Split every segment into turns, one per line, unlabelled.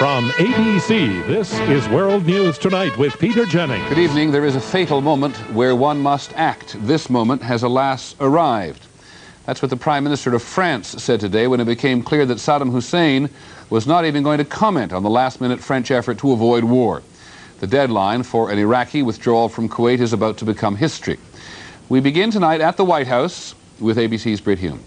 From ABC, this is World News Tonight with Peter Jennings.
Good evening. There is a fatal moment where one must act. This moment has alas arrived. That's what the Prime Minister of France said today when it became clear that Saddam Hussein was not even going to comment on the last-minute French effort to avoid war. The deadline for an Iraqi withdrawal from Kuwait is about to become history. We begin tonight at the White House with ABC's Britt Hume.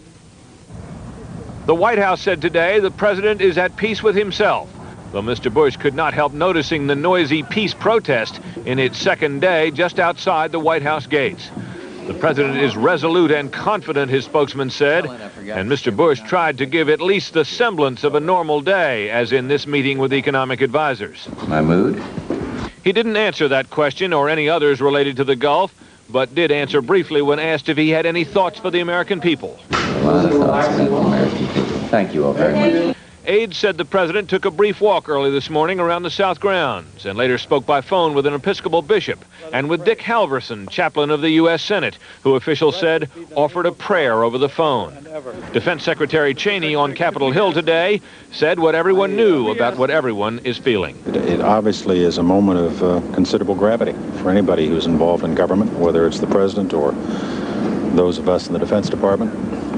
The White House said today the president is at peace with himself, though Mr. Bush could not help noticing the noisy peace protest in its second day just outside the White House gates. The president is resolute and confident, his spokesman said, and Mr. Bush tried to give at least the semblance of a normal day, as in this meeting with economic advisors.
My mood?
He didn't answer that question or any others related to the Gulf, but did answer briefly when asked if he had any thoughts for the American people.
A lot of thoughts for the American people. Thank you all very much.
Aides said the president took a brief walk early this morning around the South grounds and later spoke by phone with an Episcopal bishop and with Dick Halverson, chaplain of the U.S. Senate, who officials said offered a prayer over the phone. Defense Secretary Cheney on Capitol Hill today said what everyone knew about what everyone is feeling.
It obviously is a moment of considerable gravity for anybody who's involved in government, whether it's the president or those of us in the Defense Department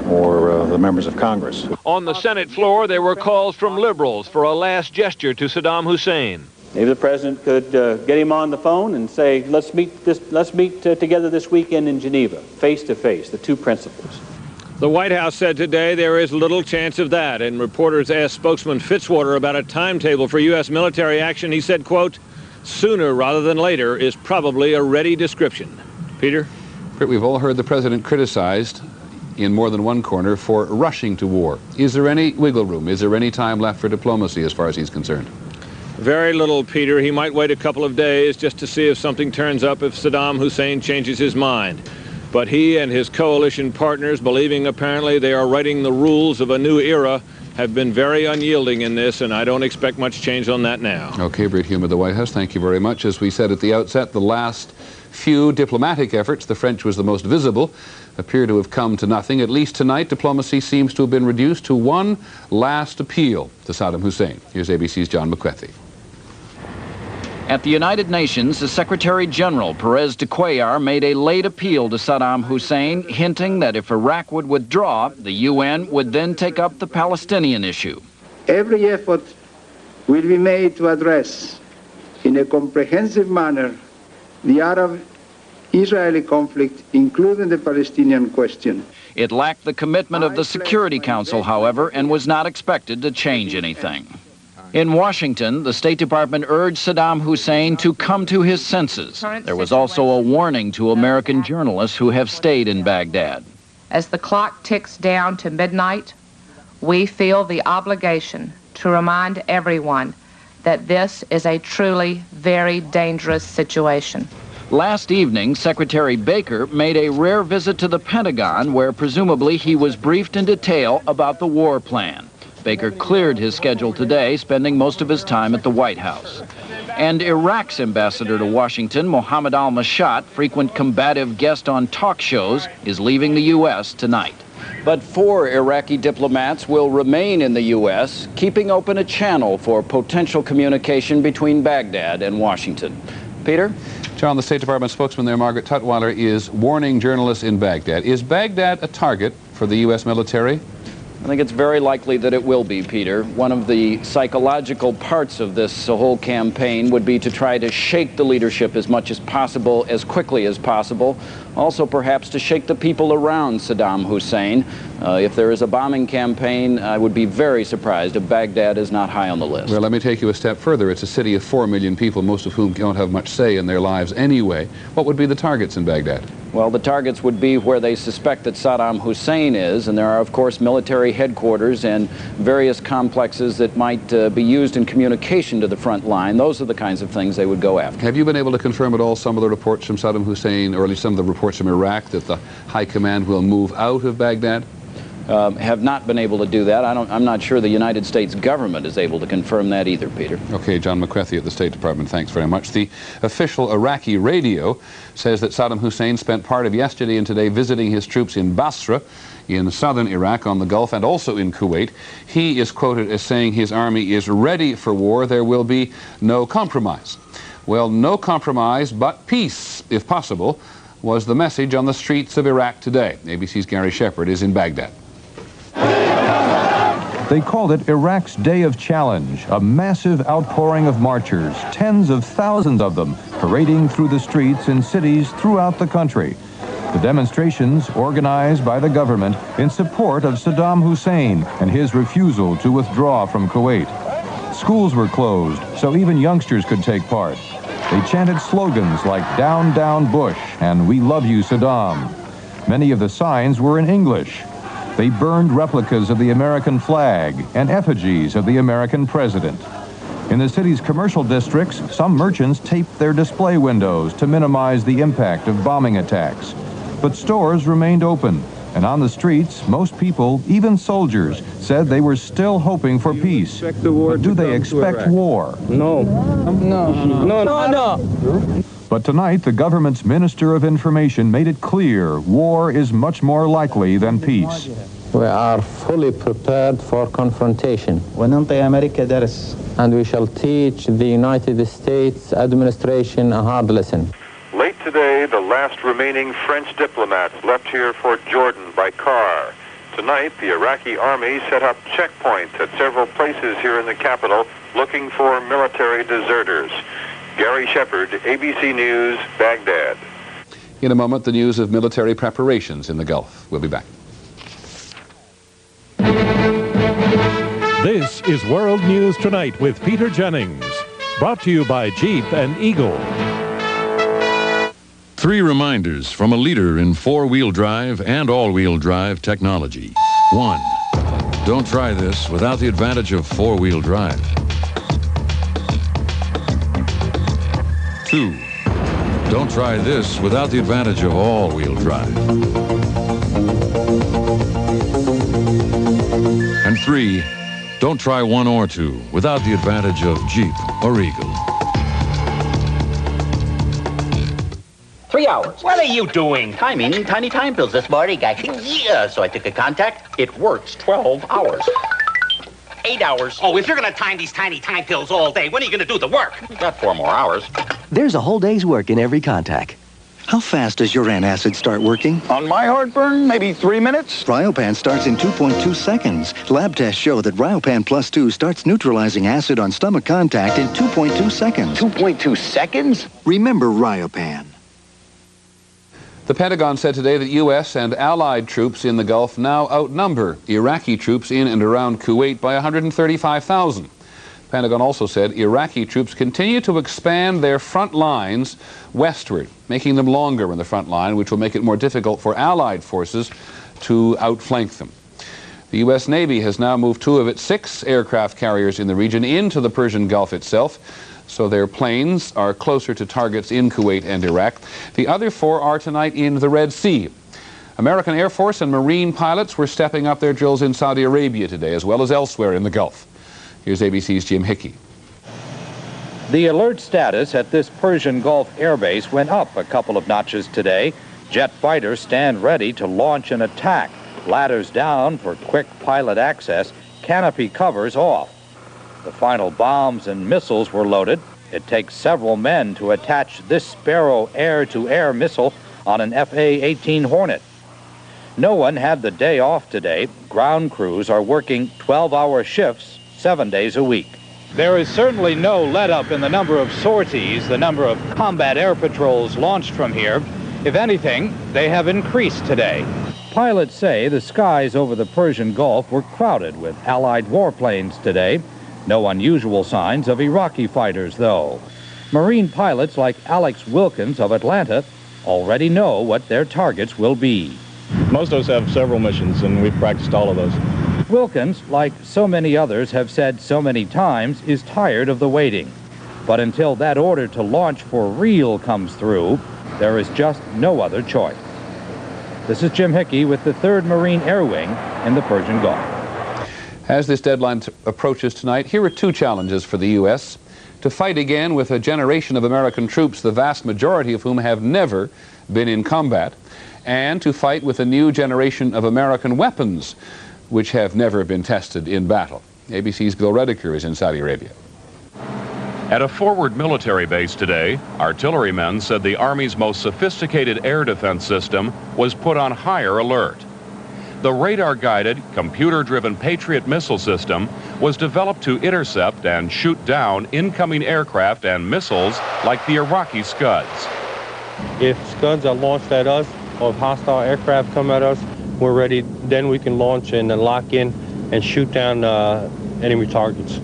or the members of Congress.
On the Senate floor, there were calls from liberals for a last gesture to Saddam Hussein.
Maybe the president could get him on the phone and say, let's meet together this weekend in Geneva, face to face, the two principals.
The White House said today there is little chance of that, and reporters asked spokesman Fitzwater about a timetable for U.S. military action. He said, quote, sooner rather than later is probably a ready description. Peter?
We've all heard the president criticized in more than one corner for rushing to war. Is there any wiggle room? Is there any time left for diplomacy as far as he's concerned?
Very little, Peter. He might wait a couple of days just to see if something turns up if Saddam Hussein changes his mind. But he and his coalition partners, believing apparently they are writing the rules of a new era, have been very unyielding in this, and I don't expect much change on that now.
Okay, Britt Hume of the White House, thank you very much. As we said at the outset, the last few diplomatic efforts, the French was the most visible, appear to have come to nothing. At least tonight, diplomacy seems to have been reduced to one last appeal to Saddam Hussein. Here's ABC's John McCarthy.
At the United Nations, the Secretary General, Perez de Cuellar, made a late appeal to Saddam Hussein, hinting that if Iraq would withdraw, the UN would then take up the Palestinian issue.
Every effort will be made to address, in a comprehensive manner, the Arab-Israeli conflict, including the Palestinian question.
It lacked the commitment of the Security Council, however, and was not expected to change anything. In Washington, the State Department urged Saddam Hussein to come to his senses. There was also a warning to American journalists who have stayed in Baghdad.
As the clock ticks down to midnight, we feel the obligation to remind everyone that this is a truly very dangerous situation.
Last evening, Secretary Baker made a rare visit to the Pentagon where presumably he was briefed in detail about the war plan. Baker cleared his schedule today, spending most of his time at the White House. And Iraq's ambassador to Washington, Mohammed al-Mashat, frequent combative guest on talk shows, is leaving the U.S. tonight. But 4 Iraqi diplomats will remain in the U.S., keeping open a channel for potential communication between Baghdad and Washington. Peter?
John, the State Department spokesman there, Margaret Tutwiler, is warning journalists in Baghdad. Is Baghdad a target for the U.S. military?
I think it's very likely that it will be, Peter. One of the psychological parts of this whole campaign would be to try to shake the leadership as much as possible, as quickly as possible. Also, perhaps to shake the people around Saddam Hussein. If there is a bombing campaign, I would be very surprised if Baghdad is not high on the list.
Well, let me take you a step further. It's a city of 4 million people, most of whom don't have much say in their lives anyway. What would be the targets in Baghdad?
Well, the targets would be where they suspect that Saddam Hussein is, and there are, of course, military headquarters and various complexes that might be used in communication to the front line. Those are the kinds of things they would go after.
Have you been able to confirm at all some of the reports from Saddam Hussein, or at least some of the reports from Iraq, that the high command will move out of Baghdad?
Have not been able to do that. I'm not sure the United States government is able to confirm that either, Peter.
Okay, John McCarthy at the State Department, thanks very much. The official Iraqi radio says that Saddam Hussein spent part of yesterday and today visiting his troops in Basra in southern Iraq on the Gulf and also in Kuwait. He is quoted as saying his army is ready for war. There will be no compromise. Well, no compromise, but peace, if possible, was the message on the streets of Iraq today. ABC's Gary Shepard is in Baghdad.
They called it Iraq's Day of Challenge, a massive outpouring of marchers, tens of thousands of them, parading through the streets in cities throughout the country. The demonstrations organized by the government in support of Saddam Hussein and his refusal to withdraw from Kuwait. Schools were closed, so even youngsters could take part. They chanted slogans like "Down, Down, Bush" and "We love you, Saddam." Many of the signs were in English. They burned replicas of the American flag and effigies of the American president. In the city's commercial districts, some merchants taped their display windows to minimize the impact of bombing attacks. But stores remained open, and on the streets, most people, even soldiers, said they were still hoping for peace. But do they expect war?
No. No.
But tonight, the government's Minister of Information made it clear war is much more likely than peace.
We are fully prepared for confrontation. And we shall teach the United States administration a hard lesson.
Late today, the last remaining French diplomats left here for Jordan by car. Tonight, the Iraqi army set up checkpoints at several places here in the capital looking for military deserters. Gary Shepard, ABC News, Baghdad.
In a moment, the news of military preparations in the Gulf. We'll be back.
This is World News Tonight with Peter Jennings. Brought to you by Jeep and Eagle.
3 reminders from a leader in four-wheel drive and all-wheel drive technology. 1. Don't try this without the advantage of four-wheel drive. 2. Don't try this without the advantage of all-wheel drive. And 3. Don't try 1 or 2 without the advantage of Jeep or Eagle.
3 hours. What are you doing? Timing tiny time pills this morning. So I took a contact. It works 12 hours. 8 hours. Oh, if you're going to time these tiny time pills all day, when are you going to do the work? Got 4 more hours.
There's a whole day's work in every contact. How fast does your antacid start working?
On my heartburn, maybe 3 minutes.
Ryopan starts in 2.2 seconds. Lab tests show that Ryopan Plus 2 starts neutralizing acid on stomach contact in 2.2 seconds.
2.2 seconds?
Remember Ryopan.
The Pentagon said today that U.S. and allied troops in the Gulf now outnumber Iraqi troops in and around Kuwait by 135,000. The Pentagon also said Iraqi troops continue to expand their front lines westward, making them longer in the front line, which will make it more difficult for allied forces to outflank them. The U.S. Navy has now moved 2 of its 6 aircraft carriers in the region into the Persian Gulf itself, so their planes are closer to targets in Kuwait and Iraq. The other 4 are tonight in the Red Sea. American Air Force and Marine pilots were stepping up their drills in Saudi Arabia today, as well as elsewhere in the Gulf. Here's ABC's Jim Hickey.
The alert status at this Persian Gulf airbase went up a couple of notches today. Jet fighters stand ready to launch an attack. Ladders down for quick pilot access, canopy covers off. The final bombs and missiles were loaded. It takes several men to attach this Sparrow air-to-air missile on an FA-18 Hornet. No one had the day off today. Ground crews are working 12-hour shifts 7 days a week. There is certainly no let-up in the number of sorties, the number of combat air patrols launched from here. If anything, they have increased today. Pilots say the skies over the Persian Gulf were crowded with Allied warplanes today. No unusual signs of Iraqi fighters, though. Marine pilots like Alex Wilkins of Atlanta already know what their targets will be.
Most of us have several missions, and we've practiced all of those.
Wilkins, like so many others have said so many times, is tired of the waiting. But until that order to launch for real comes through, there is just no other choice. This is Jim Hickey with the 3rd Marine Air Wing in the Persian Gulf.
As this deadline approaches tonight, here are 2 challenges for the U.S. to fight again with a generation of American troops, the vast majority of whom have never been in combat, and to fight with a new generation of American weapons which have never been tested in battle. ABC's Bill Redeker is in Saudi Arabia.
At a forward military base today, artillerymen said the Army's most sophisticated air defense system was put on higher alert. The radar-guided, computer-driven Patriot missile system was developed to intercept and shoot down incoming aircraft and missiles like the Iraqi Scuds.
If Scuds are launched at us or if hostile aircraft come at us, we're ready. Then we can launch and lock in and shoot down enemy targets.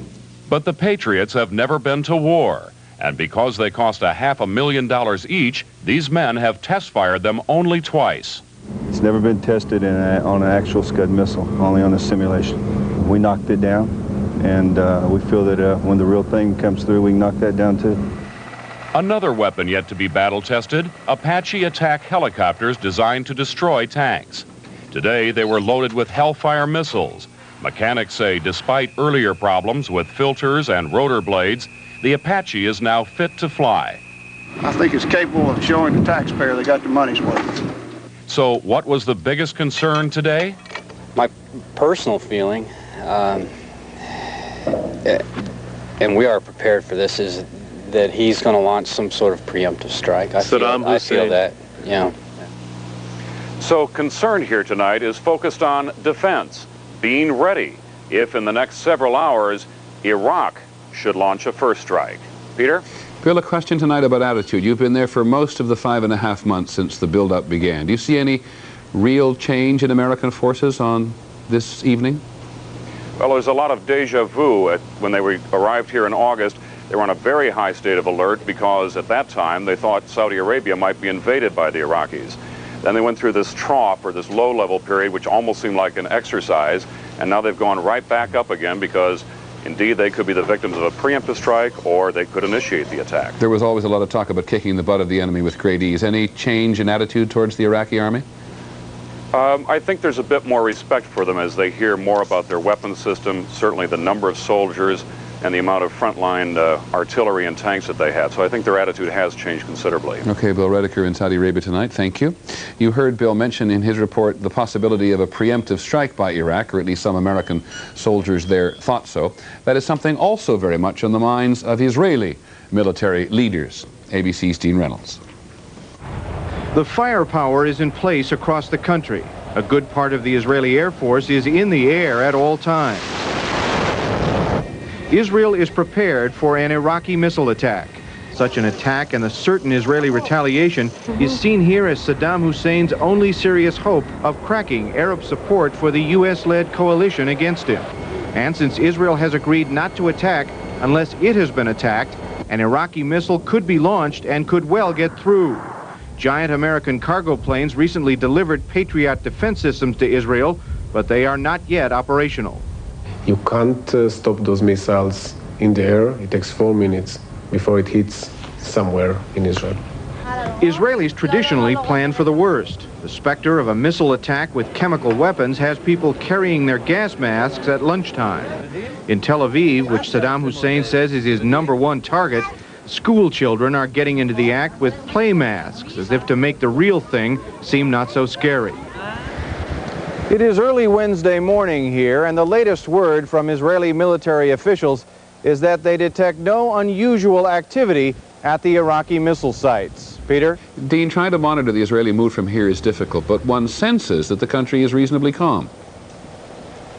But the Patriots have never been to war, and because they cost $500,000 each, these men have test-fired them only twice.
It's never been tested on an actual Scud missile, only on a simulation. We knocked it down, and we feel that when the real thing comes through, we can knock that down too.
Another weapon yet to be battle-tested, Apache attack helicopters designed to destroy tanks. Today, they were loaded with Hellfire missiles. Mechanics say despite earlier problems with filters and rotor blades, the Apache is now fit to fly.
I think it's capable of showing the taxpayer they got their money's worth.
So what was the biggest concern today?
My personal feeling, and we are prepared for this, is that he's going to launch some sort of preemptive strike. I feel that, yeah.
So concern here tonight is focused on defense, being ready if in the next several hours Iraq should launch a first strike. Peter?
Bill, a question tonight about attitude. You've been there for most of the 5.5 months since the build-up began. Do you see any real change in American forces on this evening?
Well, there's a lot of deja vu. When they arrived here in August, they were on a very high state of alert because at that time they thought Saudi Arabia might be invaded by the Iraqis. Then they went through this trough or this low-level period which almost seemed like an exercise, and now they've gone right back up again because indeed they could be the victims of a preemptive strike or they could initiate the attack.
There was always a lot of talk about kicking the butt of the enemy with great ease. Any change in attitude towards the Iraqi army?
I think there's a bit more respect for them as they hear more about their weapons system, certainly the number of soldiers and the amount of frontline artillery and tanks that they have. So I think their attitude has changed considerably.
Okay, Bill Redeker in Saudi Arabia tonight. Thank you. You heard Bill mention in his report the possibility of a preemptive strike by Iraq, or at least some American soldiers there thought so. That is something also very much on the minds of Israeli military leaders. ABC's Dean Reynolds.
The firepower is in place across the country. A good part of the Israeli Air Force is in the air at all times. Israel is prepared for an Iraqi missile attack. Such an attack and the certain Israeli retaliation is seen here as Saddam Hussein's only serious hope of cracking Arab support for the U.S.-led coalition against him. And since Israel has agreed not to attack unless it has been attacked, an Iraqi missile could be launched and could well get through. Giant American cargo planes recently delivered Patriot defense systems to Israel, but they are not yet operational.
You can't stop those missiles in the air. It takes 4 minutes before it hits somewhere in Israel.
Israelis traditionally plan for the worst. The specter of a missile attack with chemical weapons has people carrying their gas masks at lunchtime. In Tel Aviv, which Saddam Hussein says is his #1 target, school children are getting into the act with play masks, as if to make the real thing seem not so scary. It is early Wednesday morning here, and the latest word from Israeli military officials is that they detect no unusual activity at the Iraqi missile sites. Peter?
Dean, trying to monitor the Israeli mood from here is difficult, but one senses that the country is reasonably calm.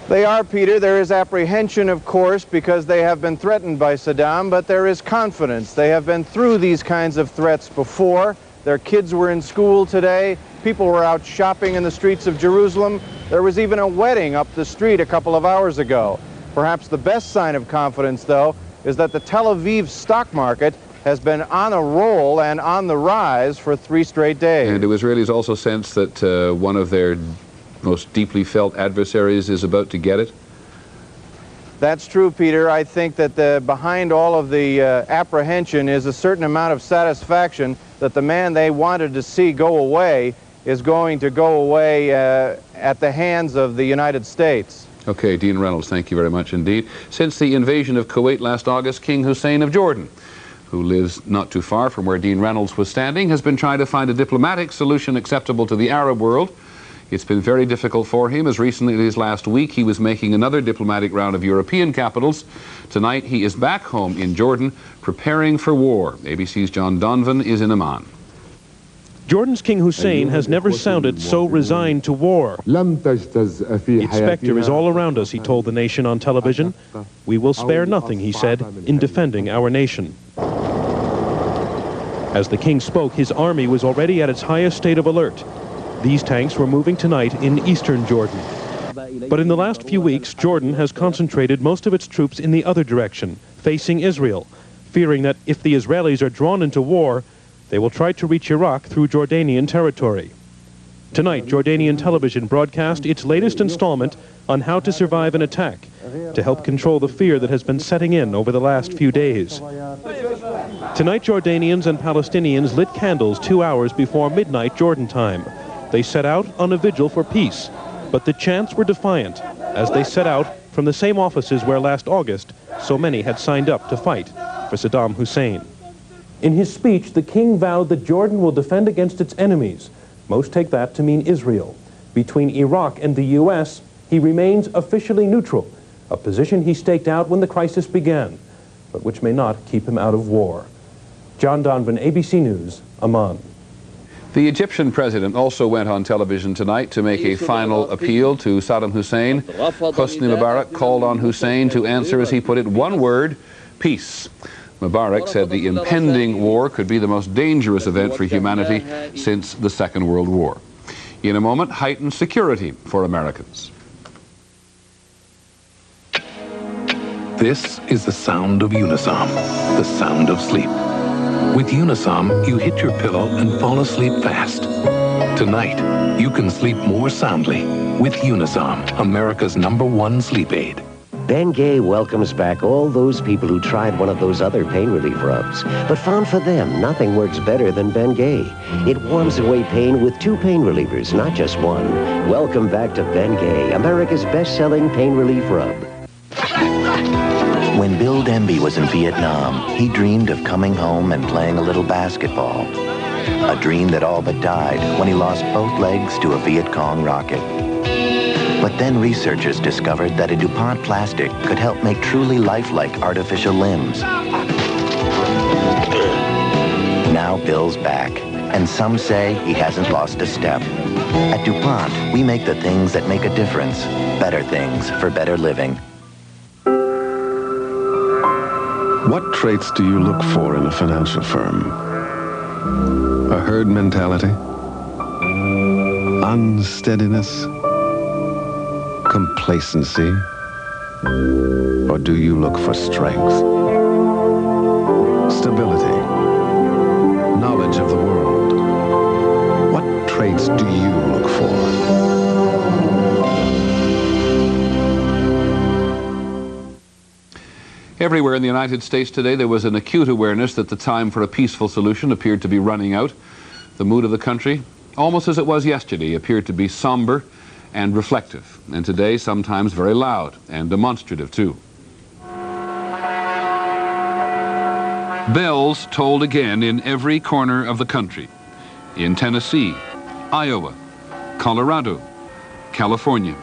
They are, Peter. There is apprehension, of course, because they have been threatened by Saddam, but there is confidence. They have been through these kinds of threats before. Their kids were in school today. People were out shopping in the streets of Jerusalem. There was even a wedding up the street a couple of hours ago. Perhaps the best sign of confidence, though, is that the Tel Aviv stock market has been on a roll and on the rise for 3 straight days.
And do Israelis also sense that one of their most deeply felt adversaries is about to get it?
That's true, Peter. I think that behind all of the apprehension is a certain amount of satisfaction that the man they wanted to see go away is going to go away at the hands of the United States.
Okay, Dean Reynolds, thank you very much indeed. Since the invasion of Kuwait last August, King Hussein of Jordan who lives not too far from where Dean Reynolds was standing, has been trying to find a diplomatic solution acceptable to the Arab world. It's been very difficult for him. As recently as last week, he was making another diplomatic round of European capitals. Tonight, he is back home in Jordan, preparing for war. ABC's John Donovan is in Amman.
Jordan's King Hussein has never sounded so resigned to war. Its specter is all around us, he told the nation on television. We will spare nothing, he said, in defending our nation. As the king spoke, his army was already at its highest state of alert. These tanks were moving tonight in eastern Jordan. But in the last few weeks, Jordan has concentrated most of its troops in the other direction, facing Israel, fearing that if the Israelis are drawn into war, they will try to reach Iraq through Jordanian territory. Tonight, Jordanian television broadcast its latest installment on how to survive an attack, to help control the fear that has been setting in over the last few days. Tonight, Jordanians and Palestinians lit candles 2 hours before midnight Jordan time. They set out on a vigil for peace, but the chants were defiant as they set out from the same offices where last August so many had signed up to fight for Saddam Hussein. In his speech, the king vowed that Jordan will defend against its enemies. Most take that to mean Israel. Between Iraq and the U.S., he remains officially neutral, a position he staked out when the crisis began, but which may not keep him out of war. John Donovan, ABC News, Amman.
The Egyptian president also went on television tonight to make a final appeal to Saddam Hussein. Hosni Mubarak called on Hussein to answer, as he put it, one word: peace. Mubarak said the impending war could be the most dangerous event for humanity since the Second World War. In a moment, heightened security for Americans.
This is the sound of Unisom, the sound of sleep. With Unisom, you hit your pillow and fall asleep fast. Tonight, you can sleep more soundly with Unisom, America's #1 sleep aid.
Bengay welcomes back all those people who tried one of those other pain relief rubs, but found for them nothing works better than Bengay. It warms away pain with 2 pain relievers, not just 1. Welcome back to Bengay, America's best-selling pain relief rub.
When Bill Denby was in Vietnam, he dreamed of coming home and playing a little basketball. A dream that all but died when he lost both legs to a Viet Cong rocket. But then researchers discovered that a DuPont plastic could help make truly lifelike artificial limbs. Now Bill's back, and some say he hasn't lost a step. At DuPont, we make the things that make a difference. Better things for better living.
What traits do you look for in a financial firm? A herd mentality? Unsteadiness? Complacency? Or do you look for strength? Stability? Knowledge of the world? What traits do you look for?
Everywhere in the United States today, there was an acute awareness that the time for a peaceful solution appeared to be running out. The mood of the country, almost as it was yesterday, appeared to be somber and reflective, and today sometimes very loud and demonstrative too. Bells tolled again in every corner of the country. In Tennessee, Iowa, Colorado, California.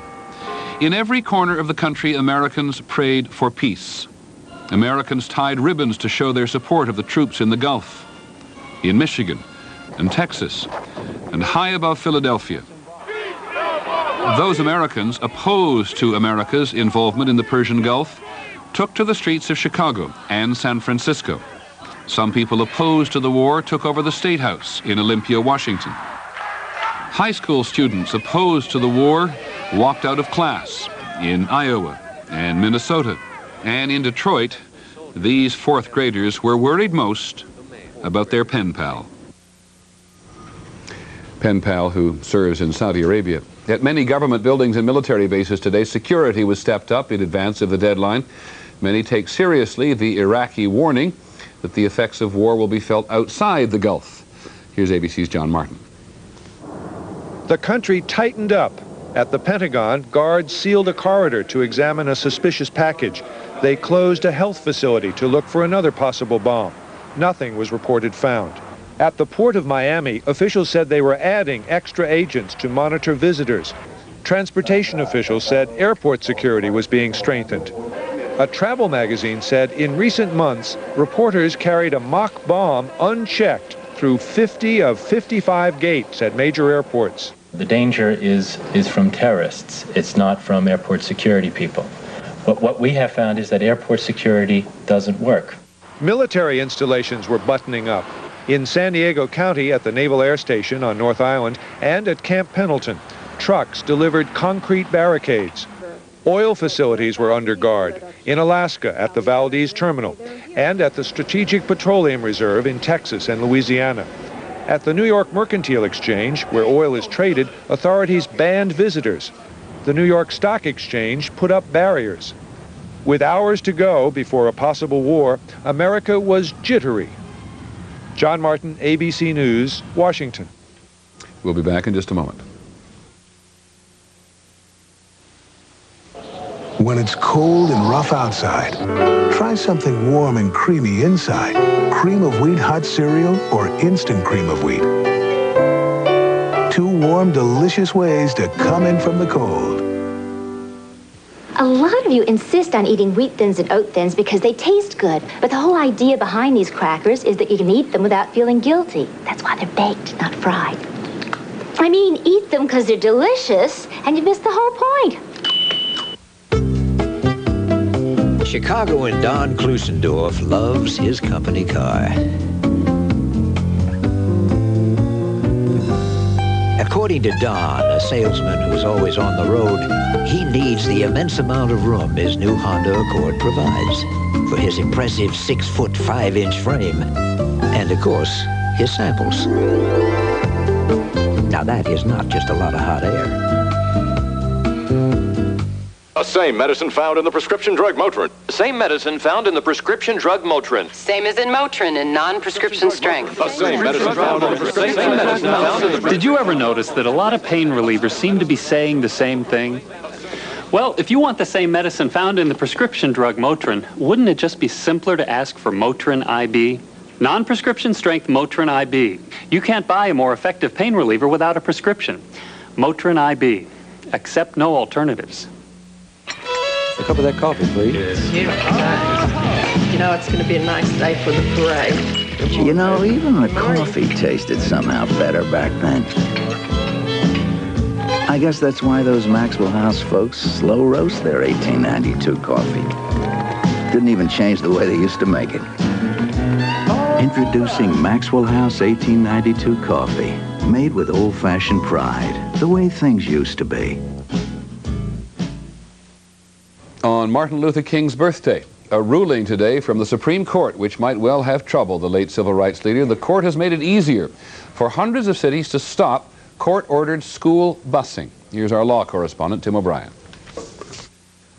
In every corner of the country, Americans prayed for peace. Americans tied ribbons to show their support of the troops in the Gulf, in Michigan and Texas, and high above Philadelphia. Those Americans opposed to America's involvement in the Persian Gulf took to the streets of Chicago and San Francisco. Some people opposed to the war took over the State House in Olympia, Washington. High school students opposed to the war walked out of class in Iowa and Minnesota. And in Detroit, these fourth graders were worried most about their pen pal. Pen pal who serves in Saudi Arabia. At many government buildings and military bases today, security was stepped up in advance of the deadline. Many take seriously the Iraqi warning that the effects of war will be felt outside the Gulf. Here's ABC's John Martin.
The country tightened up. At the Pentagon, guards sealed a corridor to examine a suspicious package. They closed a health facility to look for another possible bomb.
nothing was reported found. At the port of Miami, officials said they were adding extra agents to monitor visitors. Transportation officials said airport security was being strengthened. A travel magazine said in recent months, reporters carried a mock bomb unchecked through 50 of 55 gates at major airports.
The danger is from terrorists. It's not from airport security people. But what we have found is that airport security doesn't work.
Military installations were buttoning up in San Diego County at the Naval Air Station on North Island and at Camp Pendleton. Trucks delivered concrete barricades. Oil facilities were under guard in Alaska at the Valdez Terminal and at the Strategic Petroleum Reserve in Texas and Louisiana. At the New York Mercantile Exchange, where oil is traded, authorities banned visitors. The New York Stock Exchange put up barriers. With hours to go before a possible war, America was jittery. John Martin, ABC News, Washington.
We'll be back in just a moment.
When it's cold and rough outside, try something warm and creamy inside. Cream of wheat hot cereal or instant cream of wheat. Two warm, delicious ways to come in from the cold.
A lot of you insist on eating wheat thins and oat thins because they taste good. But the whole idea behind these crackers is that you can eat them without feeling guilty. That's why they're baked, not fried. I mean, eat them because they're delicious, and you miss the whole point.
Chicagoan Don Klusendorf loves his company car. According to Don, a salesman who's always on the road, he needs the immense amount of room his new Honda Accord provides for his impressive 6-foot 5-inch frame and, of course, his samples. Now that is not just a lot of hot air.
The same medicine found in the prescription drug Motrin.
The same medicine found in the prescription drug Motrin.
Same as in Motrin in non-prescription strength.
The same medicine found in the prescription drug.
Did you ever notice that a lot of pain relievers seem to be saying the same thing? Well, if you want the same medicine found in the prescription drug Motrin, wouldn't it just be simpler to ask for Motrin IB? Non-prescription strength Motrin IB. You can't buy a more effective pain reliever without a prescription. Motrin IB. Accept no alternatives.
A cup of that coffee, please.
You know, it's going to be a nice day for the parade.
You know, even the coffee tasted somehow better back then. I guess that's why those Maxwell House folks slow roast their 1892 coffee. Didn't even change the way they used to make it. Introducing Maxwell House 1892 coffee, made with old-fashioned pride, the way things used to be.
On Martin Luther King's birthday, a ruling today from the Supreme Court, which might well have troubled the late civil rights leader. The court has made it easier for hundreds of cities to stop court-ordered school busing. Here's our law correspondent, Tim O'Brien.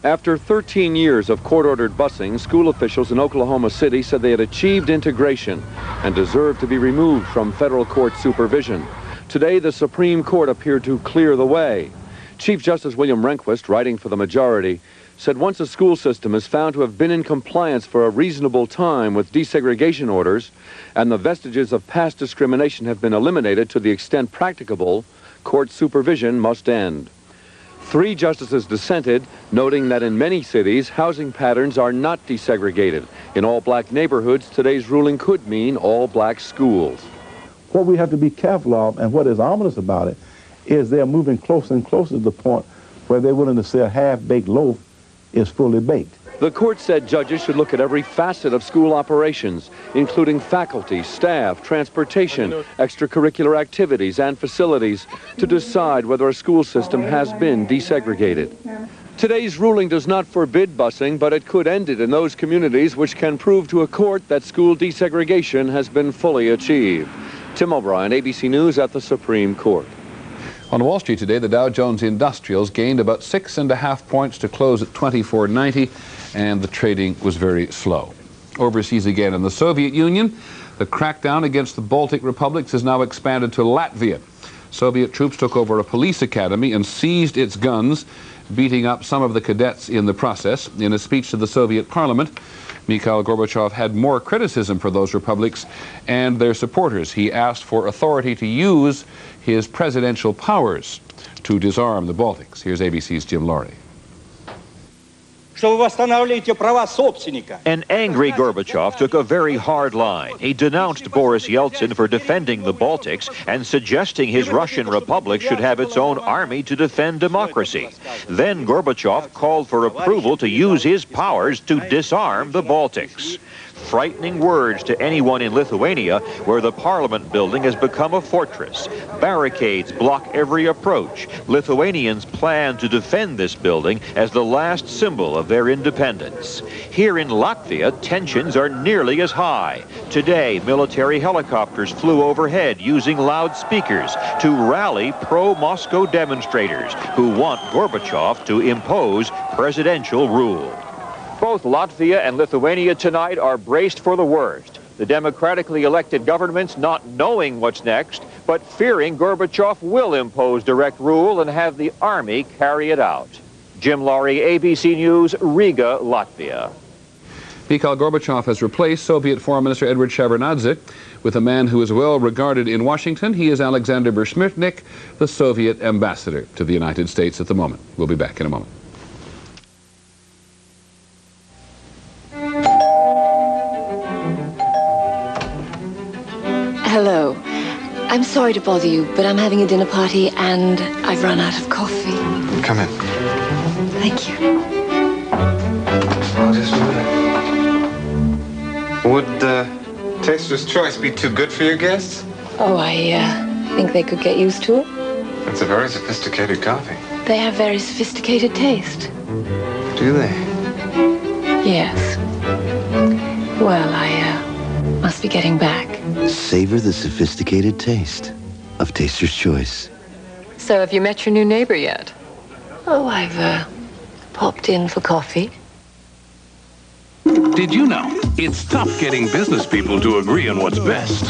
After 13 years of court-ordered busing, school officials in Oklahoma City said they had achieved integration and deserved to be removed from federal court supervision. Today, the Supreme Court appeared to clear the way. Chief Justice William Rehnquist, writing for the majority, said once a school system is found to have been in compliance for a reasonable time with desegregation orders and the vestiges of past discrimination have been eliminated to the extent practicable, court supervision must end. 3 justices dissented, noting that in many cities, housing patterns are not desegregated. In all black neighborhoods, today's ruling could mean all black schools.
What we have to be careful of, and what is ominous about it, is they're moving closer and closer to the point where they're willing to say a half-baked loaf is fully baked.
The court said judges should look at every facet of school operations, including faculty, staff, transportation, extracurricular activities, and facilities, to decide whether a school system has been desegregated. Today's ruling does not forbid busing, but it could end it in those communities which can prove to a court that school desegregation has been fully achieved. Tim O'Brien, ABC News at the Supreme Court.
On Wall Street today, the Dow Jones Industrials gained about 6.5 points to close at 2490, and the trading was very slow. Overseas again in the Soviet Union, the crackdown against the Baltic republics has now expanded to Latvia. Soviet troops took over a police academy and seized its guns, beating up some of the cadets in the process. In a speech to the Soviet parliament, Mikhail Gorbachev had more criticism for those republics and their supporters. He asked for authority to use his presidential powers to disarm the Baltics. Here's ABC's Jim Laurie.
An angry Gorbachev took a very hard line. He denounced Boris Yeltsin for defending the Baltics and suggesting his Russian Republic should have its own army to defend democracy. Then Gorbachev called for approval to use his powers to disarm the Baltics. Frightening words to anyone in Lithuania, where the parliament building has become a fortress. Barricades block every approach. Lithuanians plan to defend this building as the last symbol of their independence. Here in Latvia, tensions are nearly as high. Today, military helicopters flew overhead using loudspeakers to rally pro-Moscow demonstrators who want Gorbachev to impose presidential rule. Both Latvia and Lithuania tonight are braced for the worst. The democratically elected governments not knowing what's next, but fearing Gorbachev will impose direct rule and have the army carry it out. Jim Laurie, ABC News, Riga, Latvia.
Mikhail Gorbachev has replaced Soviet Foreign Minister Edward Shevardnadze with a man who is well regarded in Washington. He is Alexander Bersmytnik, the Soviet ambassador to the United States at the moment. We'll be back in a moment.
Hello. I'm sorry to bother you, but I'm having a dinner party and I've run out of coffee.
Come in.
Thank you.
I'll just Would Taster's Choice be too good for your guests?
Oh, I think they could get used to it.
It's a very sophisticated coffee.
They have very sophisticated taste.
Do they?
Yes. Well, I must be getting back.
Savor the sophisticated taste of Taster's Choice.
So have you met your new neighbor yet?
Oh, I've popped in for coffee.
Did you know it's tough getting business people to agree on what's best?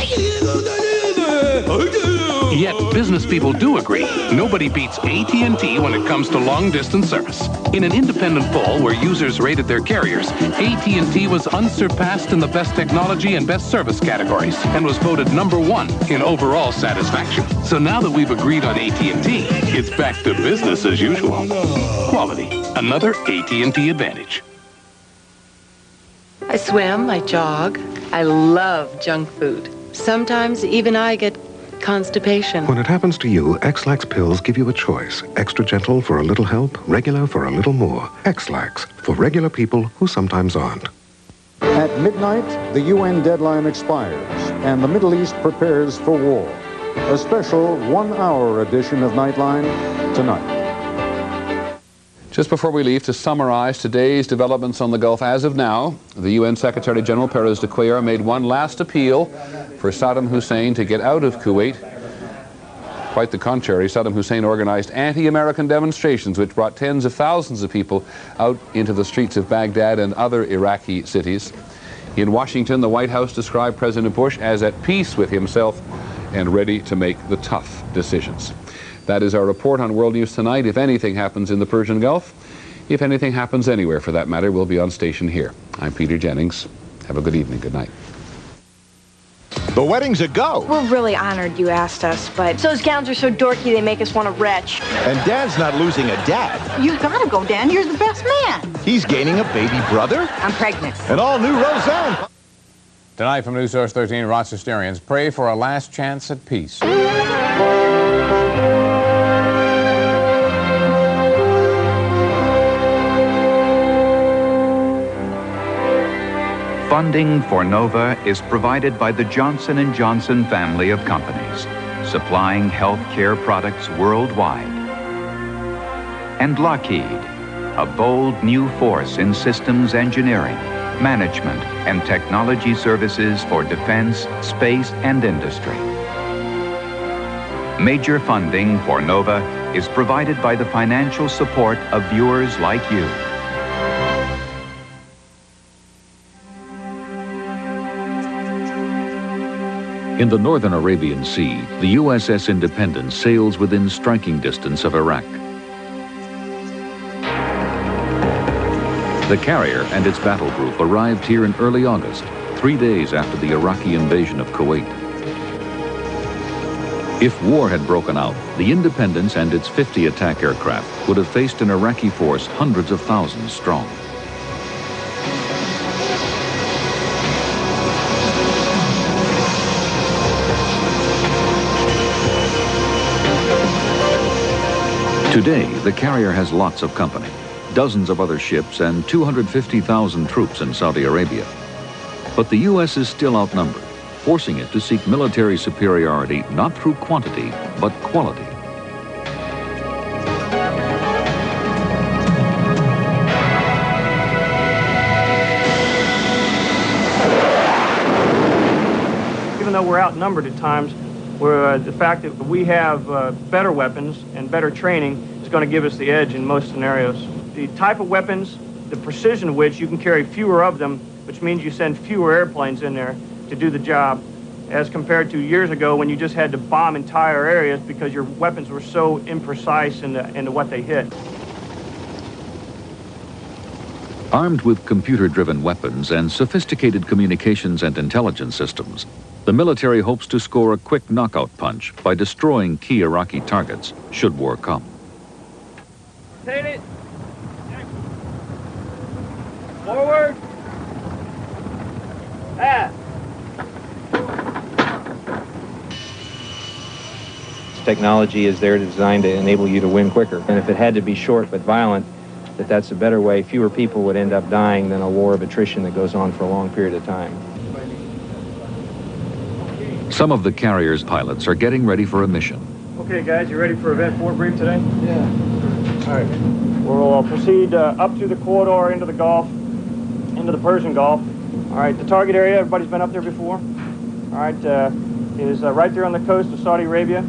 Yet business people do agree. Nobody beats AT&T when it comes to long-distance service. In an independent poll where users rated their carriers, AT&T was unsurpassed in the best technology and best service categories and was voted #1 in overall satisfaction. So now that we've agreed on AT&T, it's back to business as usual. Quality, another AT&T advantage.
I swim, I jog. I love junk food. Sometimes even I get constipation.
When it happens to you, X-Lax pills give you a choice. Extra gentle for a little help, regular for a little more. X-Lax, for regular people who sometimes aren't.
At midnight, the UN deadline expires, and the Middle East prepares for war. A special one-hour edition of Nightline tonight.
Just before we leave, to summarize today's developments on the Gulf as of now, the UN Secretary General Perez de Cuellar made one last appeal for Saddam Hussein to get out of Kuwait. Quite the contrary, Saddam Hussein organized anti-American demonstrations which brought tens of thousands of people out into the streets of Baghdad and other Iraqi cities. In Washington, the White House described President Bush as at peace with himself and ready to make the tough decisions. That is our report on World News Tonight. If anything happens in the Persian Gulf, if anything happens anywhere for that matter, we'll be on station here. I'm Peter Jennings. Have a good evening. Good night.
The wedding's a go.
We're really honored you asked us, but those gowns are so dorky they make us want to retch.
And Dan's not losing a dad.
You've got to go, Dan. You're the best man.
He's gaining a baby brother.
I'm pregnant.
An all-new Roseanne.
Tonight from News Source 13, Rochesterians pray for a last chance at peace.
Funding for NOVA is provided by the Johnson & Johnson family of companies, supplying healthcare products worldwide. And Lockheed, a bold new force in systems engineering, management, and technology services for defense, space, and industry. Major funding for NOVA is provided by the financial support of viewers like you.
In the northern Arabian Sea, the USS Independence sails within striking distance of Iraq. The carrier and its battle group arrived here in early August, 3 days after the Iraqi invasion of Kuwait. If war had broken out, the Independence and its 50 attack aircraft would have faced an Iraqi force hundreds of thousands strong. Today, the carrier has lots of company, dozens of other ships and 250,000 troops in Saudi Arabia. But the U.S. is still outnumbered, forcing it to seek military superiority not through quantity, but quality.
Even though we're outnumbered at times, the fact that we have better weapons and better training is going to give us the edge in most scenarios. The type of weapons, the precision of which you can carry fewer of them, which means you send fewer airplanes in there to do the job, as compared to years ago when you just had to bomb entire areas because your weapons were so imprecise into what they hit.
Armed with computer-driven weapons and sophisticated communications and intelligence systems, the military hopes to score a quick knockout punch by destroying key Iraqi targets, should war come.
Rotate it. Forward. Pass.
Technology is there designed to enable you to win quicker. And if it had to be short but violent, that's a better way. Fewer people would end up dying than a war of attrition that goes on for a long period of time.
Some of the carrier's pilots are getting ready for a mission.
Okay, guys, you ready for event 4 brief today? Yeah. All right. We'll proceed up through the corridor into the Gulf, into the Persian Gulf. All right, the target area, everybody's been up there before. All right, is right there on the coast of Saudi Arabia,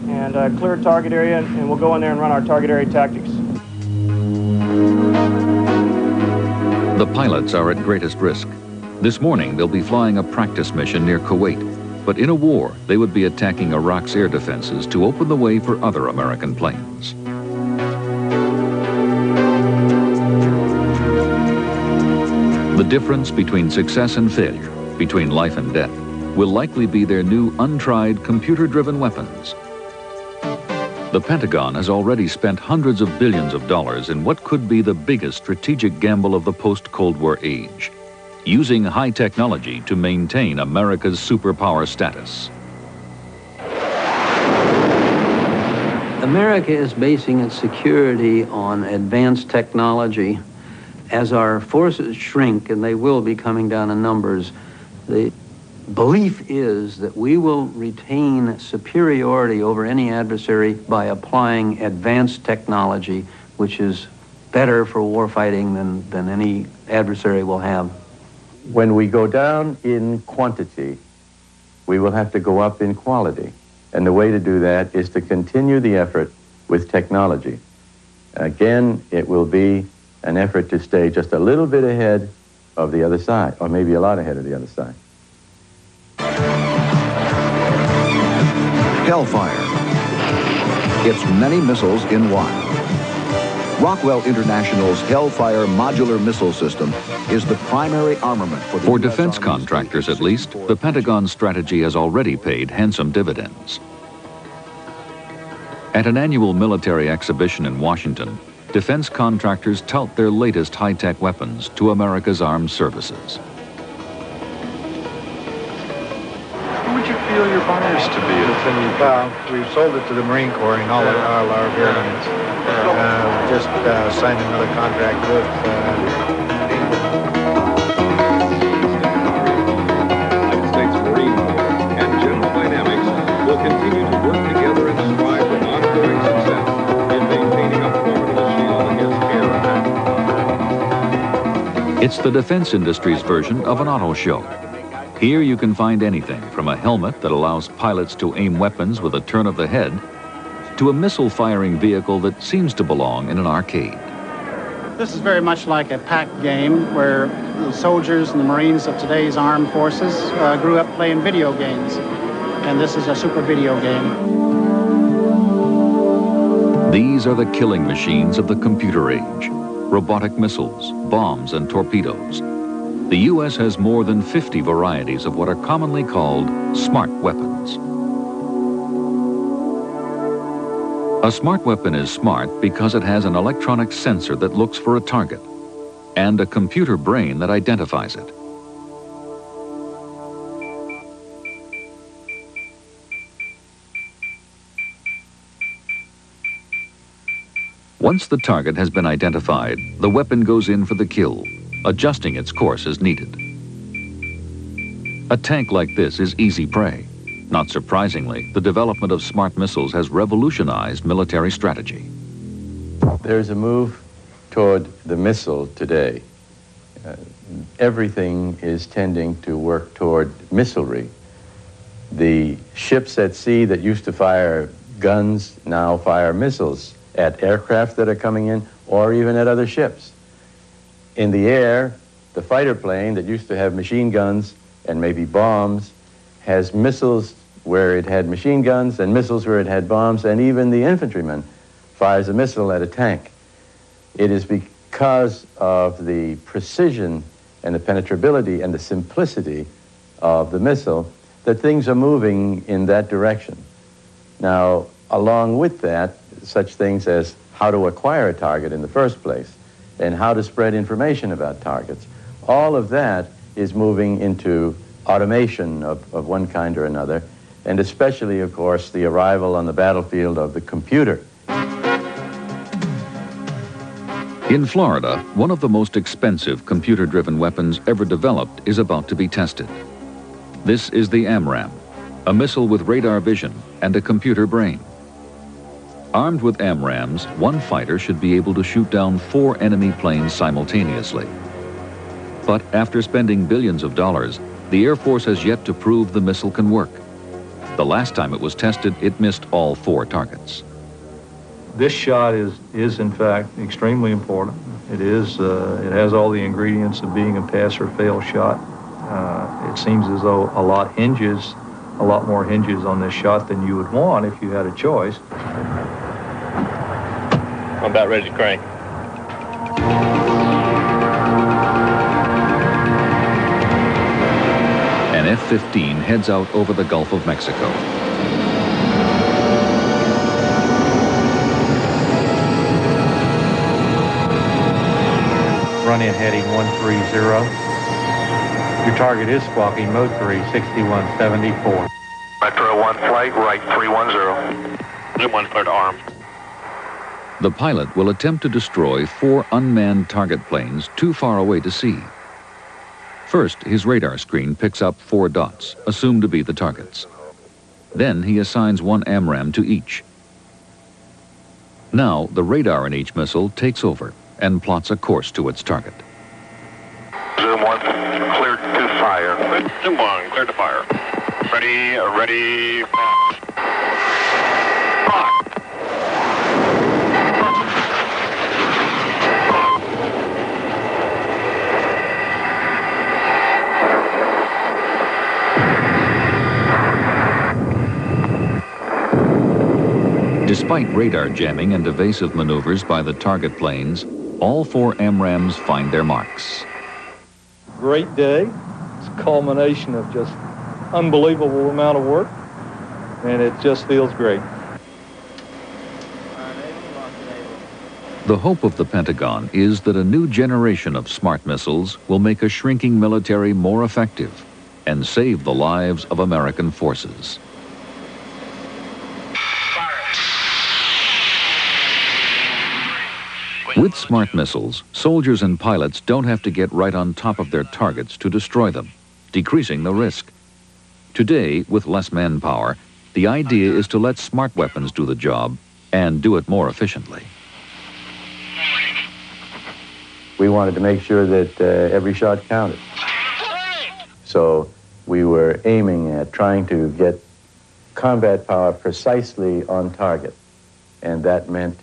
and clear target area, and we'll go in there and run our target area tactics.
The pilots are at greatest risk. This morning, they'll be flying a practice mission near Kuwait. But in a war, they would be attacking Iraq's air defenses to open the way for other American planes. The difference between success and failure, between life and death, will likely be their new untried computer-driven weapons. The Pentagon has already spent hundreds of billions of dollars in what could be the biggest strategic gamble of the post-Cold War age, using high technology to maintain America's superpower status.
America is basing its security on advanced technology. As our forces shrink, and they will be coming down in numbers, the belief is that we will retain superiority over any adversary by applying advanced technology, which is better for warfighting than any adversary will have.
When we go down in quantity, we will have to go up in quality. And the way to do that is to continue the effort with technology. Again, it will be an effort to stay just a little bit ahead of the other side, or maybe a lot ahead of the other side.
Hellfire. It's many missiles in one. Rockwell International's Hellfire modular missile system is the primary armament for the
For defense contractors, at least, the Pentagon's strategy has already paid handsome dividends. At an annual military exhibition in Washington, defense contractors tout their latest high-tech weapons to America's armed services.
Who would you feel your buyers to be? Well, we've sold it to the Marine Corps and all our variants. Just signed another contract with
United States Marine Corps and General Dynamics will continue to work together and strive for ongoing success in maintaining a formidable shield against air attack.
It's the defense industry's version of an auto show. Here you can find anything from a helmet that allows pilots to aim weapons with a turn of the head to a missile-firing vehicle that seems to belong in an arcade.
This is very much like a pack game where the soldiers and the Marines of today's armed forces grew up playing video games. And this is a super video game.
These are the killing machines of the computer age. robotic missiles, bombs, and torpedoes. The U.S. has more than 50 varieties of what are commonly called smart weapons. A smart weapon is smart because it has an electronic sensor that looks for a target and a computer brain that identifies it. Once the target has been identified, the weapon goes in for the kill, adjusting its course as needed. A tank like this is easy prey. Not surprisingly, the development of smart missiles has revolutionized military strategy.
There's a move toward the missile today. Everything is tending to work toward missilery. The ships at sea that used to fire guns now fire missiles at aircraft that are coming in or even at other ships. In the air, the fighter plane that used to have machine guns and maybe bombs has missiles where it had machine guns and missiles where it had bombs, and even the infantryman fires a missile at a tank. It is because of the precision and the penetrability and the simplicity of the missile that things are moving in that direction. Now, along with that, such things as how to acquire a target in the first place and how to spread information about targets, all of that is moving into automation of one kind or another, and especially, of course, the arrival on the battlefield of the computer.
In Florida, one of the most expensive computer-driven weapons ever developed is about to be tested. This is the AMRAAM, a missile with radar vision and a computer brain. Armed with AMRAAMs, one fighter should be able to shoot down 4 enemy planes simultaneously. But after spending billions of dollars, the Air Force has yet to prove the missile can work. The last time it was tested, it missed all 4 targets.
This shot is in fact extremely important. It has all the ingredients of being a pass or fail shot. It seems as though a lot more hinges on this shot than you would want if you had a choice.
I'm about ready to crank.
An F-15 heads out over the Gulf of Mexico.
Run-in heading 130. Your target is squawking, mode 3, 6174.
Metro 1 flight, right 310. Zoom 1 clear to arm.
The pilot will attempt to destroy 4 unmanned target planes too far away to see. First, his radar screen picks up 4 dots, assumed to be the targets. Then he assigns 1 AMRAAM to each. Now, the radar in each missile takes over and plots a course to its target.
Zoom 1, cleared to fire. Zoom 1, cleared to fire. Ready, fire.
Despite radar jamming and evasive maneuvers by the target planes, all 4 AMRAAMs find their marks.
Great day. It's a culmination of just unbelievable amount of work, and it just feels great.
The hope of the Pentagon is that a new generation of smart missiles will make a shrinking military more effective and save the lives of American forces. With smart missiles, soldiers and pilots don't have to get right on top of their targets to destroy them, decreasing the risk. Today, with less manpower, the idea is to let smart weapons do the job and do it more efficiently.
We wanted to make sure that every shot counted. So we were aiming at trying to get combat power precisely on target, and that meant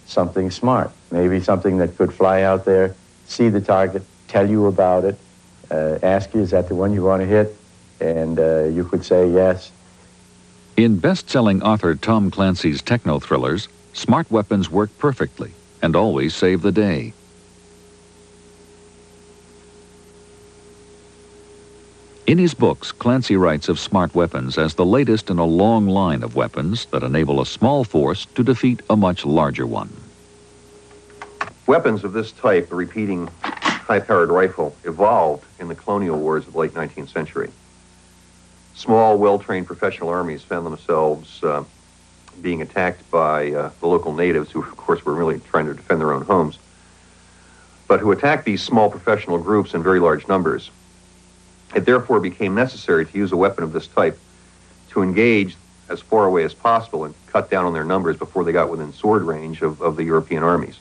something smart, maybe something that could fly out there, see the target, tell you about it, ask you, is that the one you want to hit? And you could say yes.
In best-selling author Tom Clancy's techno-thrillers, smart weapons work perfectly and always save the day. In his books, Clancy writes of smart weapons as the latest in a long line of weapons that enable a small force to defeat a much larger one.
Weapons of this type, the repeating high-powered rifle, evolved in the colonial wars of the late 19th century. Small, well-trained professional armies found themselves being attacked by the local natives, who, of course, were really trying to defend their own homes, but who attacked these small professional groups in very large numbers. It therefore became necessary to use a weapon of this type to engage as far away as possible and cut down on their numbers before they got within sword range of the European armies.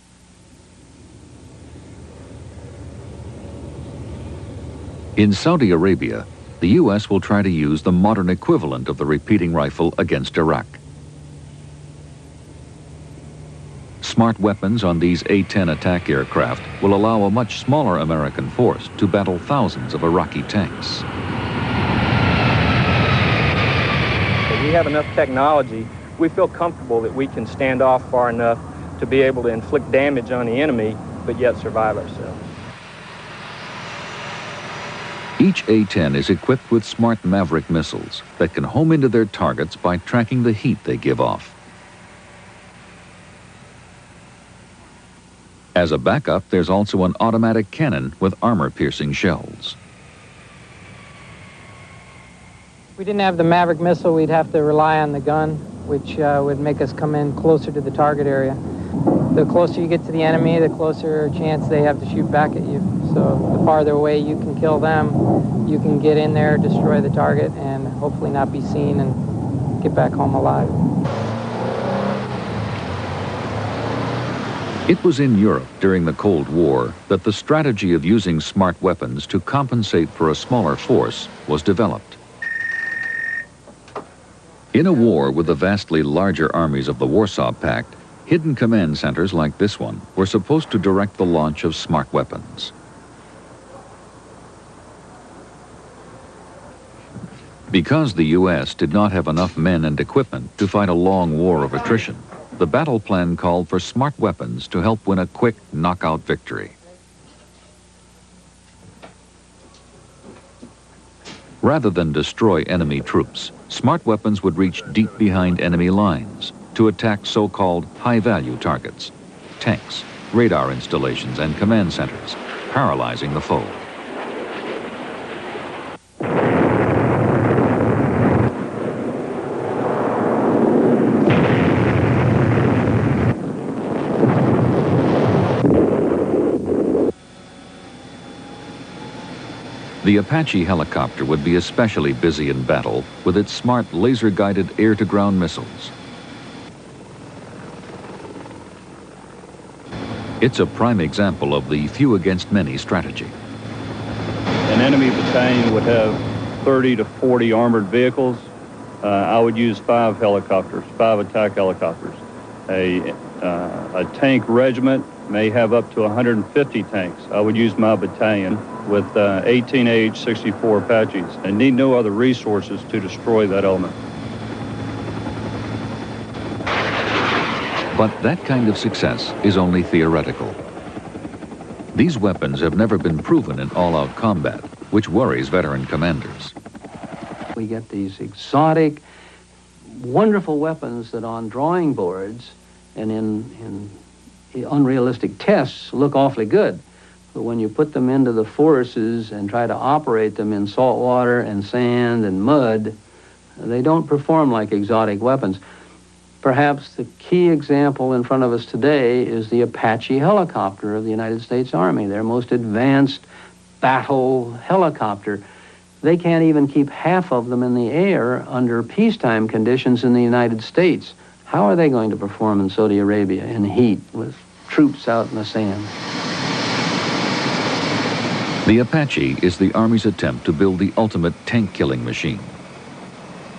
In Saudi Arabia, the U.S. will try to use the modern equivalent of the repeating rifle against Iraq. Smart weapons on these A-10 attack aircraft will allow a much smaller American force to battle thousands of Iraqi tanks.
We have enough technology, we feel comfortable that we can stand off far enough to be able to inflict damage on the enemy, but yet survive ourselves.
Each A-10 is equipped with smart Maverick missiles that can home into their targets by tracking the heat they give off. As a backup, there's also an automatic cannon with armor-piercing shells.
If we didn't have the Maverick missile, we'd have to rely on the gun, which would make us come in closer to the target area. The closer you get to the enemy, the closer chance they have to shoot back at you. So the farther away you can kill them, you can get in there, destroy the target, and hopefully not be seen and get back home alive.
It was in Europe during the Cold War that the strategy of using smart weapons to compensate for a smaller force was developed. In a war with the vastly larger armies of the Warsaw Pact, hidden command centers like this one were supposed to direct the launch of smart weapons. Because the U.S. did not have enough men and equipment to fight a long war of attrition, the battle plan called for smart weapons to help win a quick knockout victory. Rather than destroy enemy troops, smart weapons would reach deep behind enemy lines to attack so-called high-value targets, tanks, radar installations, and command centers, paralyzing the foe. The Apache helicopter would be especially busy in battle with its smart laser-guided air-to-ground missiles. It's a prime example of the few-against-many strategy.
An enemy battalion would have 30 to 40 armored vehicles. I would use 5 helicopters, 5 attack helicopters. A tank regiment may have up to 150 tanks. I would use my battalion with 18 AH-64 Apaches and need no other resources to destroy that element.
But that kind of success is only theoretical. These weapons have never been proven in all-out combat, which worries veteran commanders.
We get these exotic, wonderful weapons that on drawing boards and in unrealistic tests look awfully good. But when you put them into the forces and try to operate them in salt water and sand and mud, they don't perform like exotic weapons. Perhaps the key example in front of us today is the Apache helicopter of the United States Army, their most advanced battle helicopter. They can't even keep half of them in the air under peacetime conditions in the United States. How are they going to perform in Saudi Arabia in heat with troops out in the sand?
The Apache is the Army's attempt to build the ultimate tank-killing machine.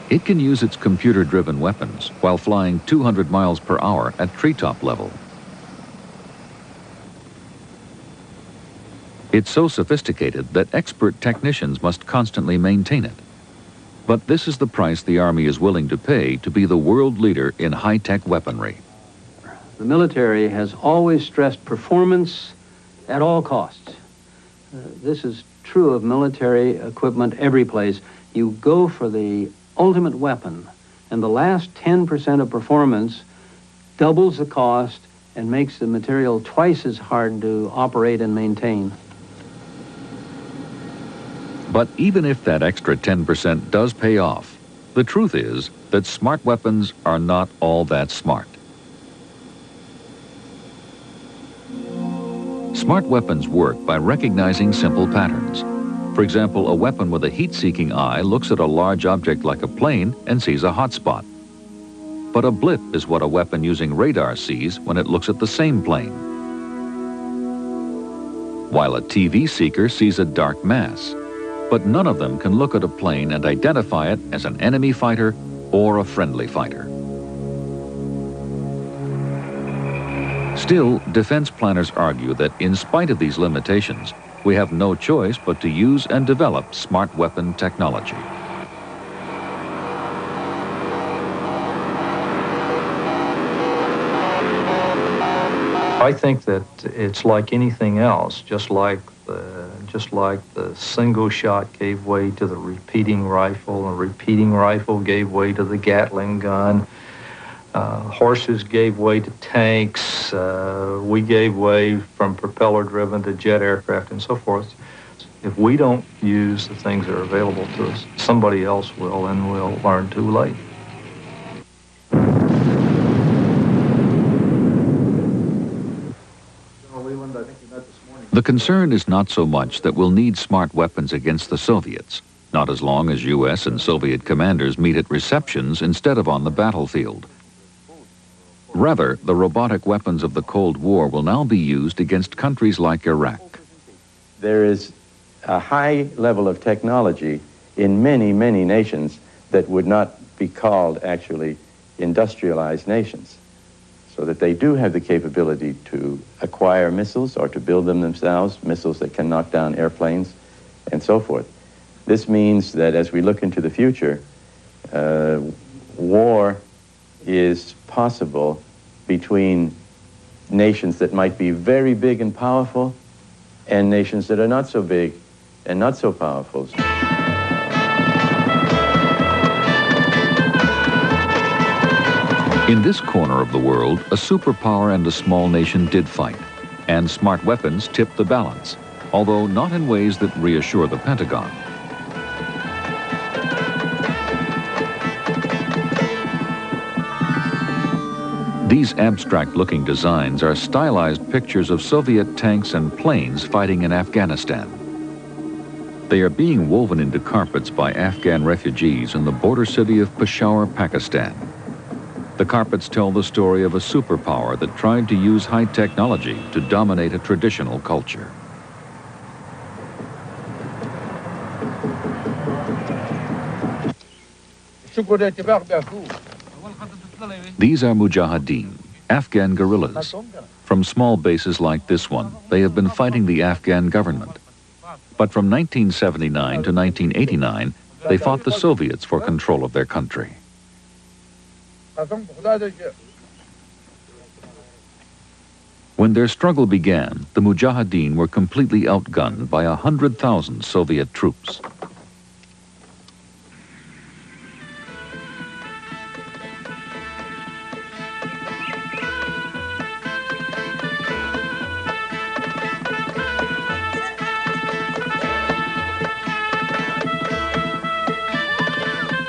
It can use its computer-driven weapons while flying 200 miles per hour at treetop level. It's so sophisticated that expert technicians must constantly maintain it. But this is the price the Army is willing to pay to be the world leader in high-tech weaponry.
The military has always stressed performance at all costs. This is true of military equipment every place. You go for the ultimate weapon, and the last 10% of performance doubles the cost and makes the material twice as hard to operate and maintain.
But even if that extra 10% does pay off, the truth is that smart weapons are not all that smart. Smart weapons work by recognizing simple patterns. For example, a weapon with a heat-seeking eye looks at a large object like a plane and sees a hot spot. But a blip is what a weapon using radar sees when it looks at the same plane. While a TV seeker sees a dark mass. But none of them can look at a plane and identify it as an enemy fighter or a friendly fighter. Still, defense planners argue that in spite of these limitations, we have no choice but to use and develop smart weapon technology.
I think that it's like anything else, just like the single shot gave way to the repeating rifle, and the repeating rifle gave way to the Gatling gun. Horses gave way to tanks. We gave way from propeller-driven to jet aircraft and so forth. If we don't use the things that are available to us, somebody else will, and we'll learn too late.
The concern is not so much that we'll need smart weapons against the Soviets, not as long as U.S. and Soviet commanders meet at receptions instead of on the battlefield. Rather, the robotic weapons of the Cold War will now be used against countries like Iraq.
There is a high level of technology in many, many nations that would not be called actually industrialized nations, so that they do have the capability to acquire missiles or to build them themselves, missiles that can knock down airplanes and so forth. This means that as we look into the future, war is possible between nations that might be very big and powerful and nations that are not so big and not so powerful.
In this corner of the world, a superpower and a small nation did fight, and smart weapons tipped the balance, although not in ways that reassure the Pentagon. These abstract-looking designs are stylized pictures of Soviet tanks and planes fighting in Afghanistan. They are being woven into carpets by Afghan refugees in the border city of Peshawar, Pakistan. The carpets tell the story of a superpower that tried to use high technology to dominate a traditional culture. These are mujahideen, Afghan guerrillas. From small bases like this one, they have been fighting the Afghan government. But from 1979 to 1989, they fought the Soviets for control of their country. When their struggle began, the Mujahideen were completely outgunned by 100,000 Soviet troops.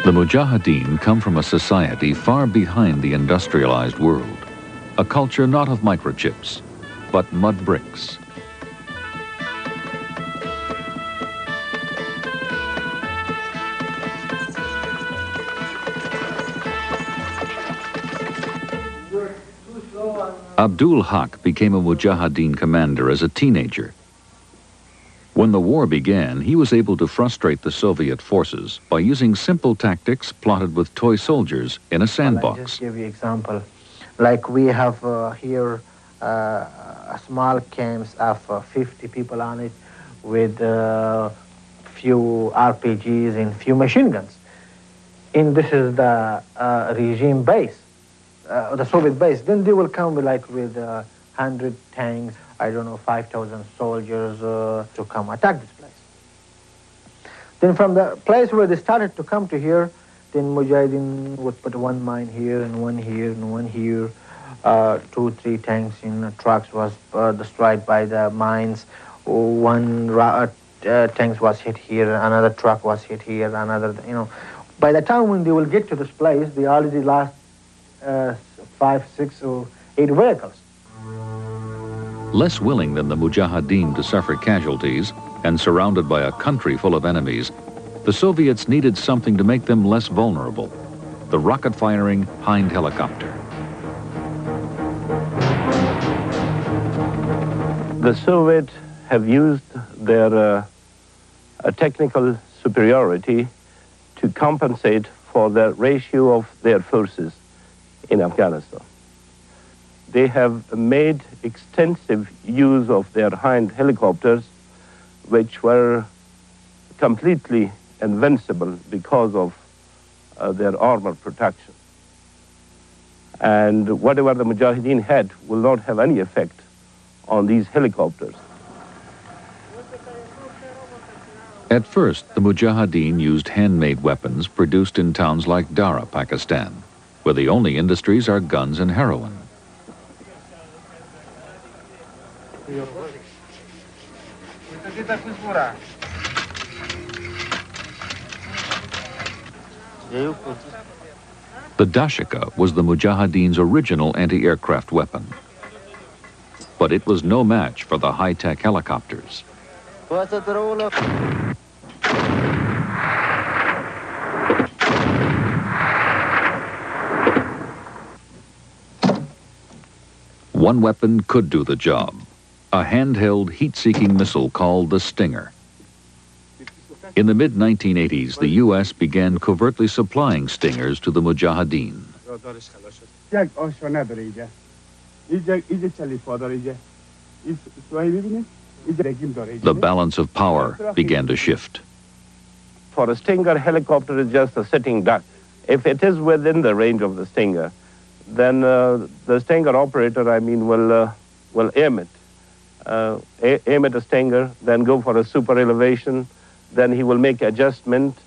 The Mujahideen come from a society far behind the industrialized world, a culture not of microchips, but mud bricks. Abdul Haq became a Mujahideen commander as a teenager. When the war began, he was able to frustrate the Soviet forces by using simple tactics plotted with toy soldiers in a sandbox.
I'll just give you an example. Like we have here a small camps of 50 people on it with few RPGs and few machine guns. And this is the regime base, the Soviet base. Then they will come with 100 tanks, I don't know, 5,000 soldiers to come attack this place. Then from the place where they started to come to here, then Mujahideen would put one mine here and one here and one here. 2, 3 tanks in trucks was destroyed by the mines. One tank was hit here, another truck was hit here, another, you know. By the time when they will get to this place, they already lost 5, 6, or 8 vehicles.
Less willing than the Mujahideen to suffer casualties and surrounded by a country full of enemies, the Soviets needed something to make them less vulnerable: the rocket-firing Hind helicopter.
The Soviets have used their technical superiority to compensate for the ratio of their forces in Afghanistan. They have made extensive use of their Hind helicopters, which were completely invincible because of their armor protection. And whatever the Mujahideen had will not have any effect on these helicopters.
At first, the Mujahideen used handmade weapons produced in towns like Dara, Pakistan, where the only industries are guns and heroin. The Dashika was the Mujahideen's original anti-aircraft weapon. But it was no match for the high-tech helicopters. One weapon could do the job: a handheld heat-seeking missile called the Stinger. In the mid-1980s, the U.S. began covertly supplying Stingers to the Mujahideen. The balance of power began to shift.
For a Stinger, helicopter is just a sitting duck. If it is within the range of the Stinger, then the Stinger operator, will aim it. Aim at a Stinger, then go for a super elevation, then he will make adjustment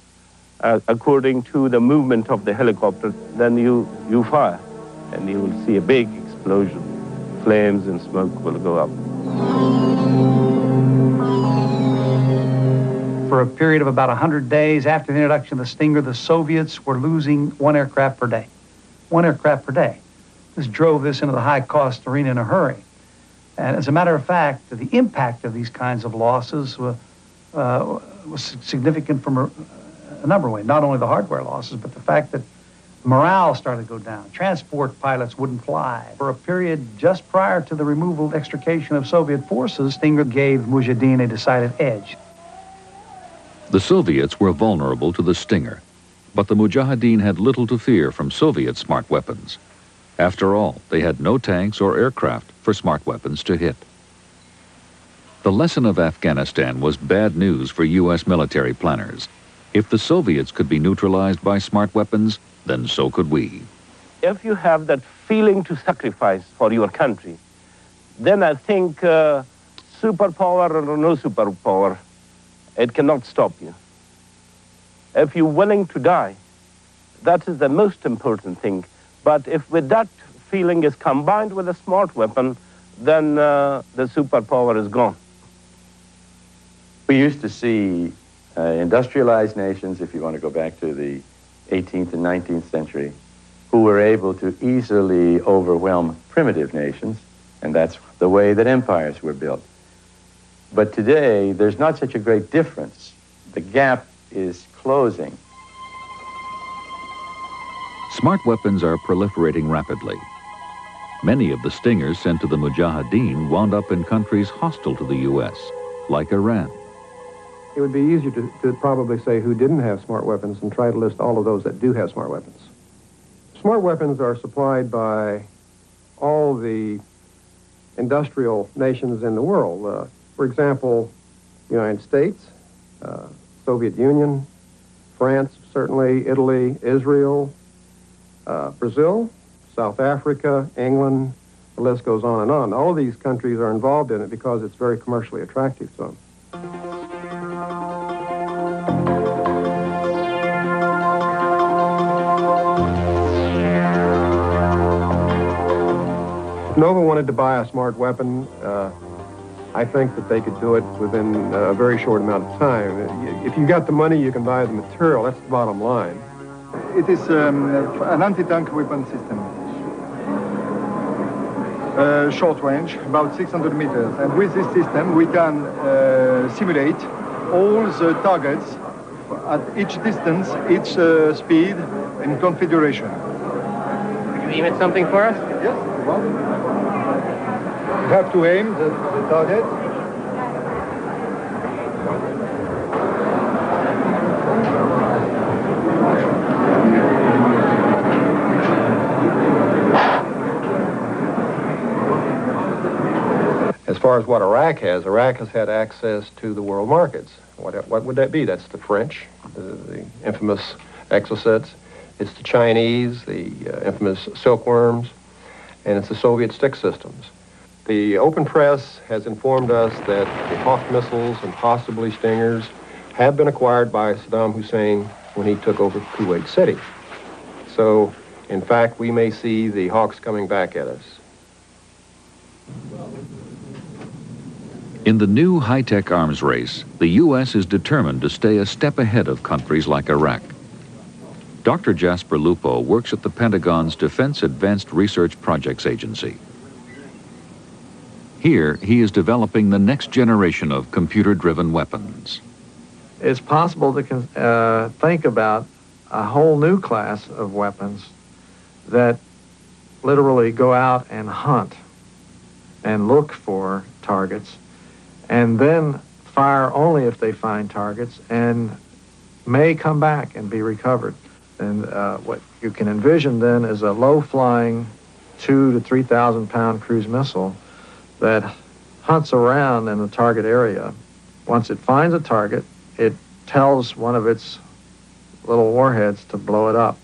according to the movement of the helicopter. Then you fire, and you will see a big explosion. Flames and smoke will go up.
For a period of about 100 days after the introduction of the Stinger, the Soviets were losing 1 aircraft per day. 1 aircraft per day. This drove this into the high-cost arena in a hurry. And as a matter of fact, the impact of these kinds of losses was significant from a number of ways. Not only the hardware losses, but the fact that morale started to go down. Transport pilots wouldn't fly. For a period just prior to the removal, extrication of Soviet forces, Stinger gave Mujahideen a decided edge.
The Soviets were vulnerable to the Stinger, but the Mujahideen had little to fear from Soviet smart weapons. After all, they had no tanks or aircraft for smart weapons to hit. The lesson of Afghanistan was bad news for U.S. military planners. If the Soviets could be neutralized by smart weapons, then so could we.
If you have that feeling to sacrifice for your country, then I think superpower or no superpower, it cannot stop you. If you're willing to die, that is the most important thing. But if with that feeling is combined with a smart weapon, then the superpower is gone.
We used to see industrialized nations, if you want to go back to the 18th and 19th century, who were able to easily overwhelm primitive nations, and that's the way that empires were built. But today, there's not such a great difference. The gap is closing.
Smart weapons are proliferating rapidly. Many of the Stingers sent to the Mujahideen wound up in countries hostile to the U.S., like Iran.
It would be easier to probably say who didn't have smart weapons and try to list all of those that do have smart weapons. Smart weapons are supplied by all the industrial nations in the world. For example, United States, Soviet Union, France, certainly, Italy, Israel, Brazil, South Africa, England, The list goes on and on. All of these countries are involved in it because it's very commercially attractive to them. If Nova wanted to buy a smart weapon, I think that they could do it within a very short amount of time. If you got the money, you can buy the material. That's the bottom line.
It is an anti-tank weapon system. Short range, about 600 meters. And with this system, we can simulate all the targets at each distance, each speed and configuration.
Can you aim at something for us?
Yes, well, you have to aim the target.
As far as what Iraq has had access to the world markets. What would that be? That's the French, the infamous exocets. It's the Chinese, the infamous silkworms, and it's the Soviet stick systems. The open press has informed us that the Hawk missiles and possibly Stingers have been acquired by Saddam Hussein when he took over Kuwait City. So, in fact, we may see the Hawks coming back at us.
In the new high-tech arms race, the U.S. is determined to stay a step ahead of countries like Iraq. Dr. Jasper Lupo works at the Pentagon's Defense Advanced Research Projects Agency. Here, he is developing the next generation of computer-driven weapons.
It's possible to think about a whole new class of weapons that literally go out and hunt and look for targets and then fire only if they find targets and may come back and be recovered. And what you can envision then is a low-flying 2,000 to 3,000 pound cruise missile that hunts around in the target area. Once it finds a target, it tells one of its little warheads to blow it up.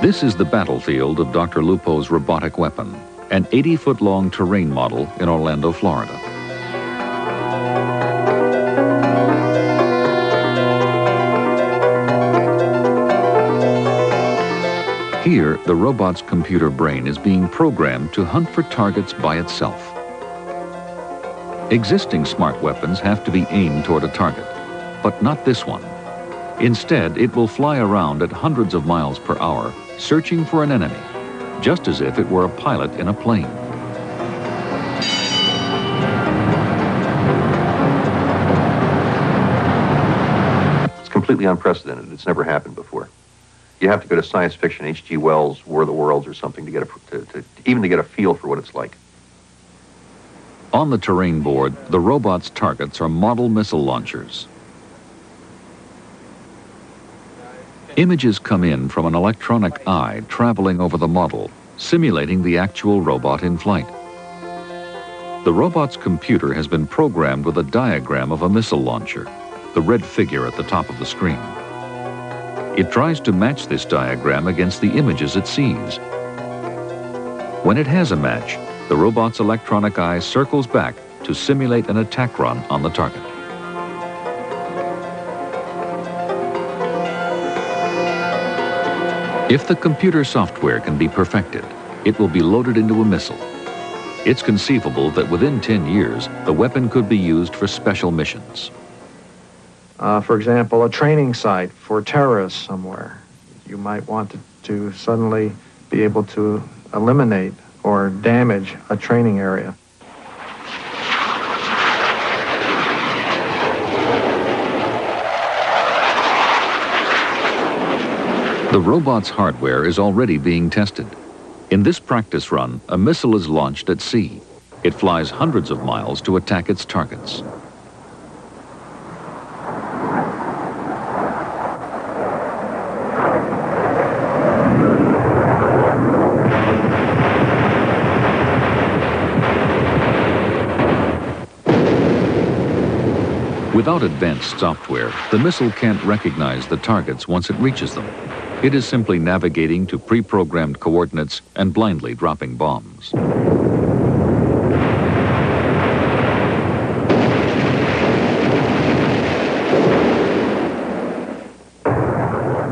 This is the battlefield of Dr. Lupo's robotic weapon, an 80-foot-long terrain model in Orlando, Florida. Here, the robot's computer brain is being programmed to hunt for targets by itself. Existing smart weapons have to be aimed toward a target, but not this one. Instead, it will fly around at hundreds of miles per hour, searching for an enemy, just as if it were a pilot in a plane.
It's completely unprecedented. It's never happened before. You have to go to science fiction, H.G. Wells' War of the Worlds or something to get even to get a feel for what it's like.
On the terrain board, the robot's targets are model missile launchers. Images come in from an electronic eye traveling over the model, simulating the actual robot in flight. The robot's computer has been programmed with a diagram of a missile launcher, the red figure at the top of the screen. It tries to match this diagram against the images it sees. When it has a match, the robot's electronic eye circles back to simulate an attack run on the target. If the computer software can be perfected, it will be loaded into a missile. It's conceivable that within 10 years, the weapon could be used for special missions.
For example, a training site for terrorists somewhere. You might want to suddenly be able to eliminate or damage a training area.
The robot's hardware is already being tested. In this practice run, a missile is launched at sea. It flies hundreds of miles to attack its targets. Without advanced software, the missile can't recognize the targets once it reaches them. It is simply navigating to pre-programmed coordinates and blindly dropping bombs.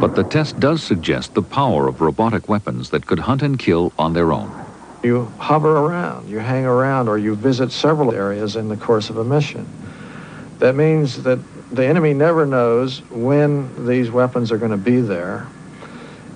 But the test does suggest the power of robotic weapons that could hunt and kill on their own.
You hover around, you hang around, or you visit several areas in the course of a mission. That means that the enemy never knows when these weapons are going to be there,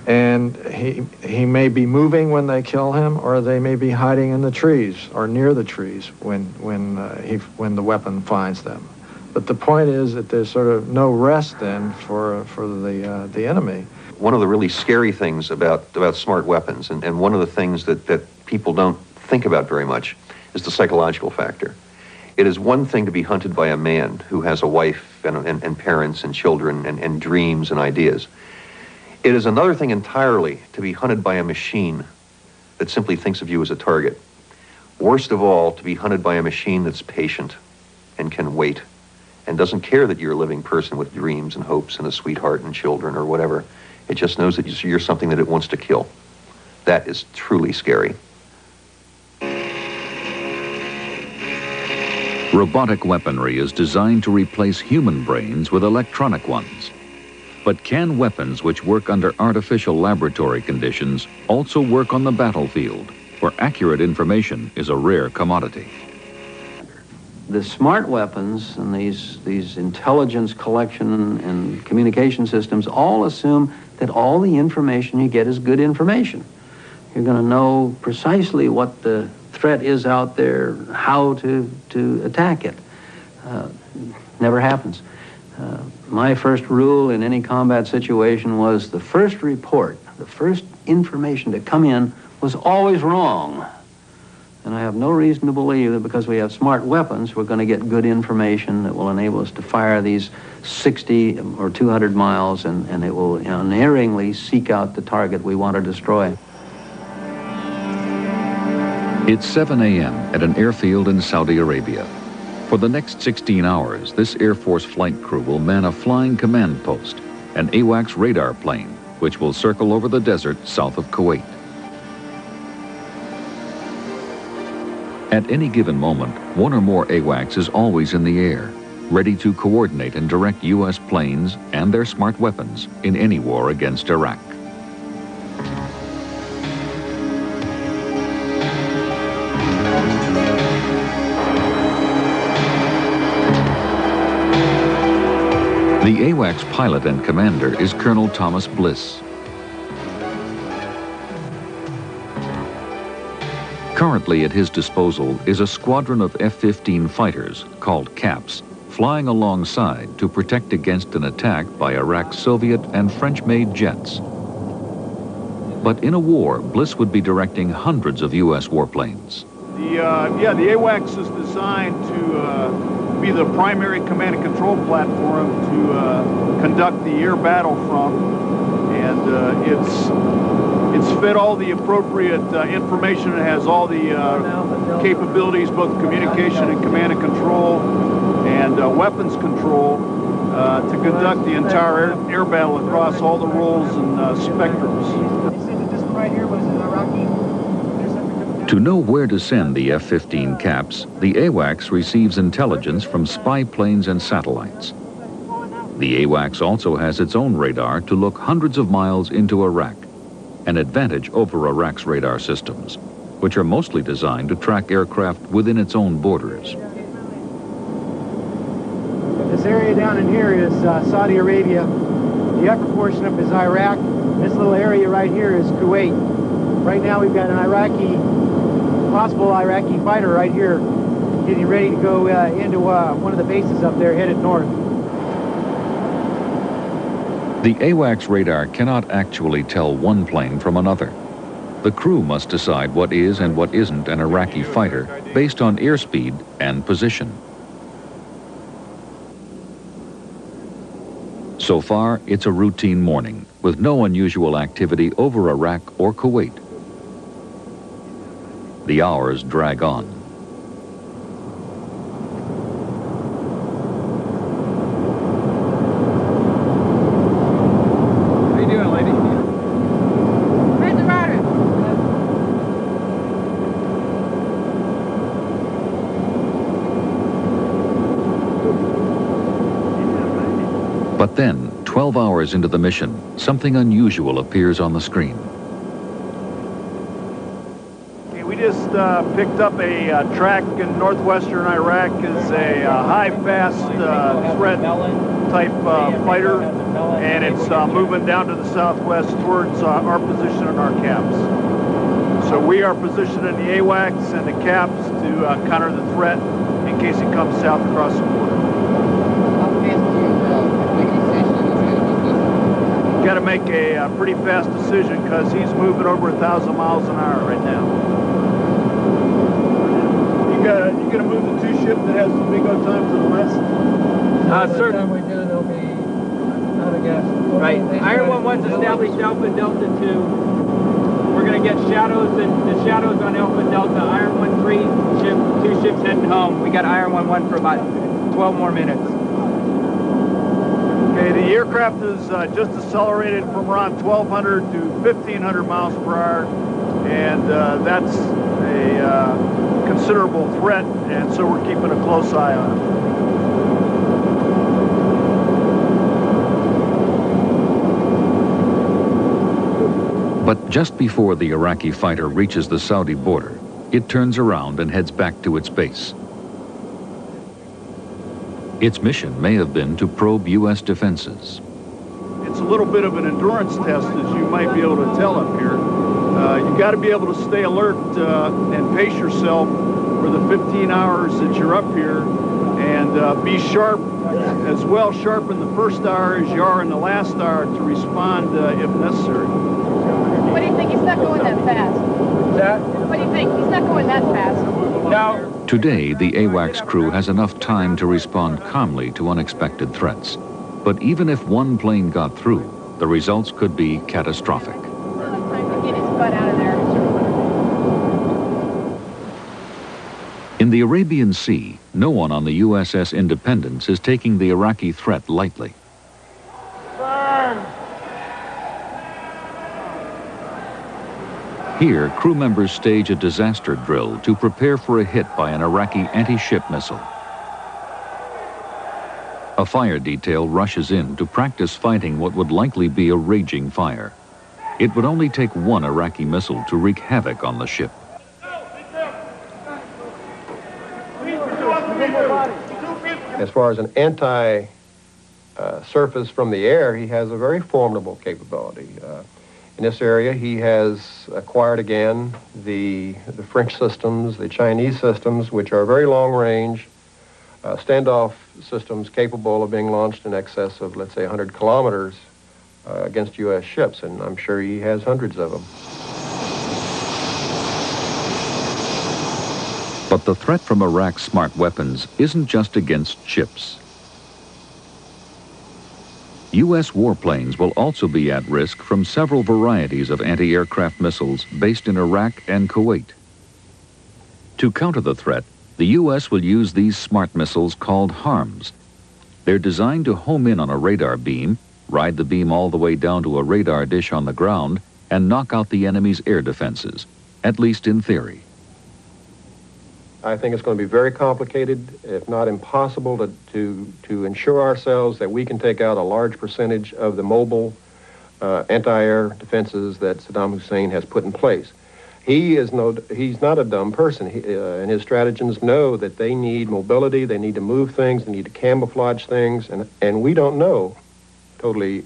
and he may be moving when they kill him, or they may be hiding in the trees or near the trees when the weapon finds them. But the point is that there's sort of no rest then for the enemy.
One of the really scary things about smart weapons, and one of the things that people don't think about very much, is the psychological factor. It is one thing to be hunted by a man who has a wife and parents and children and dreams and ideas. It is another thing entirely to be hunted by a machine that simply thinks of you as a target. Worst of all, to be hunted by a machine that's patient and can wait and doesn't care that you're a living person with dreams and hopes and a sweetheart and children or whatever. It just knows that you're something that it wants to kill. That is truly scary.
Robotic weaponry is designed to replace human brains with electronic ones. But can weapons which work under artificial laboratory conditions also work on the battlefield, where accurate information is a rare commodity?
The smart weapons and these intelligence collection and communication systems all assume that all the information you get is good information. You're going to know precisely what the threat is out there, how to attack it. Never happens. My first rule in any combat situation was the first report, the first information to come in was always wrong. And I have no reason to believe that because we have smart weapons, we're going to get good information that will enable us to fire these 60 or 200 miles, and it will unerringly seek out the target we want to destroy.
It's 7 a.m. at an airfield in Saudi Arabia. For the next 16 hours, this Air Force flight crew will man a flying command post, an AWACS radar plane, which will circle over the desert south of Kuwait. At any given moment, one or more AWACS is always in the air, ready to coordinate and direct U.S. planes and their smart weapons in any war against Iraq. The AWACS pilot and commander is Colonel Thomas Bliss. Currently at his disposal is a squadron of F-15 fighters, called CAPs, flying alongside to protect against an attack by Iraq's Soviet and French-made jets. But in a war, Bliss would be directing hundreds of U.S. warplanes.
The AWACS is designed to be the primary command and control platform to conduct the air battle from, and it's fed all the appropriate information. It has all the capabilities, both communication and command and control, and weapons control to conduct the entire air battle across all the roles and spectrums.
To know where to send the F-15 CAPs, the AWACS receives intelligence from spy planes and satellites. The AWACS also has its own radar to look hundreds of miles into Iraq, an advantage over Iraq's radar systems, which are mostly designed to track aircraft within its own borders.
This area down in here is Saudi Arabia. The upper portion of it is Iraq. This little area right here is Kuwait. Right now we've got an possible Iraqi fighter right here getting ready to go into one of the bases up there headed north.
The AWACS radar cannot actually tell one plane from another. The crew must decide what is and what isn't an Iraqi fighter based on airspeed and position. So far, it's a routine morning with no unusual activity over Iraq or Kuwait. The hours drag on.
How you doing, lady?
But then, 12 hours into the mission, something unusual appears on the screen.
Okay, we just picked up a track in northwestern Iraq. Is a high-fast threat type fighter, and it's moving down to the southwest towards our position and our caps. So we are positioned in the AWACS and the caps to counter the threat in case it comes south across the border. Got to make a pretty fast decision because he's moving over 1,000 miles an hour right now. You gonna move the two ship that has the bingo time to the west?
Sir. Time we do, they'll be out of gas. Right. Iron 1-1's established Alpha Delta 2. We're going to get shadows and the shadows on Alpha Delta. Iron 1-3 ship, two ships heading home. We got Iron 1-1 for about 12 more minutes.
Okay, the aircraft is just accelerated from around 1,200 to 1,500 miles per hour, and that's a considerable threat, and so we're keeping a close eye on it.
But just before the Iraqi fighter reaches the Saudi border, it turns around and heads back to its base. Its mission may have been to probe U.S. defenses.
It's a little bit of an endurance test, as you might be able to tell up here. You've got to be able to stay alert and pace yourself for the 15 hours that you're up here, and be sharp, as well sharp in the first hour as you are in the last hour to respond if necessary.
What do you think? He's not going that fast. What do you think? He's not going that fast.
No.
Today, the AWACS crew has enough time to respond calmly to unexpected threats. But even if one plane got through, the results could be catastrophic.
Time to get his butt out of there.
In the Arabian Sea, no one on the USS Independence is taking the Iraqi threat lightly. Here, crew members stage a disaster drill to prepare for a hit by an Iraqi anti-ship missile. A fire detail rushes in to practice fighting what would likely be a raging fire. It would only take one Iraqi missile to wreak havoc on the ship.
As far as an anti-surface from the air, he has a very formidable capability. In this area, he has acquired again the French systems, the Chinese systems, which are very long-range standoff systems capable of being launched in excess of, let's say, 100 kilometers against U.S. ships, and I'm sure he has hundreds of them.
But the threat from Iraq's smart weapons isn't just against ships. U.S. warplanes will also be at risk from several varieties of anti-aircraft missiles based in Iraq and Kuwait. To counter the threat, the U.S. will use these smart missiles called HARMs. They're designed to home in on a radar beam, ride the beam all the way down to a radar dish on the ground, and knock out the enemy's air defenses, at least in theory.
I think it's going to be very complicated, if not impossible, to ensure ourselves that we can take out a large percentage of the mobile anti-air defenses that Saddam Hussein has put in place. He's not a dumb person, and his stratagems know that they need mobility, they need to move things, they need to camouflage things, and we don't know totally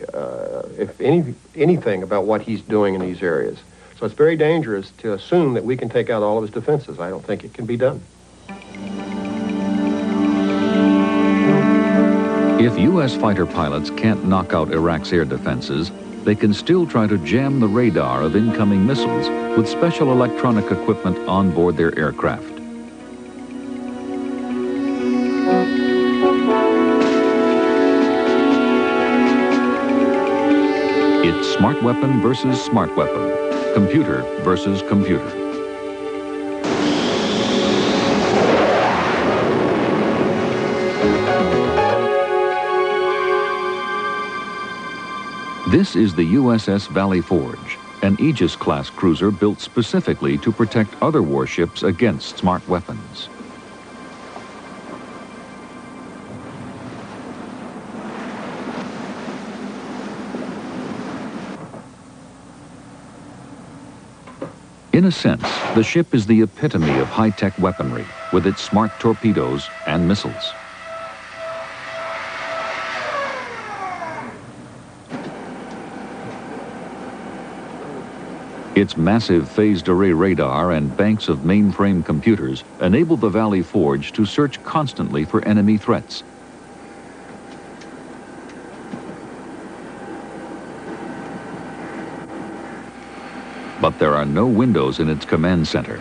if anything about what he's doing in these areas. So it's very dangerous to assume that we can take out all of his defenses. I don't think it can be done.
If U.S. fighter pilots can't knock out Iraq's air defenses, they can still try to jam the radar of incoming missiles with special electronic equipment on board their aircraft. It's smart weapon versus smart weapon. Computer versus computer. This is the USS Valley Forge, an Aegis-class cruiser built specifically to protect other warships against smart weapons. In a sense, the ship is the epitome of high-tech weaponry, with its smart torpedoes and missiles. Its massive phased array radar and banks of mainframe computers enable the Valley Forge to search constantly for enemy threats. But there are no windows in its command center,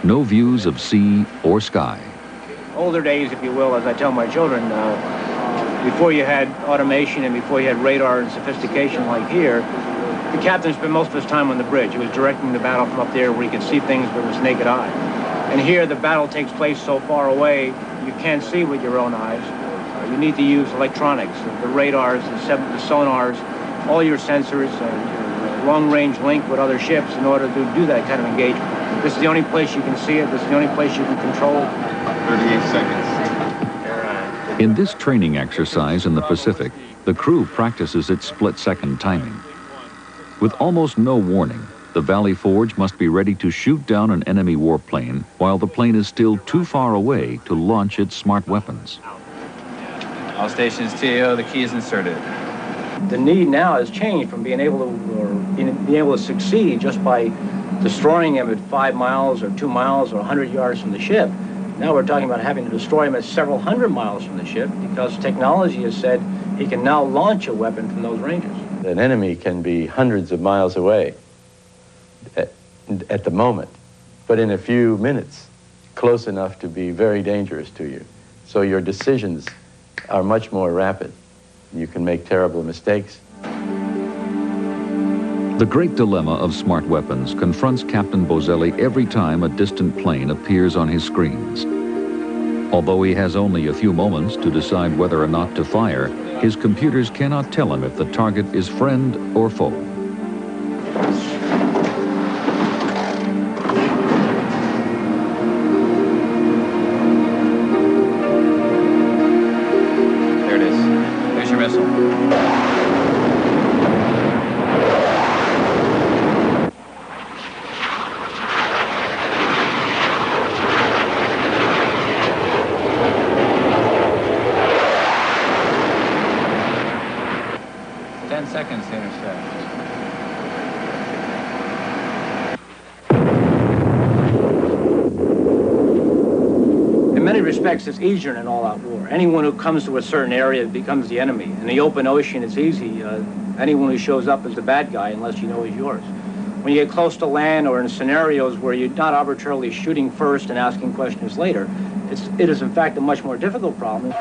no views of sea or sky.
Older days, if you will, as I tell my children, before you had automation and before you had radar and sophistication like here, the captain spent most of his time on the bridge. He was directing the battle from up there where he could see things with his naked eye. And here the battle takes place so far away, you can't see with your own eyes. You need to use electronics, the radars, the sonars, all your sensors, your long-range link with other ships in order to do that kind of engagement. This is the only place you can see it. This is the only place you can control it.
38 seconds.
In this training exercise in the Pacific, the crew practices its split-second timing. With almost no warning, the Valley Forge must be ready to shoot down an enemy warplane while the plane is still too far away to launch its smart weapons.
All stations TAO, the key is inserted.
The need now has changed from being able to succeed just by destroying him at 5 miles or 2 miles or 100 yards from the ship. Now we're talking about having to destroy him at several hundred miles from the ship because technology has said he can now launch a weapon from those ranges.
An enemy can be hundreds of miles away at the moment, but in a few minutes, close enough to be very dangerous to you. So your decisions are much more rapid. You can make terrible mistakes.
The great dilemma of smart weapons confronts Captain Bozelli every time a distant plane appears on his screens. Although he has only a few moments to decide whether or not to fire, his computers cannot tell him if the target is friend or foe.
There it is. There's your missile. Seconds to intercept.
In many respects, it's easier in an all-out war. Anyone who comes to a certain area becomes the enemy. In the open ocean, it's easy. Anyone who shows up is the bad guy unless you know he's yours. When you get close to land or in scenarios where you're not arbitrarily shooting first and asking questions later, it is in fact a much more difficult problem.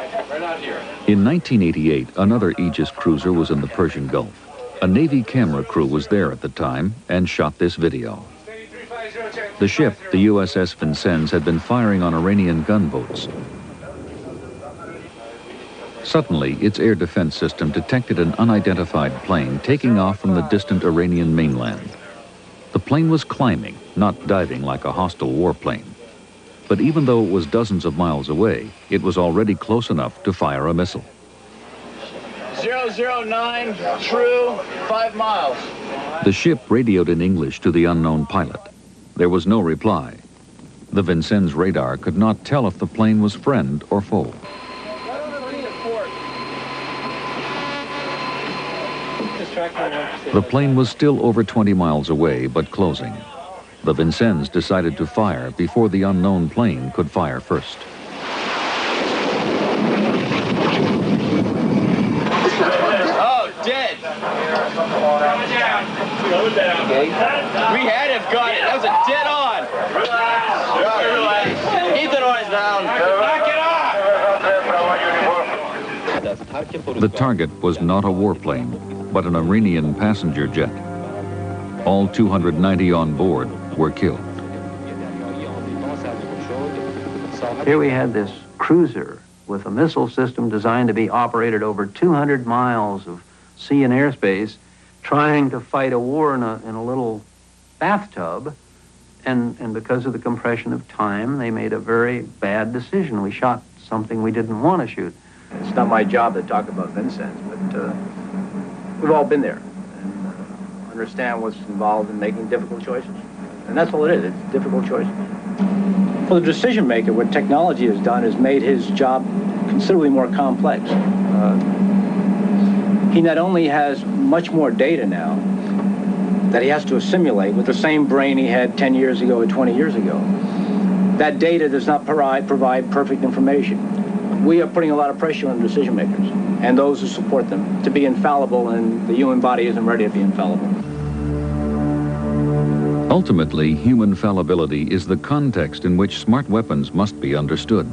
In 1988, another Aegis cruiser was in the Persian Gulf. A Navy camera crew was there at the time and shot this video. The ship, the USS Vincennes, had been firing on Iranian gunboats. Suddenly, its air defense system detected an unidentified plane taking off from the distant Iranian mainland. The plane was climbing, not diving like a hostile warplane. But even though it was dozens of miles away, it was already close enough to fire a missile.
009, true, 5 miles.
The ship radioed in English to the unknown pilot. There was no reply. The Vincennes radar could not tell if the plane was friend or foe. The plane was still over 20 miles away, but closing. The Vincennes decided to fire before the unknown plane could fire first.
Oh, dead. We had him, got it. That was a dead on. Keep the noise down. Knock it off.
The target was not a warplane, but an Iranian passenger jet. All 290 on board were killed.
Here we had this cruiser with a missile system designed to be operated over 200 miles of sea and airspace, trying to fight a war in a little bathtub, and because of the compression of time, they made a very bad decision. We shot something we didn't want to shoot.
It's not my job to talk about Vincennes, but we've all been there and understand what's involved in making difficult choices. And that's all it is. It's a difficult choice. For the decision maker, what technology has done is made his job considerably more complex. He not only has much more data now that he has to assimilate with the same brain he had 10 years ago or 20 years ago. That data does not provide perfect information. We are putting a lot of pressure on decision makers and those who support them to be infallible, and the human body isn't ready to be infallible.
Ultimately, human fallibility is the context in which smart weapons must be understood.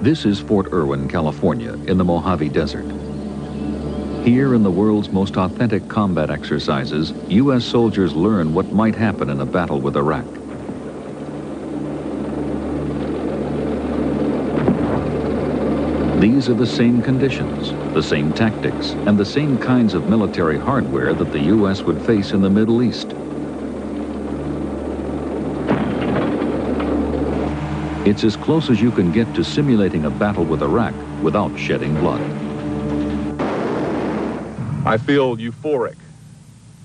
This is Fort Irwin, California, in the Mojave Desert. Here, in the world's most authentic combat exercises, U.S. soldiers learn what might happen in a battle with Iraq. These are the same conditions, the same tactics, and the same kinds of military hardware that the U.S. would face in the Middle East. It's as close as you can get to simulating a battle with Iraq without shedding blood.
I feel euphoric.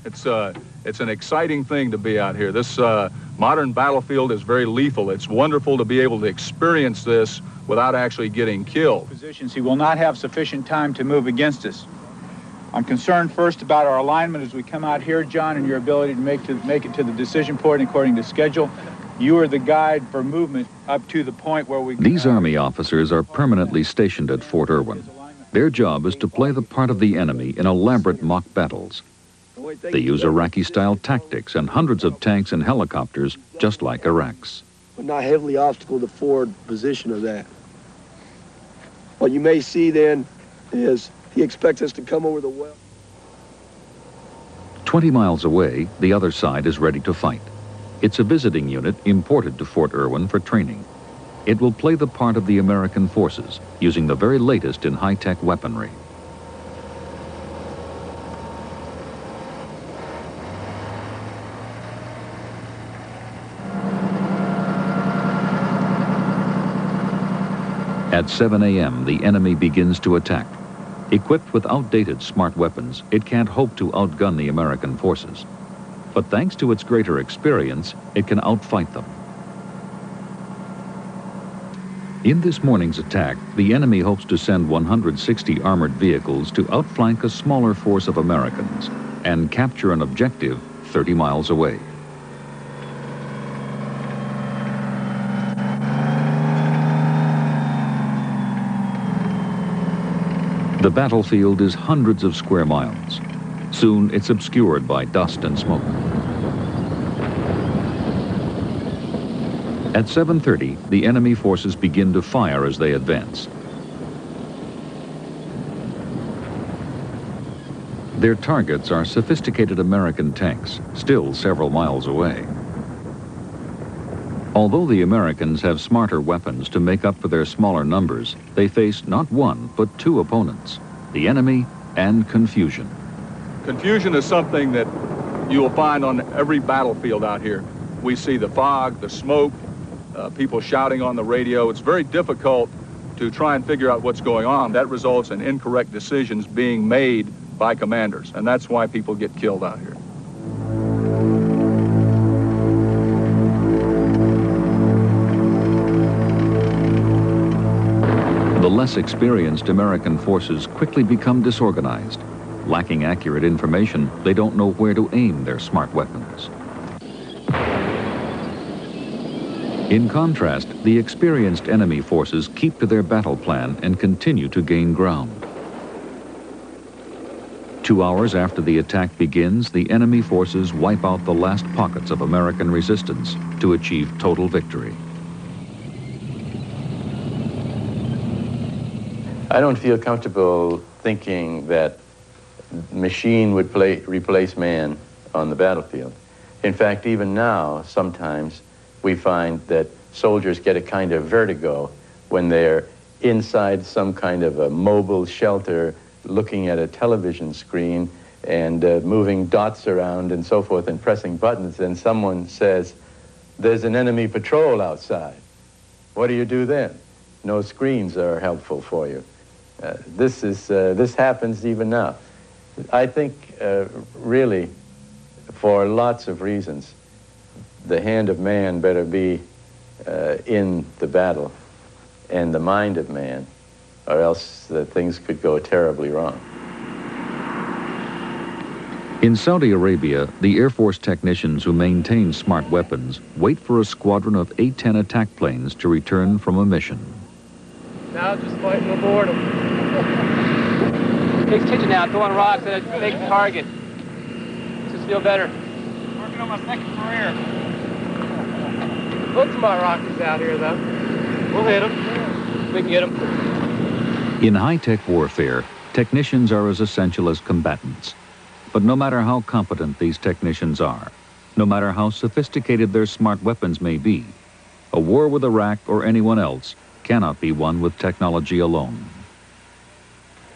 It's an exciting thing to be out here. This modern battlefield is very lethal. It's wonderful to be able to experience this without actually getting killed.
Positions, he will not have sufficient time to move against us. I'm concerned first about our alignment as we come out here, John, and your ability to make it to the decision point according to schedule. You are the guide for movement up to the point where we...
These Army officers are permanently stationed at Fort Irwin. Their job is to play the part of the enemy in elaborate mock battles. They use Iraqi-style tactics and hundreds of tanks and helicopters, just like Iraq's.
But not heavily obstacle the forward position of that. What you may see then is he expects us to come over the well.
20 miles away, the other side is ready to fight. It's a visiting unit imported to Fort Irwin for training. It will play the part of the American forces, using the very latest in high-tech weaponry. At 7 a.m., the enemy begins to attack. Equipped with outdated smart weapons, it can't hope to outgun the American forces. But thanks to its greater experience, it can outfight them. In this morning's attack, the enemy hopes to send 160 armored vehicles to outflank a smaller force of Americans and capture an objective 30 miles away. The battlefield is hundreds of square miles. Soon it's obscured by dust and smoke. At 7:30, the enemy forces begin to fire as they advance. Their targets are sophisticated American tanks, still several miles away. Although the Americans have smarter weapons to make up for their smaller numbers, they face not one, but two opponents, the enemy and confusion.
Confusion is something that you will find on every battlefield out here. We see the fog, the smoke, people shouting on the radio. It's very difficult to try and figure out what's going on. That results in incorrect decisions being made by commanders, and that's why people get killed out here.
The less experienced American forces quickly become disorganized. Lacking accurate information, they don't know where to aim their smart weapons. In contrast, the experienced enemy forces keep to their battle plan and continue to gain ground. 2 hours after the attack begins, the enemy forces wipe out the last pockets of American resistance to achieve total victory.
I don't feel comfortable thinking that machine would replace man on the battlefield. In fact, even now, sometimes we find that soldiers get a kind of vertigo when they're inside some kind of a mobile shelter looking at a television screen and moving dots around and so forth and pressing buttons, and someone says, "There's an enemy patrol outside." What do you do then? No screens are helpful for you. This happens even now. I think really, for lots of reasons, the hand of man better be in the battle and the mind of man, or else things could go terribly wrong.
In Saudi Arabia, the Air Force technicians who maintain smart weapons wait for a squadron of A-10 attack planes to return from a mission.
Now just fighting aboard them. Takes attention now, throwing rocks at a big target. Just feel better.
Working on my second career.
Look at my rockets out here, though. We'll hit them. We can get them.
In high-tech warfare, technicians are as essential as combatants. But no matter how competent these technicians are, no matter how sophisticated their smart weapons may be, a war with Iraq or anyone else cannot be won with technology alone.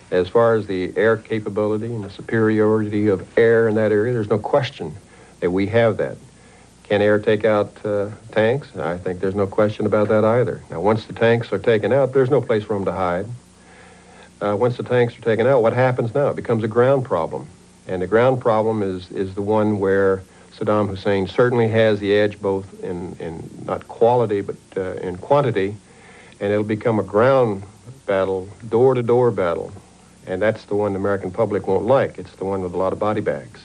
As far as the air capability and the superiority of air in that area, there's no question that we have that. Can air take out tanks? I think there's no question about that either. Now, once the tanks are taken out, there's no place for them to hide. Once the tanks are taken out, what happens now? It becomes a ground problem. And the ground problem is the one where Saddam Hussein certainly has the edge, both in not quality, but in quantity. And it'll become a ground battle, door-to-door battle. And that's the one the American public won't like. It's the one with a lot of body bags.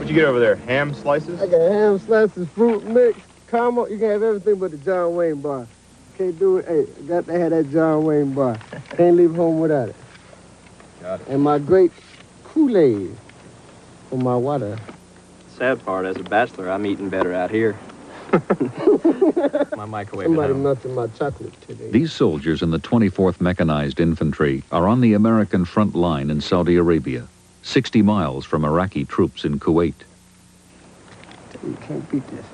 Get over there, ham slices?
I got ham slices, fruit mix, caramel. You can have everything but the John Wayne bar. Can't do it. Hey, I got to have that John Wayne bar. Can't leave home without it.
Got it.
And my grape Kool-Aid for my water.
Sad part, as a bachelor, I'm eating better out here. My microwave.
Somebody melted my chocolate today.
These soldiers in the 24th Mechanized Infantry are on the American front line in Saudi Arabia, 60 miles from Iraqi troops in Kuwait.
You can't beat this.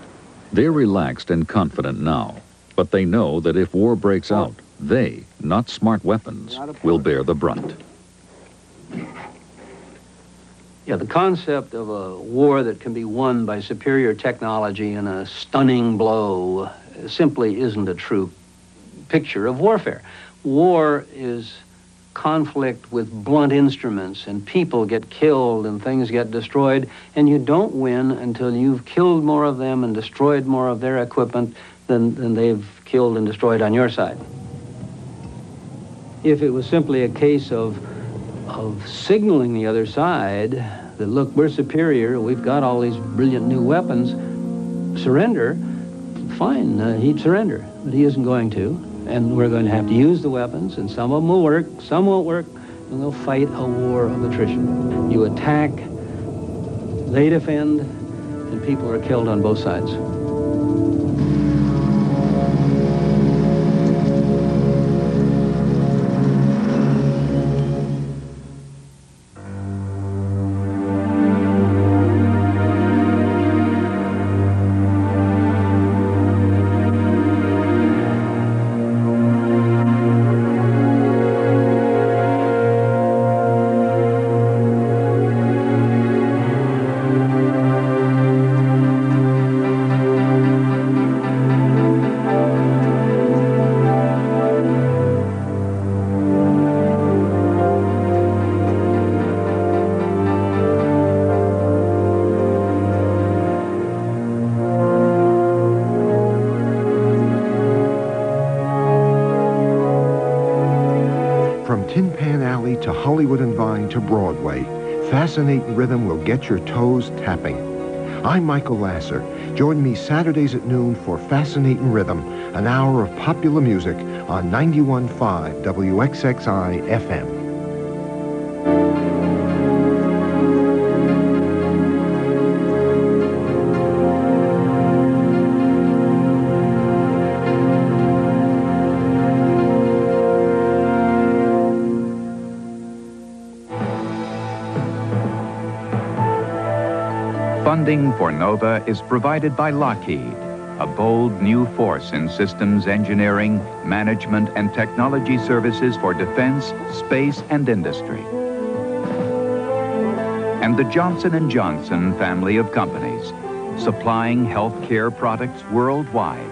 They're relaxed and confident now, but they know that if war breaks out, they, not smart weapons, will bear the brunt.
Yeah, the concept of a war that can be won by superior technology and a stunning blow simply isn't a true picture of warfare. War is conflict with blunt instruments, and people get killed and things get destroyed, and you don't win until you've killed more of them and destroyed more of their equipment than they've killed and destroyed on your side. If it was simply a case of signaling the other side that, look, we're superior, we've got all these brilliant new weapons, surrender, fine, he'd surrender, but he isn't going to. And we're going to have to use the weapons, and some of them will work, some won't work, and we'll fight a war of attrition. You attack, they defend, and people are killed on both sides.
To Hollywood and Vine to Broadway, Fascinating Rhythm will get your toes tapping. I'm Michael Lasser. Join me Saturdays at noon for Fascinating Rhythm, an hour of popular music on 91.5 WXXI FM.
Funding for NOVA is provided by Lockheed,
a bold new force in systems engineering, management, and technology services for defense, space, and industry. And the Johnson & Johnson family of companies, supplying healthcare products worldwide.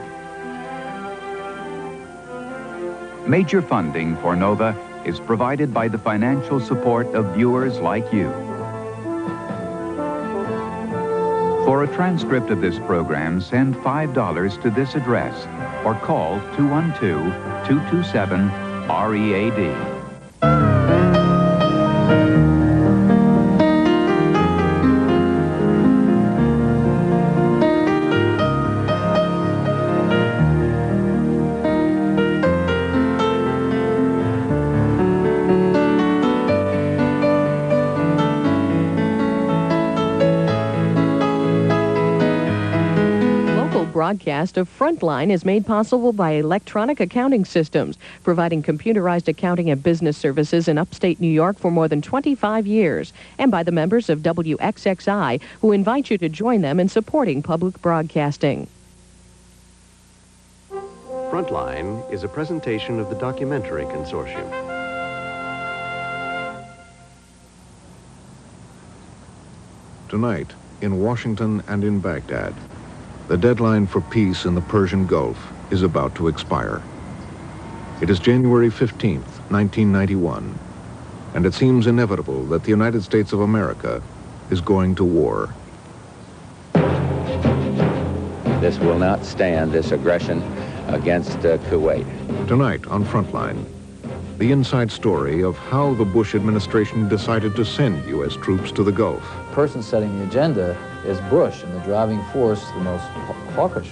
Major funding for NOVA is provided by the financial support of viewers like you. For a transcript of this program, send $5 to this address or call 212-227-READ.
Broadcast of Frontline is made possible by Electronic Accounting Systems, providing computerized accounting and business services in upstate New York for more than 25 years, and by the members of WXXI, who invite you to join them in supporting public broadcasting.
Frontline is a presentation of the Documentary Consortium.
Tonight, in Washington and in Baghdad, the deadline for peace in the Persian Gulf is about to expire. It is January 15th, 1991, and it seems inevitable that the United States of America is going to war.
This will not stand, this aggression against Kuwait.
Tonight on Frontline, the inside story of how the Bush administration decided to send U.S. troops to the Gulf.
The person setting the agenda is Bush, and the driving force, the most hawkish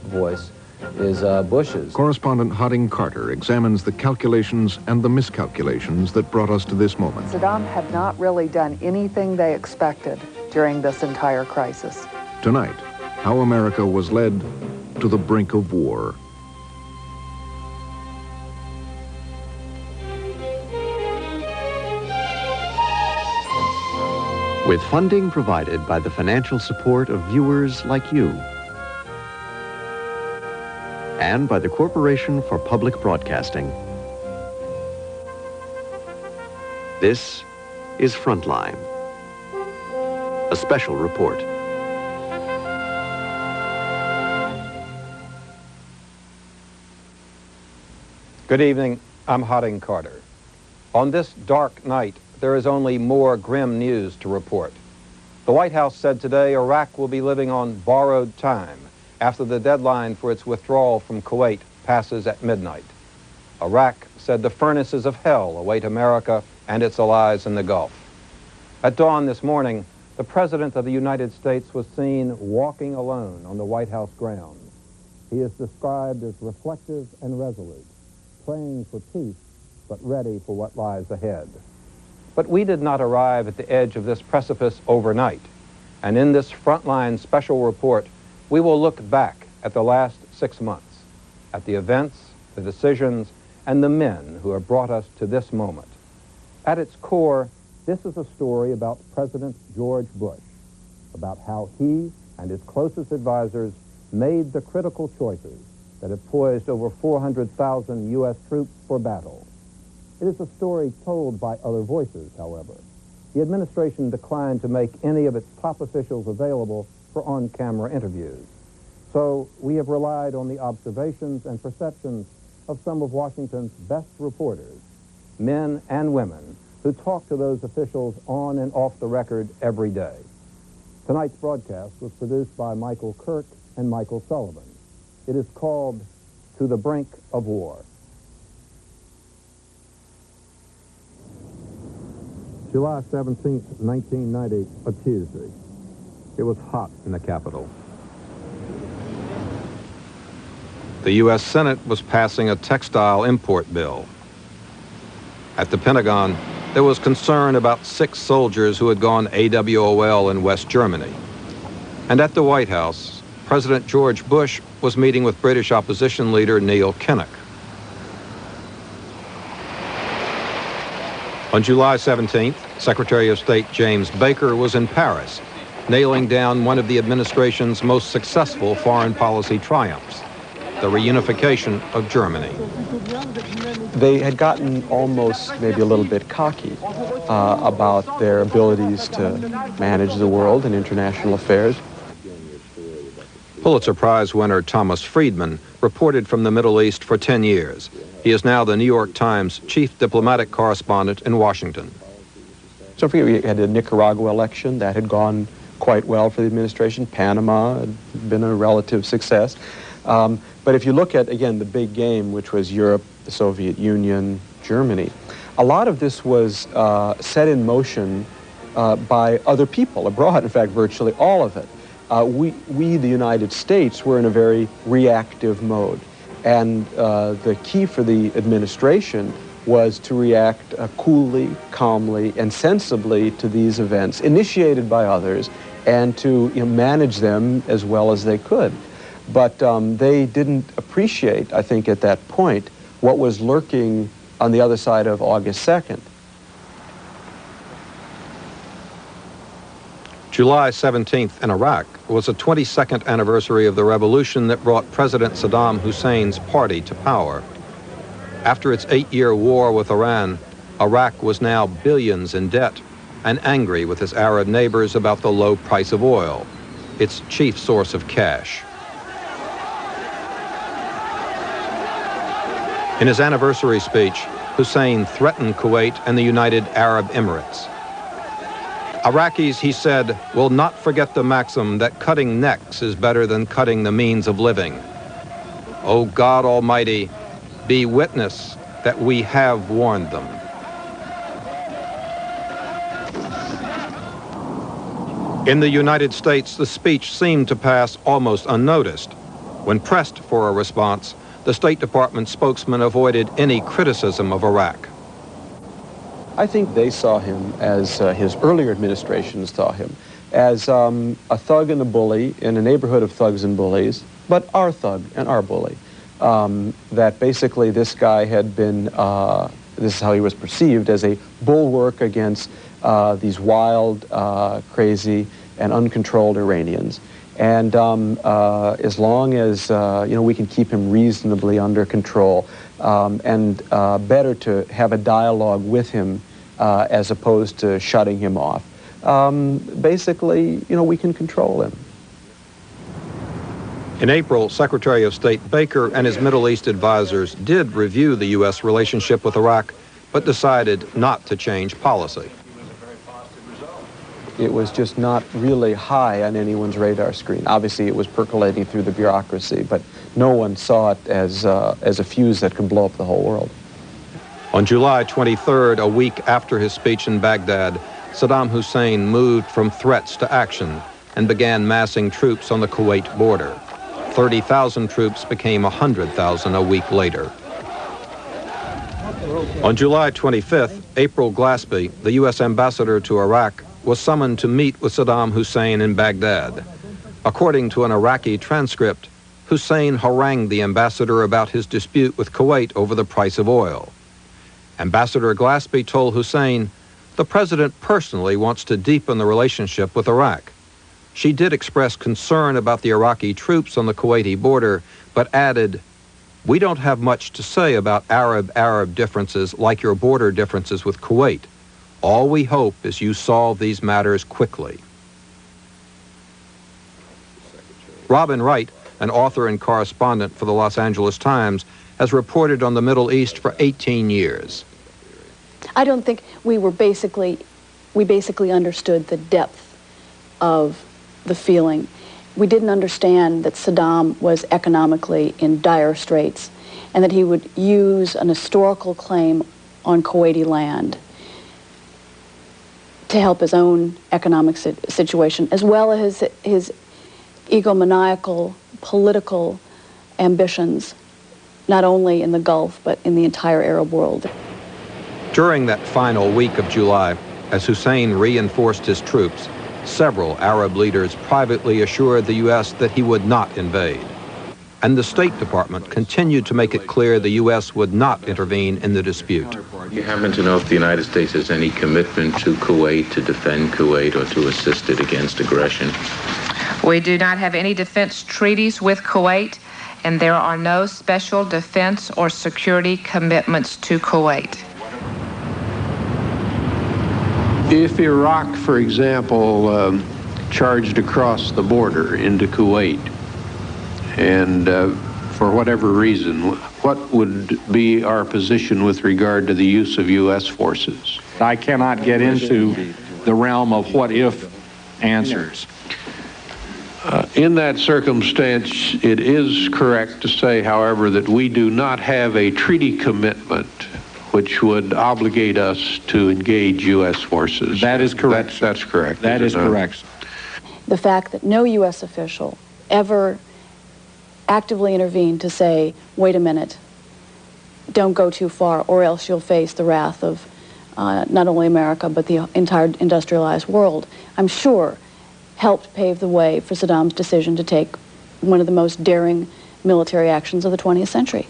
voice, is Bush's.
Correspondent Hodding Carter examines the calculations and the miscalculations that brought us to this moment.
Saddam had not really done anything they expected during this entire crisis.
Tonight, how America was led to the brink of war.
With funding provided by the financial support of viewers like you, and by the Corporation for Public Broadcasting. This is Frontline, a special report.
Good evening, I'm Hodding Carter. On this dark night, there is only more grim news to report. The White House said today Iraq will be living on borrowed time after the deadline for its withdrawal from Kuwait passes at midnight. Iraq said the furnaces of hell await America and its allies in the Gulf. At dawn this morning, the President of the United States was seen walking alone on the White House grounds. He is described as reflective and resolute, praying for peace, but ready for what lies ahead. But we did not arrive at the edge of this precipice overnight. And in this Frontline special report, we will look back at the last 6 months, at the events, the decisions, and the men who have brought us to this moment. At its core, this is a story about President George Bush, about how he and his closest advisors made the critical choices that have poised over 400,000 U.S. troops for battle. It is a story told by other voices, however. The administration declined to make any of its top officials available for on-camera interviews. So we have relied on the observations and perceptions of some of Washington's best reporters, men and women, who talk to those officials on and off the record every day. Tonight's broadcast was produced by Michael Kirk and Michael Sullivan. It is called To the Brink of War. July 17th, 1990, a Tuesday. It was hot in the Capitol.
The U.S. Senate was passing a textile import bill. At the Pentagon, there was concern about 6 soldiers who had gone AWOL in West Germany. And at the White House, President George Bush was meeting with British opposition leader Neil Kinnock. On July 17th, Secretary of State James Baker was in Paris, nailing down one of the administration's most successful foreign policy triumphs, the reunification of Germany.
They had gotten almost maybe a little bit cocky about their abilities to manage the world and international affairs.
Pulitzer Prize winner Thomas Friedman reported from the Middle East for 10 years. He is now the New York Times chief diplomatic correspondent in Washington.
So forget we had a Nicaragua election that had gone quite well for the administration. Panama had been a relative success. But if you look at, again, the big game, which was Europe, the Soviet Union, Germany, a lot of this was set in motion by other people abroad, in fact, virtually all of it. We, the United States, were in a very reactive mode. And the key for the administration was to react coolly, calmly, and sensibly to these events, initiated by others, and to manage them as well as they could. But they didn't appreciate, I think, at that point, what was lurking on the other side of August 2nd.
July 17th in Iraq was the 22nd anniversary of the revolution that brought President Saddam Hussein's party to power. After its 8-year war with Iran, Iraq was now billions in debt and angry with its Arab neighbors about the low price of oil, its chief source of cash. In his anniversary speech, Hussein threatened Kuwait and the United Arab Emirates. Iraqis, he said, will not forget the maxim that cutting necks is better than cutting the means of living. O God Almighty, be witness that we have warned them. In the United States, the speech seemed to pass almost unnoticed. When pressed for a response, the State Department spokesman avoided any criticism of Iraq.
I think they saw him as his earlier administration saw him, as a thug and a bully in a neighborhood of thugs and bullies, but our thug and our bully. That basically this guy had been, this is how he was perceived, as a bulwark against these wild, crazy, and uncontrolled Iranians. And as long as we can keep him reasonably under control, and better to have a dialogue with him as opposed to shutting him off. Basically, we can control him.
In April, Secretary of State Baker and his Middle East advisors did review the U.S. relationship with Iraq, but decided not to change policy.
It was just not really high on anyone's radar screen. Obviously, it was percolating through the bureaucracy, but no one saw it as a fuse that could blow up the whole world.
On July 23rd, a week after his speech in Baghdad, Saddam Hussein moved from threats to action and began massing troops on the Kuwait border. 30,000 troops became 100,000 a week later. On July 25th, April Glaspie, the U.S. ambassador to Iraq, was summoned to meet with Saddam Hussein in Baghdad. According to an Iraqi transcript, Hussein harangued the ambassador about his dispute with Kuwait over the price of oil. Ambassador Glaspie told Hussein, "The president personally wants to deepen the relationship with Iraq." She did express concern about the Iraqi troops on the Kuwaiti border, but added, "We don't have much to say about Arab-Arab differences like your border differences with Kuwait. All we hope is you solve these matters quickly." Robin Wright, an author and correspondent for the Los Angeles Times, has reported on the Middle East for 18 years.
I don't think we basically understood the depth of the feeling. We didn't understand that Saddam was economically in dire straits and that he would use an historical claim on Kuwaiti land to help his own economic situation, as well as his egomaniacal political ambitions, not only in the Gulf, but in the entire Arab world.
During that final week of July, as Hussein reinforced his troops, several Arab leaders privately assured the U.S. that he would not invade. and the State Department continued to make it clear the U.S. would not intervene in the dispute.
Do you happen to know if the United States has any commitment to Kuwait, to defend Kuwait, or to assist it against aggression?
We do not have any defense treaties with Kuwait, and there are no special defense or security commitments to Kuwait.
If Iraq, for example, charged across the border into Kuwait, and for whatever reason, what would be our position with regard to the use of U.S. forces?
I cannot get into the realm of what-if answers.
In that circumstance, it is correct to say, however, that we do not have a treaty commitment which would obligate us to engage U.S. forces.
That is correct.
That's correct.
That is correct.
The fact that no U.S. official ever actively intervened to say, wait a minute, don't go too far, or else you'll face the wrath of not only America, but the entire industrialized world, I'm sure helped pave the way for Saddam's decision to take one of the most daring military actions of the 20th century.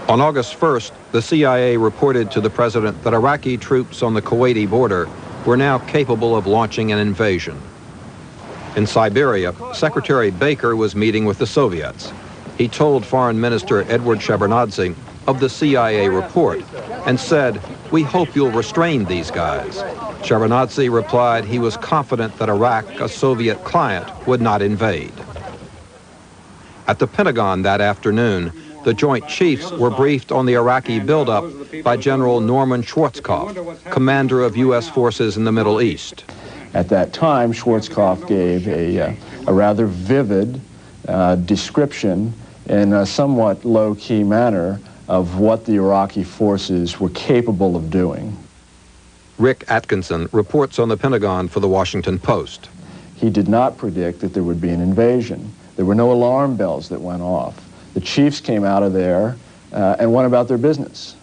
On August 1st, the CIA reported to the president that Iraqi troops on the Kuwaiti border were now capable of launching an invasion. In Siberia, Secretary Baker was meeting with the Soviets. He told Foreign Minister Edward Shevardnadze of the CIA report and said, "We hope you'll restrain these guys." Shevardnadze replied he was confident that Iraq, a Soviet client, would not invade. At the Pentagon that afternoon, the Joint Chiefs were briefed on the Iraqi buildup by General Norman Schwarzkopf, commander of U.S. forces in the Middle East.
At that time, Schwarzkopf gave a rather vivid description in a somewhat low-key manner of what the Iraqi forces were capable of doing.
Rick Atkinson reports on the Pentagon for the Washington Post.
He did not predict that there would be an invasion. There were no alarm bells that went off. The chiefs came out of there and went about their business.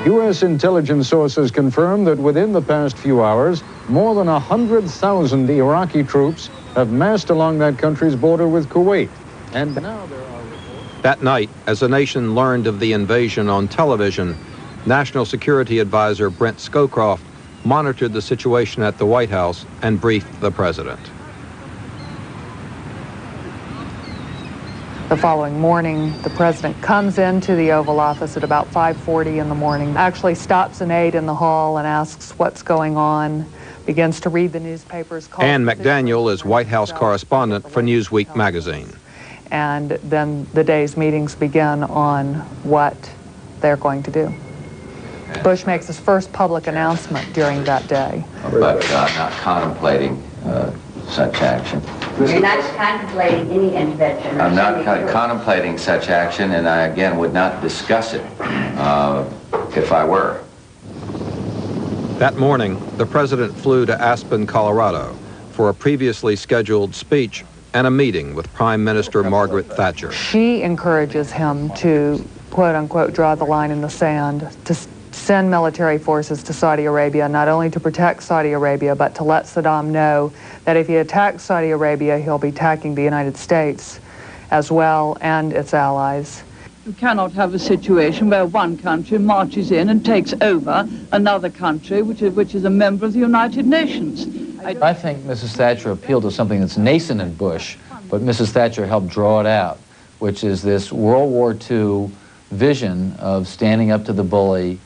U.S. intelligence sources confirm that within the past few hours, more than 100,000 Iraqi troops have massed along that country's border with Kuwait. And now there are reports.
That night, as the nation learned of the invasion on television, National Security Advisor Brent Scowcroft monitored the situation at the White House and briefed the president.
The following morning, the president comes into the Oval Office at about 5:40 in the morning, actually stops an aide in the hall and asks what's going on, begins to read the newspapers.
Ann McDaniel is White House correspondent for Newsweek magazine.
And then the day's meetings begin on what they're going to do. Bush makes his first public announcement during that day.
But not contemplating such action.
You're not contemplating any intervention?
I'm not contemplating such action, and I, again, would not discuss it if I were.
That morning, the president flew to Aspen, Colorado, for a previously scheduled speech and a meeting with Prime Minister Margaret Thatcher.
She encourages him to, quote-unquote, draw the line in the sand, to send military forces to Saudi Arabia, not only to protect Saudi Arabia, but to let Saddam know that if he attacks Saudi Arabia, he'll be attacking the United States as well and its allies.
You cannot have a situation where one country marches in and takes over another country, which is a member of the United Nations.
I think Mrs. Thatcher appealed to something that's nascent in Bush, but Mrs. Thatcher helped draw it out, which is this World War II vision of standing up to the bully.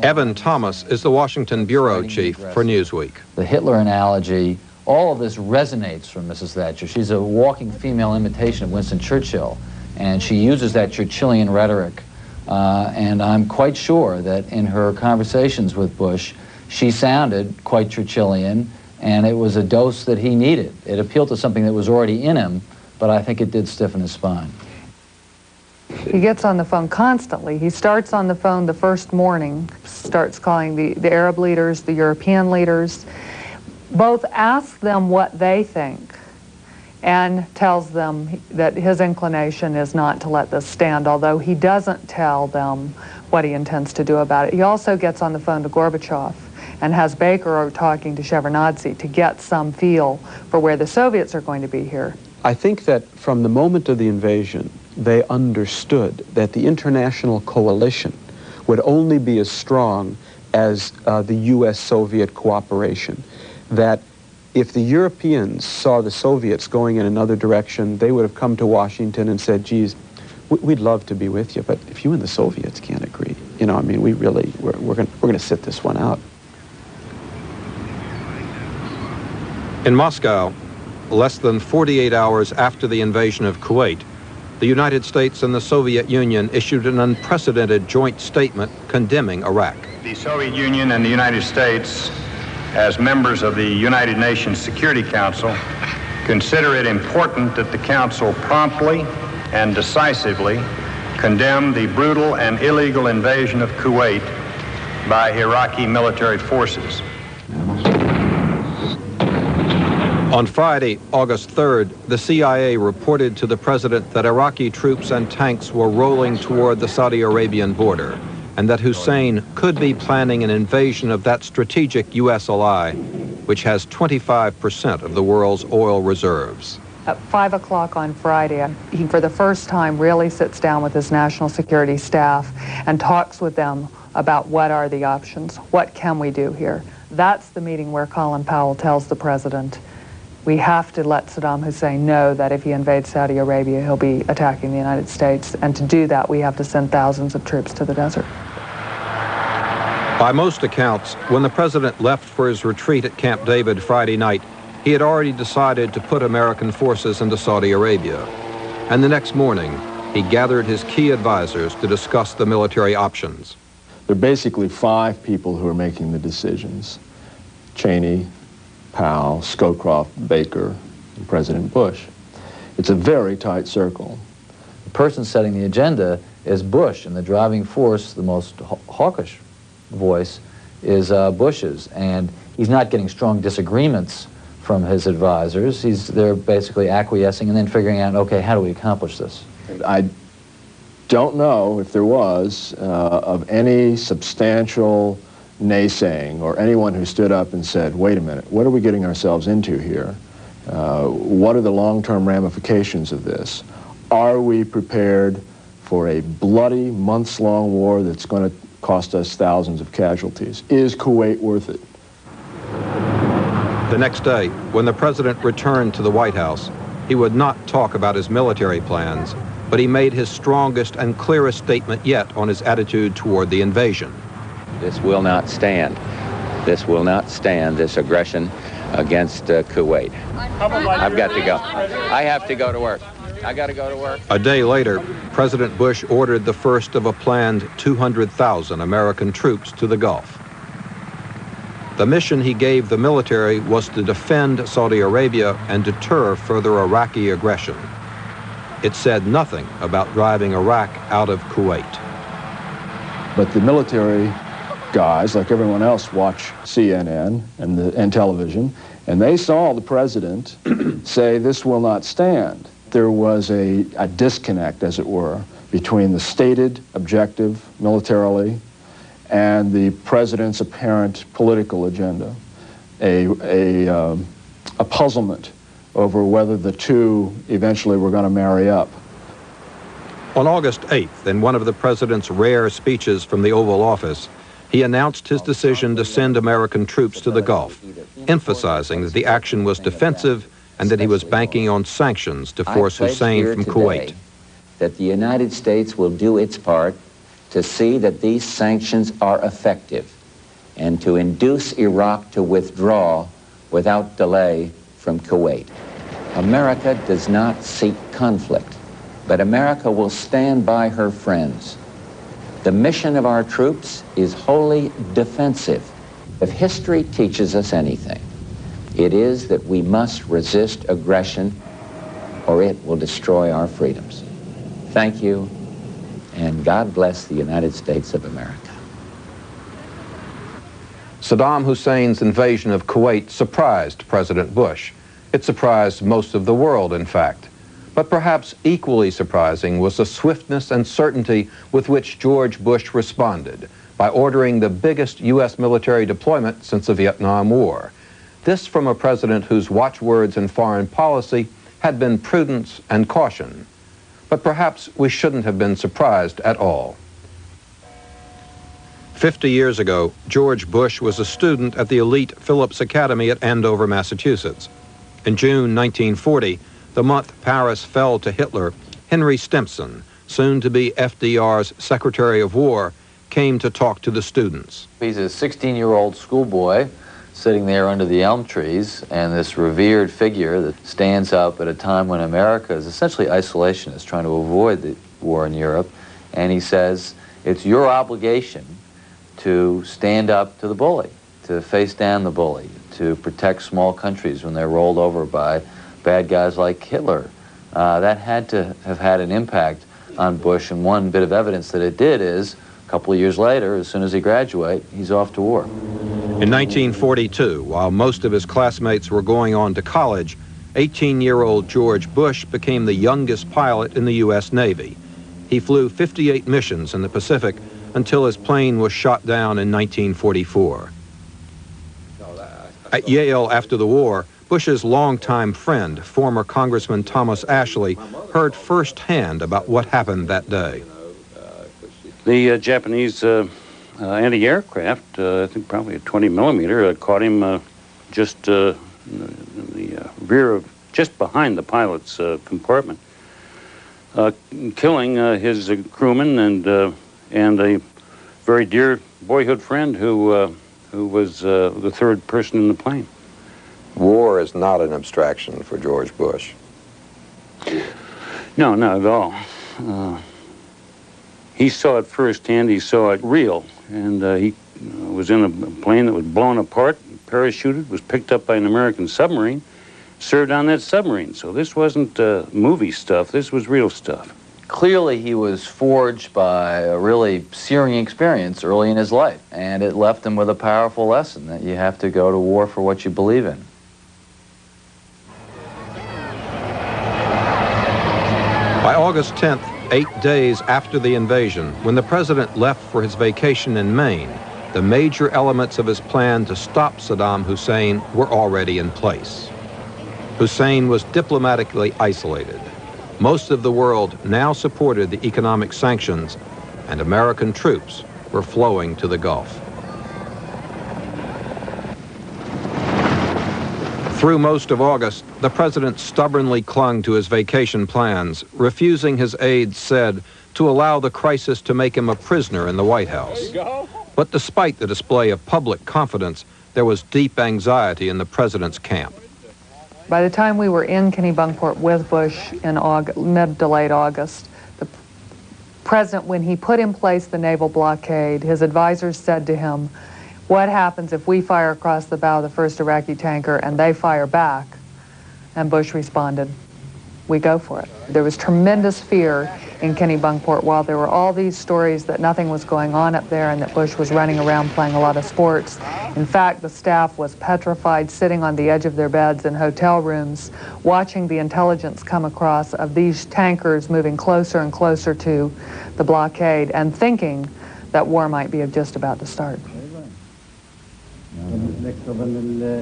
Evan Thomas is the Washington bureau chief for Newsweek.
The Hitler analogy, all of this resonates from Mrs. Thatcher. She's a walking female imitation of Winston Churchill, and she uses that Churchillian rhetoric. And I'm quite sure that in her conversations with Bush, she sounded quite Churchillian, and it was a dose that he needed. It appealed to something that was already in him, but I think it did stiffen his spine.
He gets on the phone constantly. He starts on the phone the first morning, starts calling the Arab leaders, the European leaders, both asks them what they think and tells them that his inclination is not to let this stand, although he doesn't tell them what he intends to do about it. He also gets on the phone to Gorbachev and has Baker talking to Shevardnadze to get some feel for where the Soviets are going to be here.
I think that from the moment of the invasion, they understood that the international coalition would only be as strong as the U.S.-Soviet cooperation. That if the Europeans saw the Soviets going in another direction, they would have come to Washington and said, geez, we'd love to be with you, but if you and the Soviets can't agree, you know, I mean, we're going to sit this one out.
In Moscow, less than 48 hours after the invasion of Kuwait, the United States and the Soviet Union issued an unprecedented joint statement condemning Iraq.
The Soviet Union and the United States, as members of the United Nations Security Council, consider it important that the Council promptly and decisively condemn the brutal and illegal invasion of Kuwait by Iraqi military forces.
On Friday, August 3rd, the CIA reported to the president that Iraqi troops and tanks were rolling toward the Saudi Arabian border, and that Hussein could be planning an invasion of that strategic U.S. ally, which has 25% of the world's oil reserves.
At 5 o'clock on Friday, he for the first time really sits down with his national security staff and talks with them about what are the options, what can we do here. That's the meeting where Colin Powell tells the president, we have to let Saddam Hussein know that if he invades Saudi Arabia, he'll be attacking the United States. And to do that, we have to send thousands of troops to the desert.
By most accounts, when the president left for his retreat at Camp David Friday night, he had already decided to put American forces into Saudi Arabia. And the next morning, he gathered his key advisors to discuss the military options.
There are basically 5 people who are making the decisions: Cheney, Powell, Scowcroft, Baker, and President Bush. It's a very tight circle.
The person setting the agenda is Bush, and the driving force, the most hawkish voice, is Bush's. And he's not getting strong disagreements from his advisors. They're basically acquiescing and then figuring out, okay, how do we accomplish this?
I don't know if there was of any substantial naysaying or anyone who stood up and said, wait a minute, what are we getting ourselves into here? What are the long-term ramifications of this? Are we prepared for a bloody, months-long war that's going to cost us thousands of casualties? Is Kuwait worth it?
The next day, when the president returned to the White House, he would not talk about his military plans, but he made his strongest and clearest statement yet on his attitude toward the invasion.
This will not stand. This will not stand, this aggression against Kuwait. I've got to go. I have to go to work. I got to go to work.
A day later, President Bush ordered the first of a planned 200,000 American troops to the Gulf. The mission he gave the military was to defend Saudi Arabia and deter further Iraqi aggression. It said nothing about driving Iraq out of Kuwait.
But the military guys, like everyone else, watch CNN and television, and they saw the president say this will not stand. There was a disconnect, as it were, between the stated objective militarily and the president's apparent political agenda, a puzzlement over whether the two eventually were going to marry up.
On August 8th, in one of the president's rare speeches from the Oval Office, he announced his decision to send American troops to the Gulf, emphasizing that the action was defensive and that he was banking on sanctions to force Hussein from Kuwait.
That the United States will do its part to see that these sanctions are effective and to induce Iraq to withdraw without delay from Kuwait. America does not seek conflict, but America will stand by her friends. The mission of our troops is wholly defensive. If history teaches us anything, it is that we must resist aggression or it will destroy our freedoms. Thank you, and God bless the United States of America.
Saddam Hussein's invasion of Kuwait surprised President Bush. It surprised most of the world, in fact. But perhaps equally surprising was the swiftness and certainty with which George Bush responded, by ordering the biggest U.S. military deployment since the Vietnam War. This from a president whose watchwords in foreign policy had been prudence and caution. But perhaps we shouldn't have been surprised at all. 50 years ago, George Bush was a student at the elite Phillips Academy at Andover, Massachusetts. In June 1940, the month Paris fell to Hitler, Henry Stimson, soon to be FDR's Secretary of War, came to talk to the students.
He's a 16-year-old schoolboy sitting there under the elm trees, and this revered figure that stands up at a time when America is essentially isolationist, trying to avoid the war in Europe, and he says, it's your obligation to stand up to the bully, to face down the bully, to protect small countries when they're rolled over by bad guys like Hitler. That had to have had an impact on Bush, and one bit of evidence that it did is, a couple of years later, as soon as he graduates, he's off to war.
In 1942, while most of his classmates were going on to college, 18-year-old George Bush became the youngest pilot in the U.S. Navy. He flew 58 missions in the Pacific until his plane was shot down in 1944. At Yale after the war, Bush's longtime friend, former Congressman Thomas Ashley, heard firsthand about what happened that day.
The Japanese anti-aircraft, I think probably a 20 millimeter, caught him just in the rear of, just behind the pilot's compartment, killing his crewman and a very dear boyhood friend who was the third person in the plane.
War is not an abstraction for George Bush.
No, not at all. He saw it firsthand, he saw it real, and he was in a plane that was blown apart, parachuted, was picked up by an American submarine, served on that submarine. So this wasn't movie stuff, this was real stuff.
Clearly he was forged by a really searing experience early in his life, and it left him with a powerful lesson that you have to go to war for what you believe in.
By August 10th, 8 days after the invasion, when the president left for his vacation in Maine, the major elements of his plan to stop Saddam Hussein were already in place. Hussein was diplomatically isolated. Most of the world now supported the economic sanctions, and American troops were flowing to the Gulf. Through most of August, the president stubbornly clung to his vacation plans, refusing, his aides said, to allow the crisis to make him a prisoner in the White House. But despite the display of public confidence, there was deep anxiety in the president's camp.
By the time we were in Kennebunkport with Bush in mid to late August, the president, when he put in place the naval blockade, his advisors said to him, what happens if we fire across the bow of the first Iraqi tanker and they fire back? And Bush responded, we go for it. There was tremendous fear in Kennebunkport while there were all these stories that nothing was going on up there and that Bush was running around playing a lot of sports. In fact, the staff was petrified, sitting on the edge of their beds in hotel rooms, watching the intelligence come across of these tankers moving closer and closer to the blockade and thinking that war might be just about to start.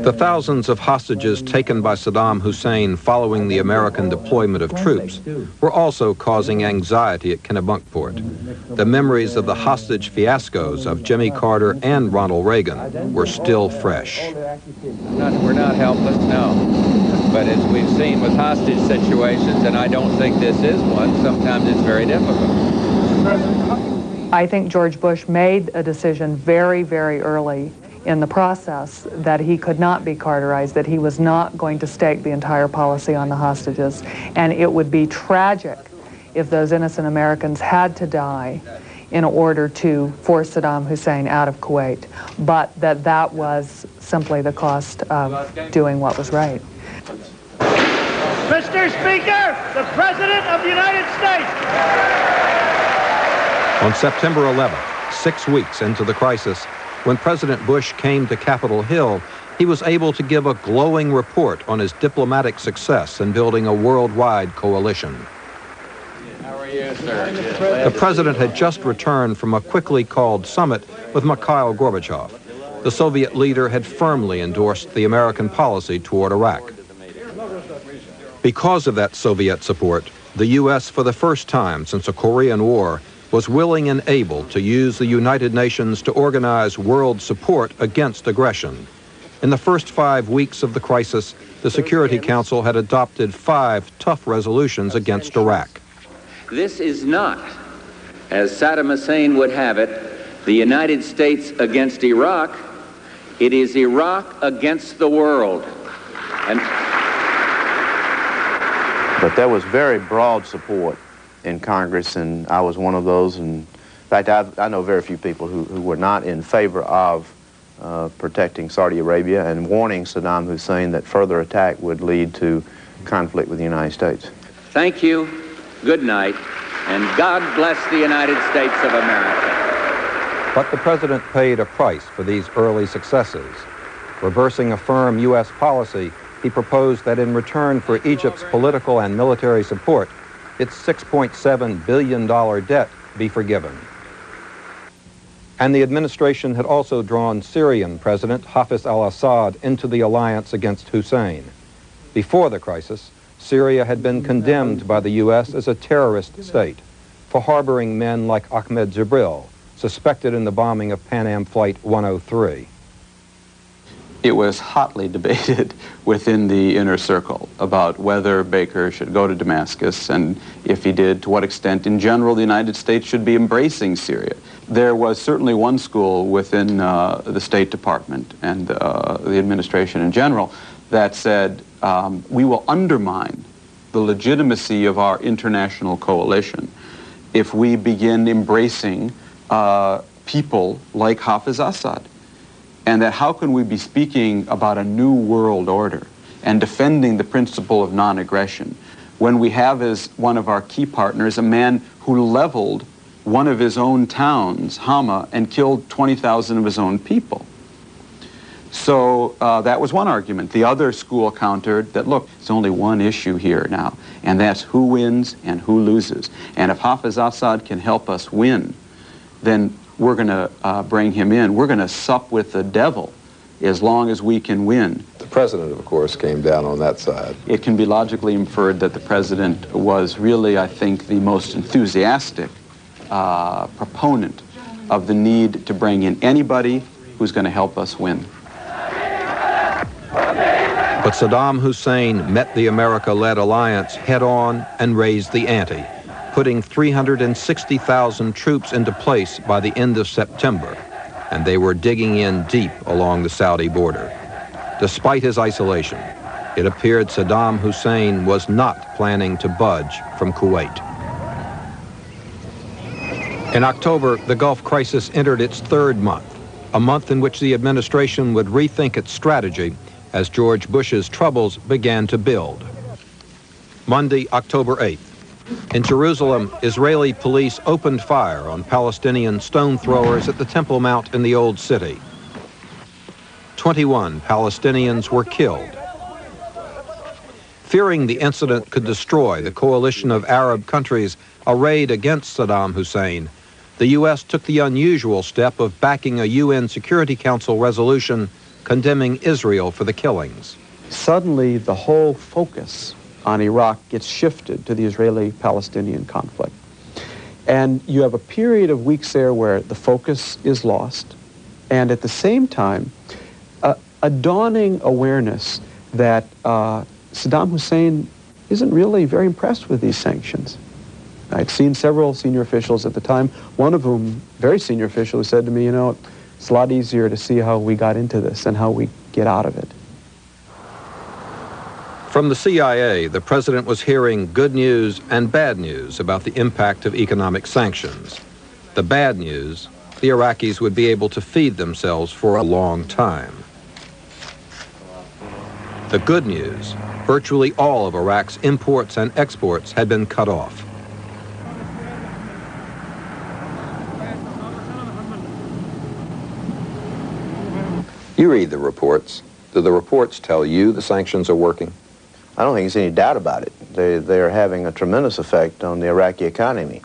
The thousands of hostages taken by Saddam Hussein following the American deployment of troops were also causing anxiety at Kennebunkport. The memories of the hostage fiascos of Jimmy Carter and Ronald Reagan were still fresh.
We're not helpless, no. But as we've seen with hostage situations, and I don't think this is one, sometimes it's very difficult.
I think George Bush made a decision very, very early in the process that he could not be Carterized, that he was not going to stake the entire policy on the hostages. And it would be tragic if those innocent Americans had to die in order to force Saddam Hussein out of Kuwait, but that was simply the cost of doing what was right.
Mr. Speaker, the President of the United States.
On September 11th, 6 weeks into the crisis, when President Bush came to Capitol Hill, he was able to give a glowing report on his diplomatic success in building a worldwide coalition.
How are you?
The president had just returned from a quickly called summit with Mikhail Gorbachev. The Soviet leader had firmly endorsed the American policy toward Iraq. Because of that Soviet support, the U.S., for the first time since the Korean War, was willing and able to use the United Nations to organize world support against aggression. In the first 5 weeks of the crisis, the Security Council had adopted 5 tough resolutions against Iraq.
This is not, as Saddam Hussein would have it, the United States against Iraq. It is Iraq against the world.
But there was very broad support in Congress, and I was one of those. And in fact, I know very few people who were not in favor of protecting Saudi Arabia and warning Saddam Hussein that further attack would lead to conflict with the United States.
Thank you, good night, and God bless the United States of America.
But the president paid a price for these early successes. Reversing a firm U.S. policy, he proposed that in return for Egypt's political and military support, its $6.7 billion debt be forgiven. And the administration had also drawn Syrian President Hafez al-Assad into the alliance against Hussein. Before the crisis, Syria had been condemned by the U.S. as a terrorist state for harboring men like Ahmed Jibril, suspected in the bombing of Pan Am Flight 103.
It was hotly debated within the inner circle about whether Baker should go to Damascus, and if he did, to what extent in general the United States should be embracing Syria. There was certainly one school within the State Department and the administration in general that said we will undermine the legitimacy of our international coalition if we begin embracing people like Hafez Assad. And that how can we be speaking about a new world order and defending the principle of non-aggression when we have as one of our key partners a man who leveled one of his own towns, Hama, and killed 20,000 of his own people. So that was one argument. The other school countered that, look, it's only one issue here now, and that's who wins and who loses. And if Hafez Assad can help us win, then we're going to bring him in. We're going to sup with the devil as long as we can win.
The president, of course, came down on that side.
It can be logically inferred that the president was really, I think, the most enthusiastic proponent of the need to bring in anybody who's going to help us win.
But Saddam Hussein met the America-led alliance head-on and raised the ante, putting 360,000 troops into place by the end of September, and they were digging in deep along the Saudi border. Despite his isolation, it appeared Saddam Hussein was not planning to budge from Kuwait. In October, the Gulf crisis entered its 3rd month, a month in which the administration would rethink its strategy as George Bush's troubles began to build. Monday, October 8th. In Jerusalem, Israeli police opened fire on Palestinian stone throwers at the Temple Mount in the Old City. 21 Palestinians were killed. Fearing the incident could destroy the coalition of Arab countries arrayed against Saddam Hussein, the U.S. took the unusual step of backing a UN Security Council resolution condemning Israel for the killings.
Suddenly, the whole focus on Iraq gets shifted to the Israeli-Palestinian conflict. And you have a period of weeks there where the focus is lost, and at the same time, a dawning awareness that Saddam Hussein isn't really very impressed with these sanctions. I'd seen several senior officials at the time, one of whom, very senior official, who said to me, you know, it's a lot easier to see how we got into this and how we get out of it.
From the CIA, the president was hearing good news and bad news about the impact of economic sanctions. The bad news, the Iraqis would be able to feed themselves for a long time. The good news, virtually all of Iraq's imports and exports had been cut off.
You read the reports. Do the reports tell you the sanctions are working?
I don't think there's any doubt about it. They are having a tremendous effect on the Iraqi economy.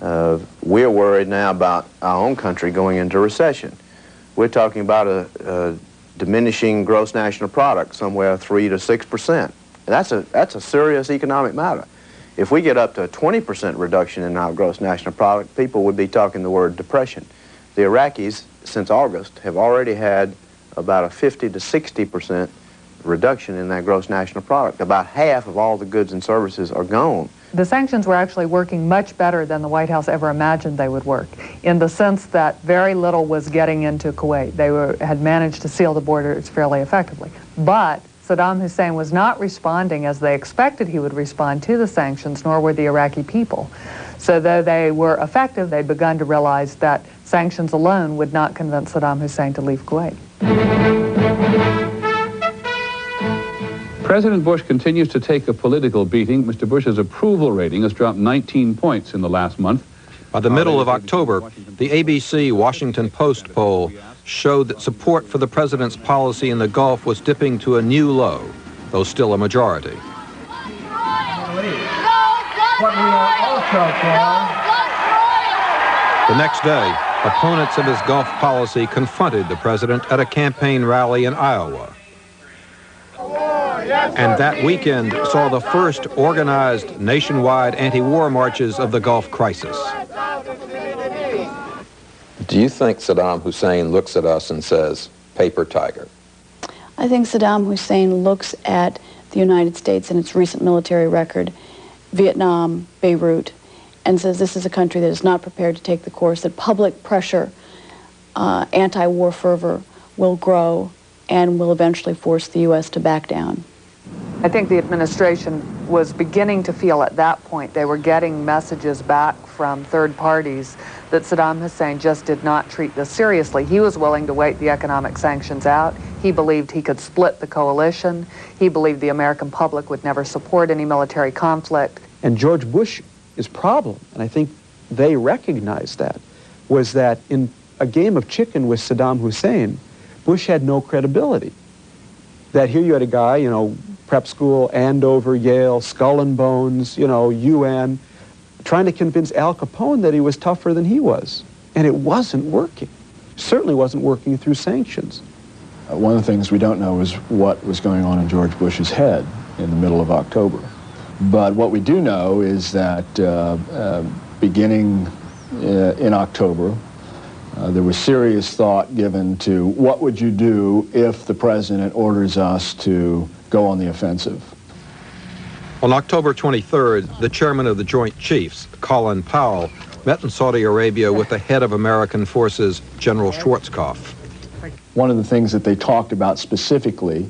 We're worried now about our own country going into recession. We're talking about a diminishing gross national product, somewhere 3 to 6%. That's a serious economic matter. If we get up to a 20% reduction in our gross national product, people would be talking the word depression. The Iraqis, since August, have already had about a 50 to 60% reduction in that gross national product. About half of all the goods and services are gone.
The sanctions were actually working much better than the White House ever imagined they would work, in the sense that very little was getting into Kuwait. They had managed to seal the borders fairly effectively. But Saddam Hussein was not responding as they expected he would respond to the sanctions, nor were the Iraqi people. So though they were effective, they'd begun to realize that sanctions alone would not convince Saddam Hussein to leave Kuwait.
President Bush continues to take a political beating. Mr. Bush's approval rating has dropped 19 points in the last month.
By the middle of October, the ABC Washington Post poll showed that support for the president's policy in the Gulf was dipping to a new low, though still a majority. The next day, opponents of his Gulf policy confronted the president at a campaign rally in Iowa. And that weekend saw the first organized nationwide anti-war marches of the Gulf crisis.
Do you think Saddam Hussein looks at us and says, paper tiger?
I think Saddam Hussein looks at the United States and its recent military record, Vietnam, Beirut, and says this is a country that is not prepared to take the course, that public pressure, anti-war fervor will grow and will eventually force the U.S. to back down.
I think the administration was beginning to feel at that point they were getting messages back from third parties that Saddam Hussein just did not treat this seriously. He was willing to wait the economic sanctions out. He believed he could split the coalition. He believed the American public would never support any military conflict.
And George Bush's problem, and I think they recognized that, was that in a game of chicken with Saddam Hussein, Bush had no credibility. That here you had a guy, you know, prep school, Andover, Yale, Skull and Bones, you know, UN, trying to convince Al Capone that he was tougher than he was. And it wasn't working. Certainly wasn't working through sanctions.
One of the things we don't know is what was going on in George Bush's head in the middle of October. But what we do know is that beginning in October, there was serious thought given to what would you do if the president orders us to go on the offensive.
On October 23rd, the chairman of the Joint Chiefs, Colin Powell, met in Saudi Arabia with the head of American forces, General Schwarzkopf.
One of the things that they talked about specifically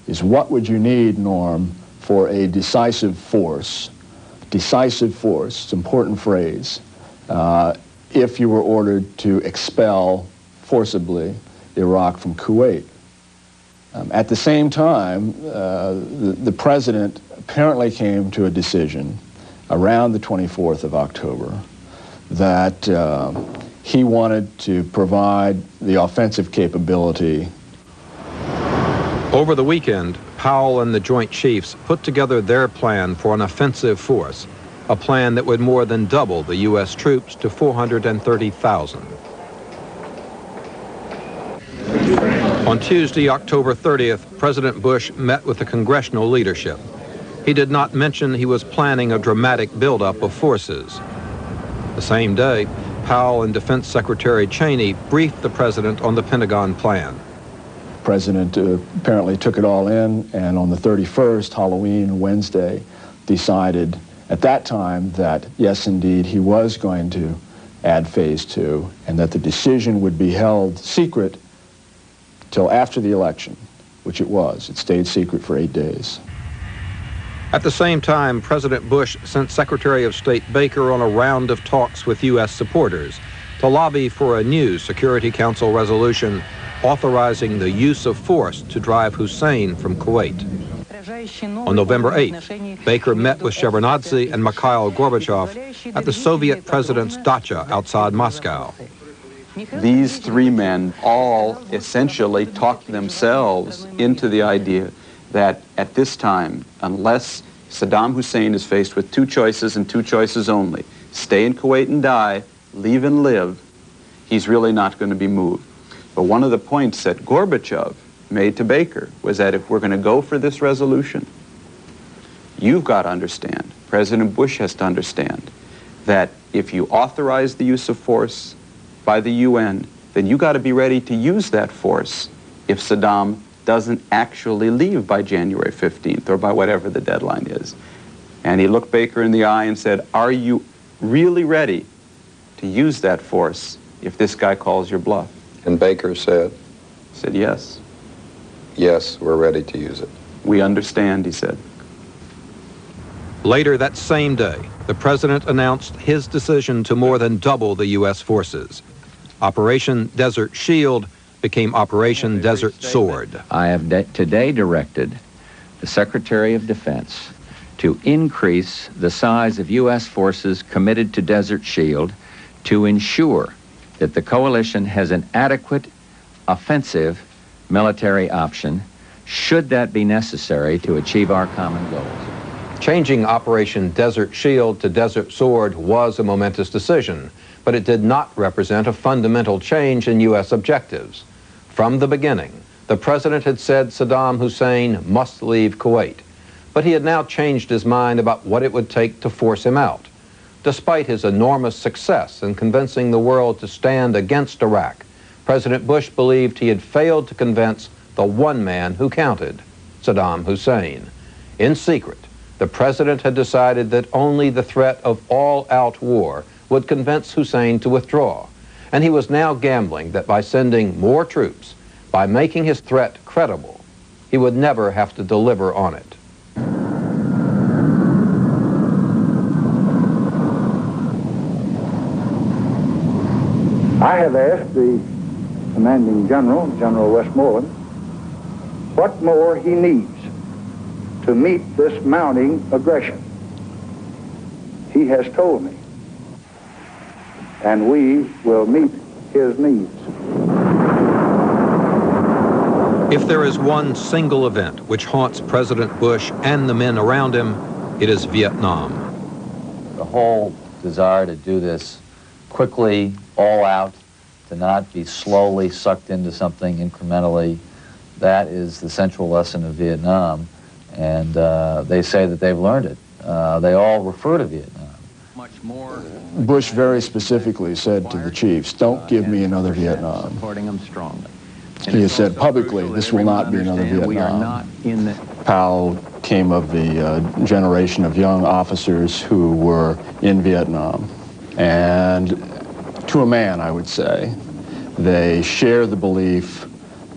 is what would you need, Norm, for a decisive force. Decisive force, it's an important phrase, if you were ordered to expel forcibly Iraq from Kuwait. At the same time, the president apparently came to a decision around the 24th of October that he wanted to provide the offensive capability.
Over the weekend, Powell and the Joint Chiefs put together their plan for an offensive force, a plan that would more than double the U.S. troops to 430,000. On Tuesday, October 30th, President Bush met with the congressional leadership. He did not mention he was planning a dramatic buildup of forces. The same day, Powell and Defense Secretary Cheney briefed the president on the Pentagon plan.
The president apparently took it all in, and on the 31st, Halloween, Wednesday, decided at that time that, yes, indeed, he was going to add Phase 2, and that the decision would be held secret till after the election, which it was. It stayed secret for 8 days.
At the same time, President Bush sent Secretary of State Baker on a round of talks with U.S. supporters to lobby for a new Security Council resolution authorizing the use of force to drive Hussein from Kuwait. On November 8th, Baker met with Shevardnadze and Mikhail Gorbachev at the Soviet president's dacha outside Moscow.
These three men all essentially talked themselves into the idea that at this time, unless Saddam Hussein is faced with two choices and two choices only. Stay in Kuwait and die, leave and live. He's really not going to be moved. But one of the points that Gorbachev made to Baker was that if we're going to go for this resolution, you've got to understand, President Bush has to understand, that if you authorize the use of force by the UN, then you got to be ready to use that force if Saddam doesn't actually leave by January 15th or by whatever the deadline is. And he looked Baker in the eye and said, are you really ready to use that force if this guy calls your bluff?
And Baker said?
Said yes.
Yes, we're ready to use it.
We understand, he said.
Later that same day, the president announced his decision to more than double the U.S. forces. Operation Desert Shield became Operation Desert Sword.
I have today directed the Secretary of Defense to increase the size of U.S. forces committed to Desert Shield to ensure that the coalition has an adequate offensive military option should that be necessary to achieve our common goals.
Changing Operation Desert Shield to Desert Sword was a momentous decision, but it did not represent a fundamental change in U.S. objectives. From the beginning, the president had said Saddam Hussein must leave Kuwait, but he had now changed his mind about what it would take to force him out. Despite his enormous success in convincing the world to stand against Iraq, President Bush believed he had failed to convince the one man who counted, Saddam Hussein. In secret, the president had decided that only the threat of all-out war would convince Hussein to withdraw, and he was now gambling that by sending more troops, by making his threat credible, he would never have to deliver on it.
I have asked the commanding general, General Westmoreland, what more he needs to meet this mounting aggression. He has told me, and we will meet his needs.
If there is one single event which haunts President Bush and the men around him, it is Vietnam.
The whole desire to do this quickly, all out, to not be slowly sucked into something incrementally, that is the central lesson of Vietnam. And they say that they've learned it. They all refer to Vietnam.
Much more.
Bush very specifically said to the chiefs, don't give me another Vietnam.
Supporting them strongly.
He has said publicly, this will not be another Vietnam.
We are not in the...
Powell came of the generation of young officers who were in Vietnam. And to a man, I would say, they share the belief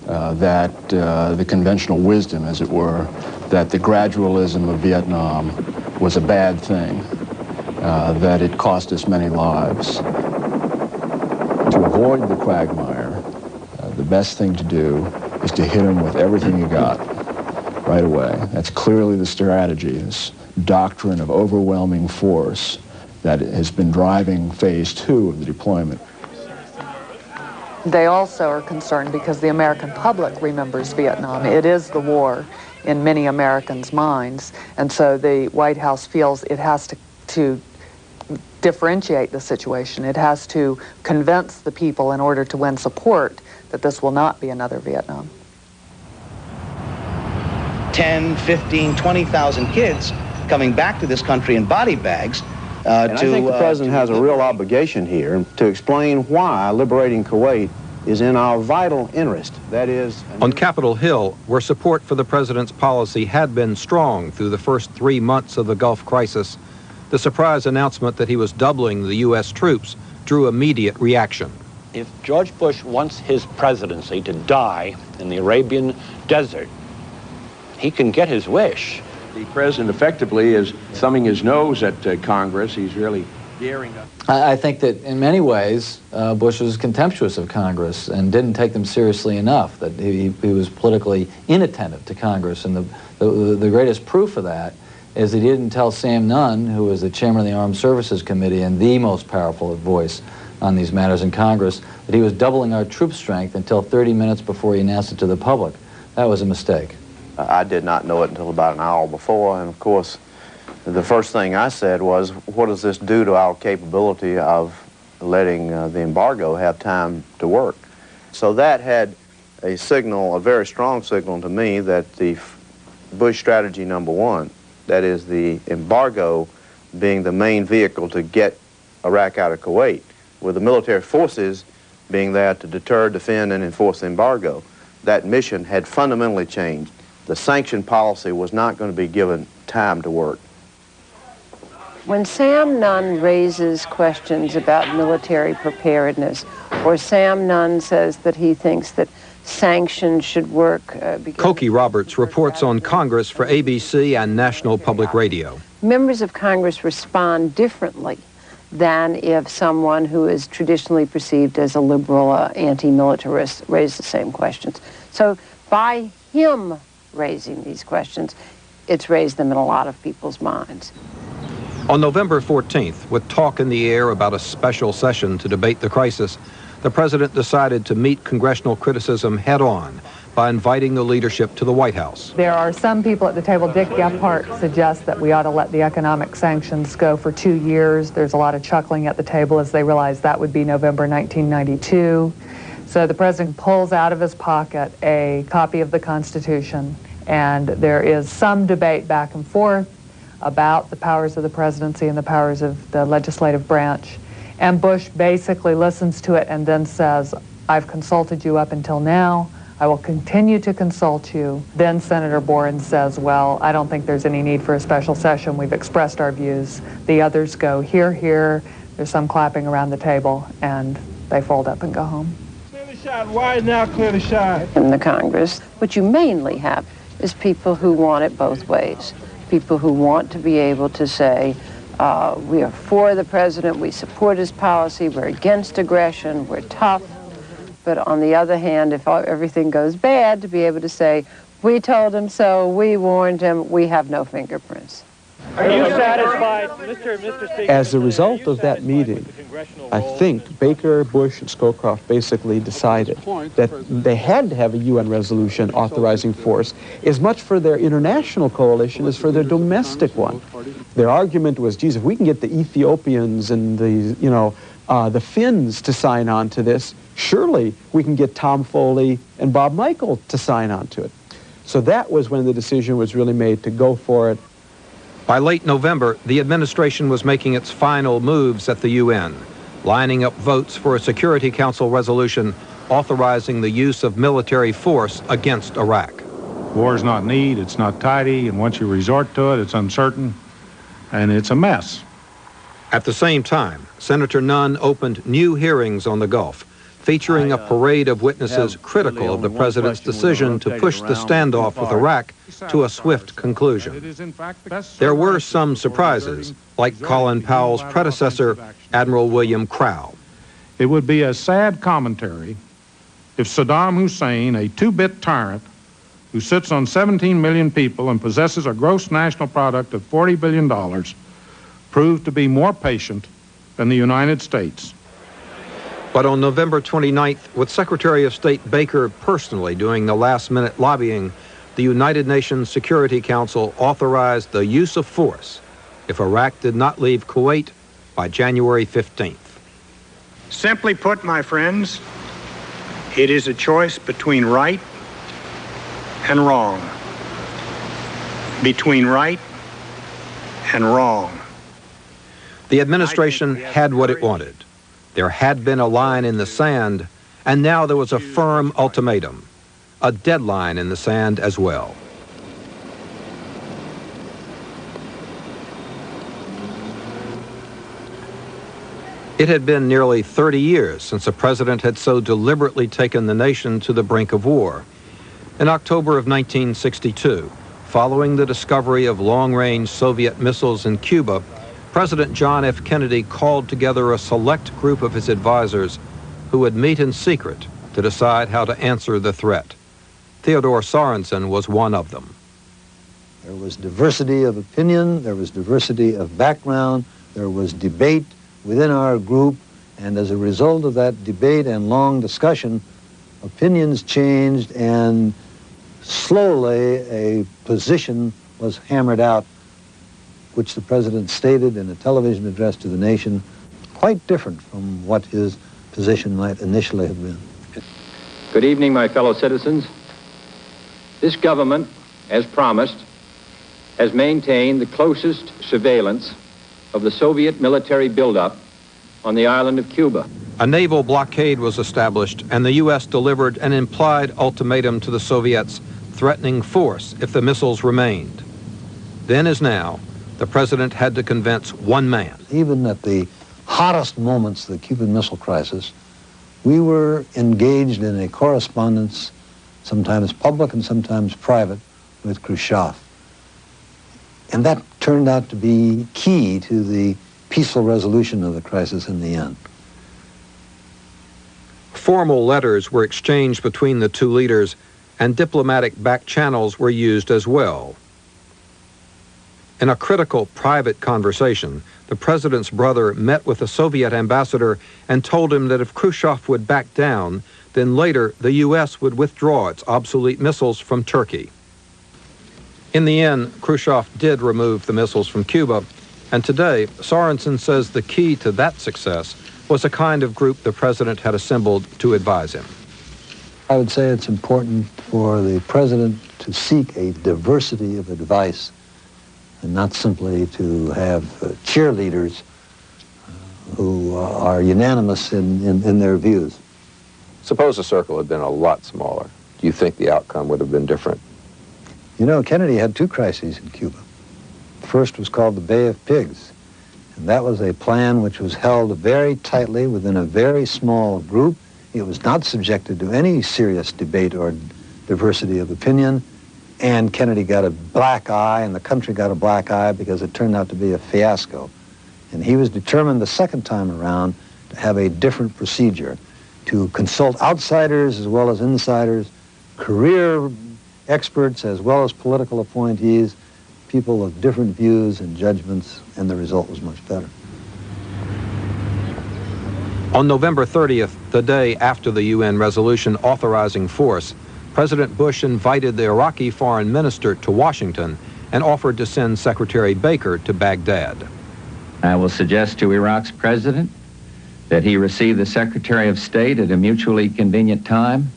that the conventional wisdom, as it were, that the gradualism of Vietnam was a bad thing, that it cost us many lives. To avoid the quagmire, the best thing to do is to hit them with everything you got right away. That's clearly the strategy, this doctrine of overwhelming force that has been driving phase 2 of the deployment.
They also are concerned because the American public remembers Vietnam. It is the war in many Americans' minds, and so the White House feels it has to differentiate the situation. It has to convince the people in order to win support that this will not be another Vietnam.
10, 15, 20,000 kids coming back to this country in body bags.
And I think the president has a real obligation here to explain why liberating Kuwait is in our vital interest. That is...
On Capitol Hill, where support for the president's policy had been strong through the first 3 months of the Gulf crisis, the surprise announcement that he was doubling the U.S. troops drew immediate reaction.
If George Bush wants his presidency to die in the Arabian desert, he can get his wish.
The president effectively is thumbing his nose at Congress. He's really gearing up.
I think that in many ways, Bush was contemptuous of Congress and didn't take them seriously enough, that he was politically inattentive to Congress. And the greatest proof of that is that he didn't tell Sam Nunn, who was the chairman of the Armed Services Committee and the most powerful voice on these matters in Congress, that he was doubling our troop strength until 30 minutes before he announced it to the public. That was a mistake.
I did not know it until about an hour before, and of course, the first thing I said was, what does this do to our capability of letting the embargo have time to work? So that had a signal, a very strong signal to me that the Bush strategy number one, that is the embargo being the main vehicle to get Iraq out of Kuwait, with the military forces being there to deter, defend, and enforce the embargo. That mission had fundamentally changed. The sanction policy was not going to be given time to work.
When Sam Nunn raises questions about military preparedness, or Sam Nunn says that he thinks that sanctions should work...
Cokie Roberts reports on Congress for ABC and National Public Radio.
Members of Congress respond differently than if someone who is traditionally perceived as a liberal, anti-militarist, raised the same questions. So by him raising these questions, it's raised them in a lot of people's minds.
On November 14th, with talk in the air about a special session to debate the crisis, the president decided to meet congressional criticism head-on by inviting the leadership to the White House.
There are some people at the table. Dick Gephardt suggests that we ought to let the economic sanctions go for 2 years. There's a lot of chuckling at the table as they realize that would be November 1992. So the president pulls out of his pocket a copy of the Constitution, and there is some debate back and forth about the powers of the presidency and the powers of the legislative branch. And Bush basically listens to it and then says, I've consulted you up until now. I will continue to consult you. Then Senator Boren says, well, I don't think there's any need for a special session. We've expressed our views. The others go, here, here. There's some clapping around the table, and they fold up and go home.
Clear the shot. Wide now, clear the shot.
In the Congress, what you mainly have is people who want it both ways. People who want to be able to say, we are for the president, we support his policy, we're against aggression, we're tough. But on the other hand, if everything goes bad, to be able to say, we told him so, we warned him, we have no fingerprints.
Are you satisfied, Mr. Speaker?
As a result of that meeting, I think Baker, Bush, and Scowcroft basically decided that they had to have a UN resolution authorizing force as much for their international coalition as for their domestic one. Their argument was, geez, if we can get the Ethiopians and the Finns to sign on to this, surely we can get Tom Foley and Bob Michael to sign on to it. So that was when the decision was really made to go for it.
By late November, the administration was making its final moves at the UN, lining up votes for a Security Council resolution authorizing the use of military force against Iraq.
War's not neat, it's not tidy, and once you resort to it, it's uncertain, and it's a mess.
At the same time, Senator Nunn opened new hearings on the Gulf, featuring a parade of witnesses critical of the president's decision to push the standoff with Iraq to a swift conclusion. There were some surprises, like Colin Powell's predecessor, Admiral William Crowe.
It would be a sad commentary if Saddam Hussein, a two-bit tyrant who sits on 17 million people and possesses a gross national product of $40 billion, proved to be more patient than the United States.
But on November 29th, with Secretary of State Baker personally doing the last-minute lobbying, the United Nations Security Council authorized the use of force if Iraq did not leave Kuwait by January 15th.
Simply put, my friends, it is a choice between right and wrong. Between right and wrong.
The administration had what it wanted. There had been a line in the sand, and now there was a firm ultimatum, a deadline in the sand as well. It had been nearly 30 years since a president had so deliberately taken the nation to the brink of war. In October of 1962, following the discovery of long-range Soviet missiles in Cuba, President John F. Kennedy called together a select group of his advisors who would meet in secret to decide how to answer the threat. Theodore Sorensen was one of them.
There was diversity of opinion, there was diversity of background, there was debate within our group, and as a result of that debate and long discussion, opinions changed, and slowly a position was hammered out which the President stated in a television address to the nation, quite different from what his position might initially have been.
Good evening, my fellow citizens. This government, as promised, has maintained the closest surveillance of the Soviet military buildup on the island of Cuba.
A naval blockade was established, and the U.S. delivered an implied ultimatum to the Soviets, threatening force if the missiles remained. Then as now, the president had to convince one man.
Even at the hottest moments of the Cuban Missile Crisis, we were engaged in a correspondence, sometimes public and sometimes private, with Khrushchev. And that turned out to be key to the peaceful resolution of the crisis in the end.
Formal letters were exchanged between the two leaders, and diplomatic back channels were used as well. In a critical private conversation, the president's brother met with the Soviet ambassador and told him that if Khrushchev would back down, then later the U.S. would withdraw its obsolete missiles from Turkey. In the end, Khrushchev did remove the missiles from Cuba, and today, Sorensen says the key to that success was a kind of group the president had assembled to advise him.
I would say it's important for the president to seek a diversity of advice and not simply to have cheerleaders who are unanimous in their views.
Suppose the circle had been a lot smaller. Do you think the outcome would have been different?
You know, Kennedy had two crises in Cuba. The first was called the Bay of Pigs, and that was a plan which was held very tightly within a very small group. It was not subjected to any serious debate or diversity of opinion, and Kennedy got a black eye, and the country got a black eye because it turned out to be a fiasco. And he was determined the second time around to have a different procedure, to consult outsiders as well as insiders, career experts as well as political appointees, people of different views and judgments, and the result was much better.
On November 30th, the day after the UN resolution authorizing force, President Bush invited the Iraqi foreign minister to Washington and offered to send Secretary Baker to Baghdad.
I will suggest to Iraq's president that he receive the Secretary of State at a mutually convenient time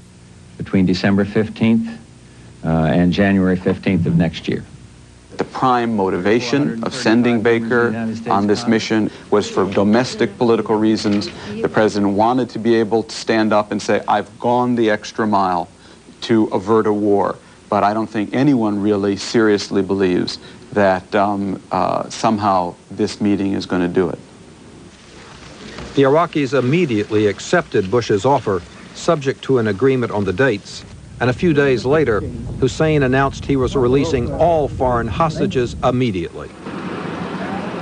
between December 15th and January 15th of next year.
The prime motivation of sending Baker on this mission was for domestic political reasons. The president wanted to be able to stand up and say, I've gone the extra mile to avert a war. But I don't think anyone really seriously believes that somehow this meeting is going to do it.
The Iraqis immediately accepted Bush's offer, subject to an agreement on the dates. And a few days later, Hussein announced he was releasing all foreign hostages immediately.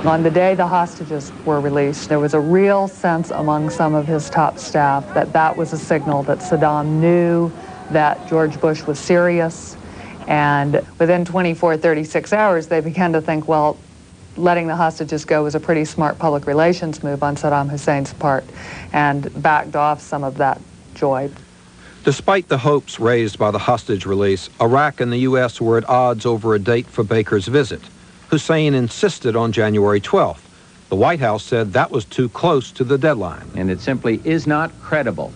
On the day the hostages were released, there was a real sense among some of his top staff that that was a signal that Saddam knew that George Bush was serious. And within 24, 36 hours, they began to think, well, letting the hostages go was a pretty smart public relations move on Saddam Hussein's part, and backed off some of that joy.
Despite the hopes raised by the hostage release, Iraq and the U.S. were at odds over a date for Baker's visit. Hussein insisted on January 12th. The White House said that was too close to the deadline.
And it simply is not credible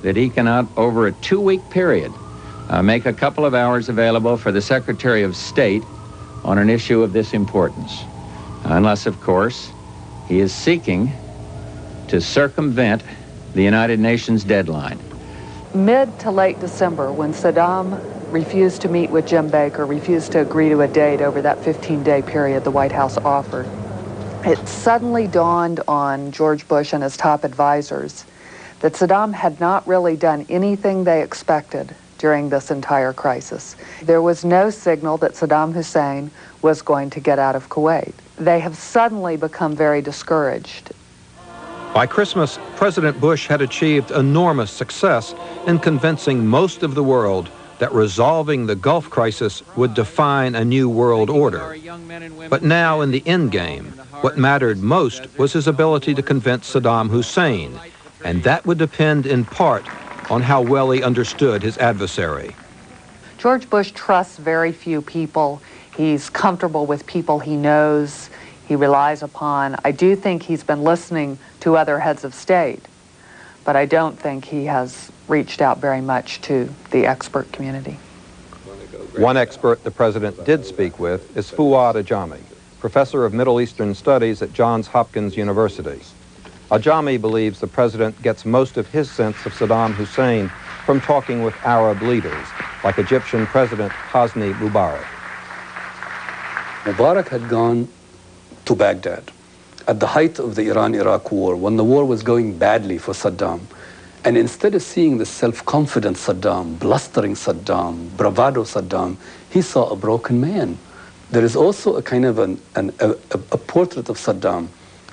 that he cannot, over a 2-week period, make a couple of hours available for the Secretary of State on an issue of this importance. Unless, of course, he is seeking to circumvent the United Nations deadline.
Mid to late December, when Saddam refused to meet with Jim Baker, refused to agree to a date over that 15-day period the White House offered, it suddenly dawned on George Bush and his top advisors that Saddam had not really done anything they expected during this entire crisis. There was no signal that Saddam Hussein was going to get out of Kuwait. They have suddenly become very discouraged.
By Christmas, President Bush had achieved enormous success in convincing most of the world that resolving the Gulf crisis would define a new world order. But now in the endgame, what mattered most was his ability to convince Saddam Hussein, and that would depend in part on how well he understood his adversary.
George Bush trusts very few people. He's comfortable with people he knows, he relies upon. I do think he's been listening to other heads of state, but I don't think he has reached out very much to the expert community.
One expert the president did speak with is Fuad Ajami, professor of Middle Eastern Studies at Johns Hopkins University. Ajami believes the president gets most of his sense of Saddam Hussein from talking with Arab leaders, like Egyptian President Hosni Mubarak.
Mubarak had gone to Baghdad at the height of the Iran-Iraq war, when the war was going badly for Saddam. And instead of seeing the self-confident Saddam, blustering Saddam, bravado Saddam, he saw a broken man. There is also a kind of a portrait of Saddam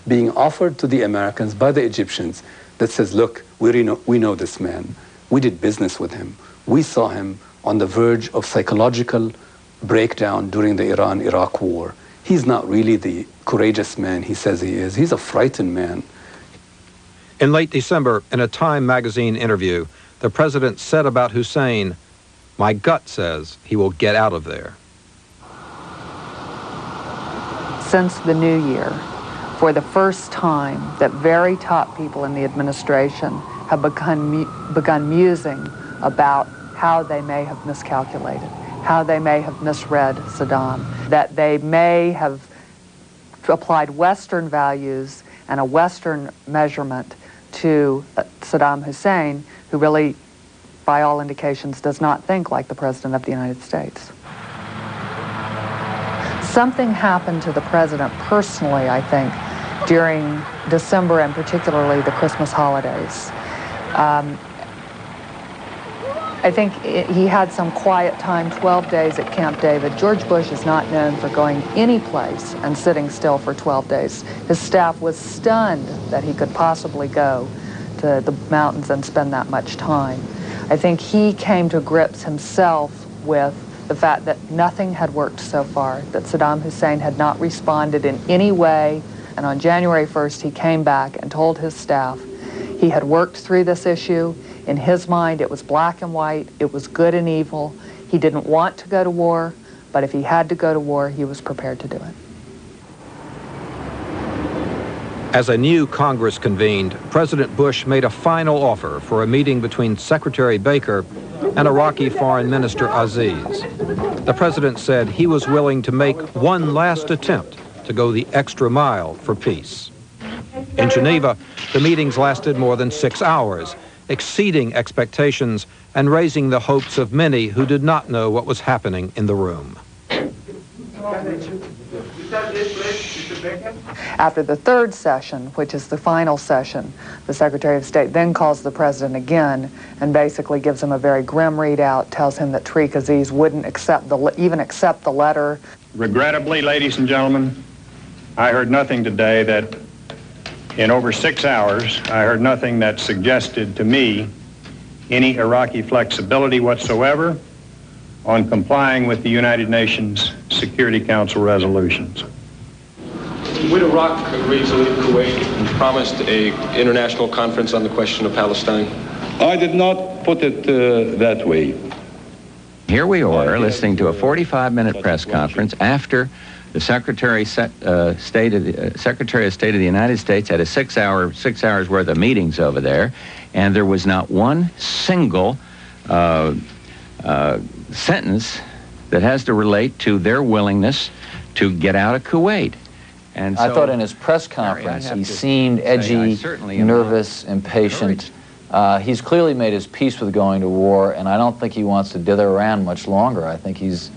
being offered to the Americans by the Egyptians that says, look, we know this man. We did business with him. We saw him on the verge of psychological breakdown during the Iran-Iraq war. He's not really the courageous man he says he is. He's a frightened man.
In late December, in a Time magazine interview, the president said about Hussein, "My gut says he will get out of there."
Since the new year, for the first time, that very top people in the administration have begun musing about how they may have miscalculated, how they may have misread Saddam, that they may have applied Western values and a Western measurement to Saddam Hussein, who really, by all indications, does not think like the President of the United States. Something happened to the President personally, I think, during December and particularly the Christmas holidays. I think he had some quiet time, 12 days at Camp David. George Bush is not known for going any place and sitting still for 12 days. His staff was stunned that he could possibly go to the mountains and spend that much time. I think he came to grips himself with the fact that nothing had worked so far, that Saddam Hussein had not responded in any way, and on January 1st he came back and told his staff he had worked through this issue. In his mind, it was black and white, it was good and evil. He didn't want to go to war, but if he had to go to war, he was prepared to do it.
As a new Congress convened, President Bush made a final offer for a meeting between Secretary Baker and Iraqi Foreign Minister Aziz. The president said he was willing to make one last attempt to go the extra mile for peace. In Geneva, the meetings lasted more than 6 hours, exceeding expectations and raising the hopes of many who did not know what was happening in the room.
After the third session, which is the final session, the Secretary of State then calls the President again and basically gives him a very grim readout, tells him that Tariq Aziz wouldn't even accept the letter.
Regrettably, ladies and gentlemen, I heard nothing today that, in over 6 hours, I heard nothing that suggested to me any Iraqi flexibility whatsoever on complying with the United Nations Security Council resolutions.
Would Iraq agree to leave Kuwait and promised an international conference on the question of Palestine?
I did not put it that way.
Here we are listening to a 45-minute press conference after the Secretary of State of the United States had a 6 hours worth of meetings over there, and there was not one single sentence that has to relate to their willingness to get out of Kuwait. And
I thought in his press conference he seemed edgy, nervous, impatient. He's clearly made his peace with going to war, and I don't think he wants to dither around much longer. I think he's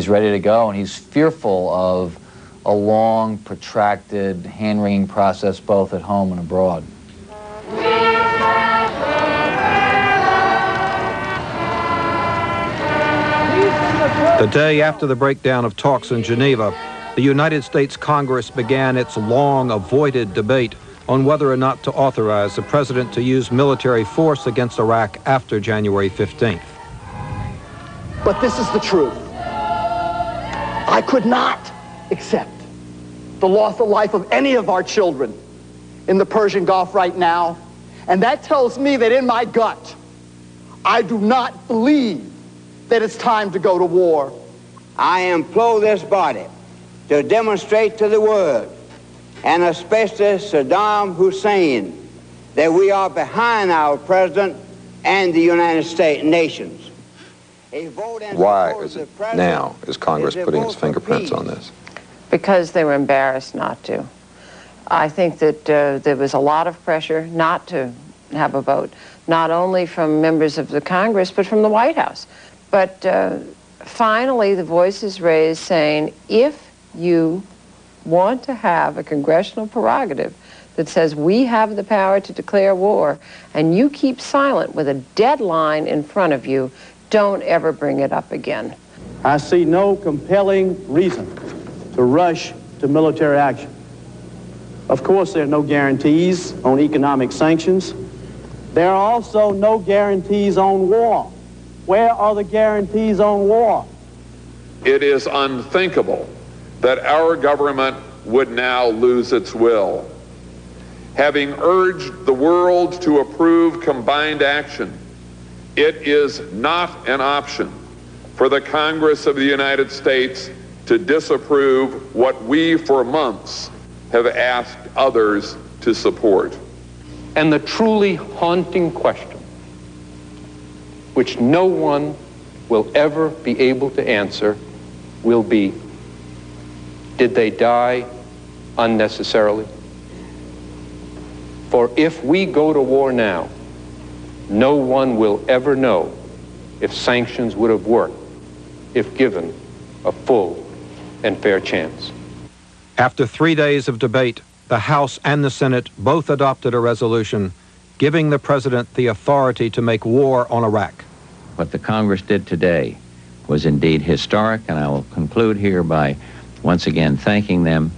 ready to go, and he's fearful of a long, protracted, hand-wringing process both at home and abroad.
The day after the breakdown of talks in Geneva, the United States Congress began its long-avoided debate on whether or not to authorize the president to use military force against Iraq after January 15th.
But this is the truth. I could not accept the loss of life of any of our children in the Persian Gulf right now, and that tells me that in my gut, I do not believe that it's time to go to war.
I implore this body to demonstrate to the world, and especially Saddam Hussein, that we are behind our president and the United States nations.
Why is it now is Congress putting its fingerprints on this?
Because they were embarrassed not to. I think that there was a lot of pressure not to have a vote, not only from members of the Congress, but from the White House. But finally, the voice is raised saying, if you want to have a congressional prerogative that says we have the power to declare war, and you keep silent with a deadline in front of you, don't ever bring it up again.
I see no compelling reason to rush to military action. Of course, there are no guarantees on economic sanctions. There are also no guarantees on war. Where are the guarantees on war?
It is unthinkable that our government would now lose its will. Having urged the world to approve combined action, it is not an option for the Congress of the United States to disapprove what we for months have asked others to support.
And the truly haunting question, which no one will ever be able to answer, will be, did they die unnecessarily? For if we go to war now, no one will ever know if sanctions would have worked if given a full and fair chance.
After 3 days of debate, the House and the Senate both adopted a resolution giving the president the authority to make war on Iraq.
What the Congress did today was indeed historic, and I will conclude here by once again thanking them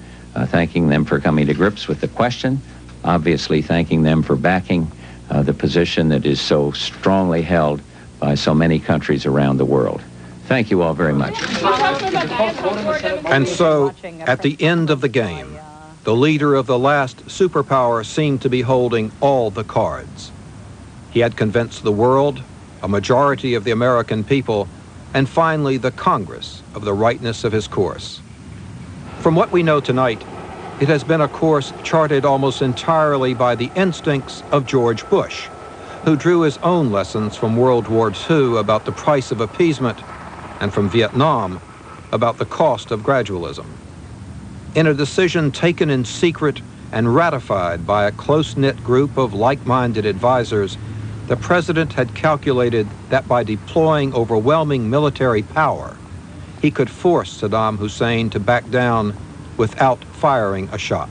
for coming to grips with the question, obviously thanking them for backing the position that is so strongly held by so many countries around the world. Thank you all very much.
And so, at the end of the game, the leader of the last superpower seemed to be holding all the cards. He had convinced the world, a majority of the American people, and finally the Congress of the rightness of his course. From what we know tonight, it has been a course charted almost entirely by the instincts of George Bush, who drew his own lessons from World War II about the price of appeasement and from Vietnam about the cost of gradualism. In a decision taken in secret and ratified by a close-knit group of like-minded advisors, the president had calculated that by deploying overwhelming military power, he could force Saddam Hussein to back down without firing a shot.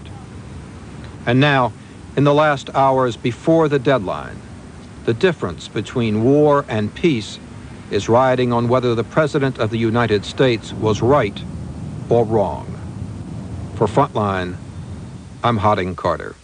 And now, in the last hours before the deadline, the difference between war and peace is riding on whether the President of the United States was right or wrong. For Frontline, I'm Harding Carter.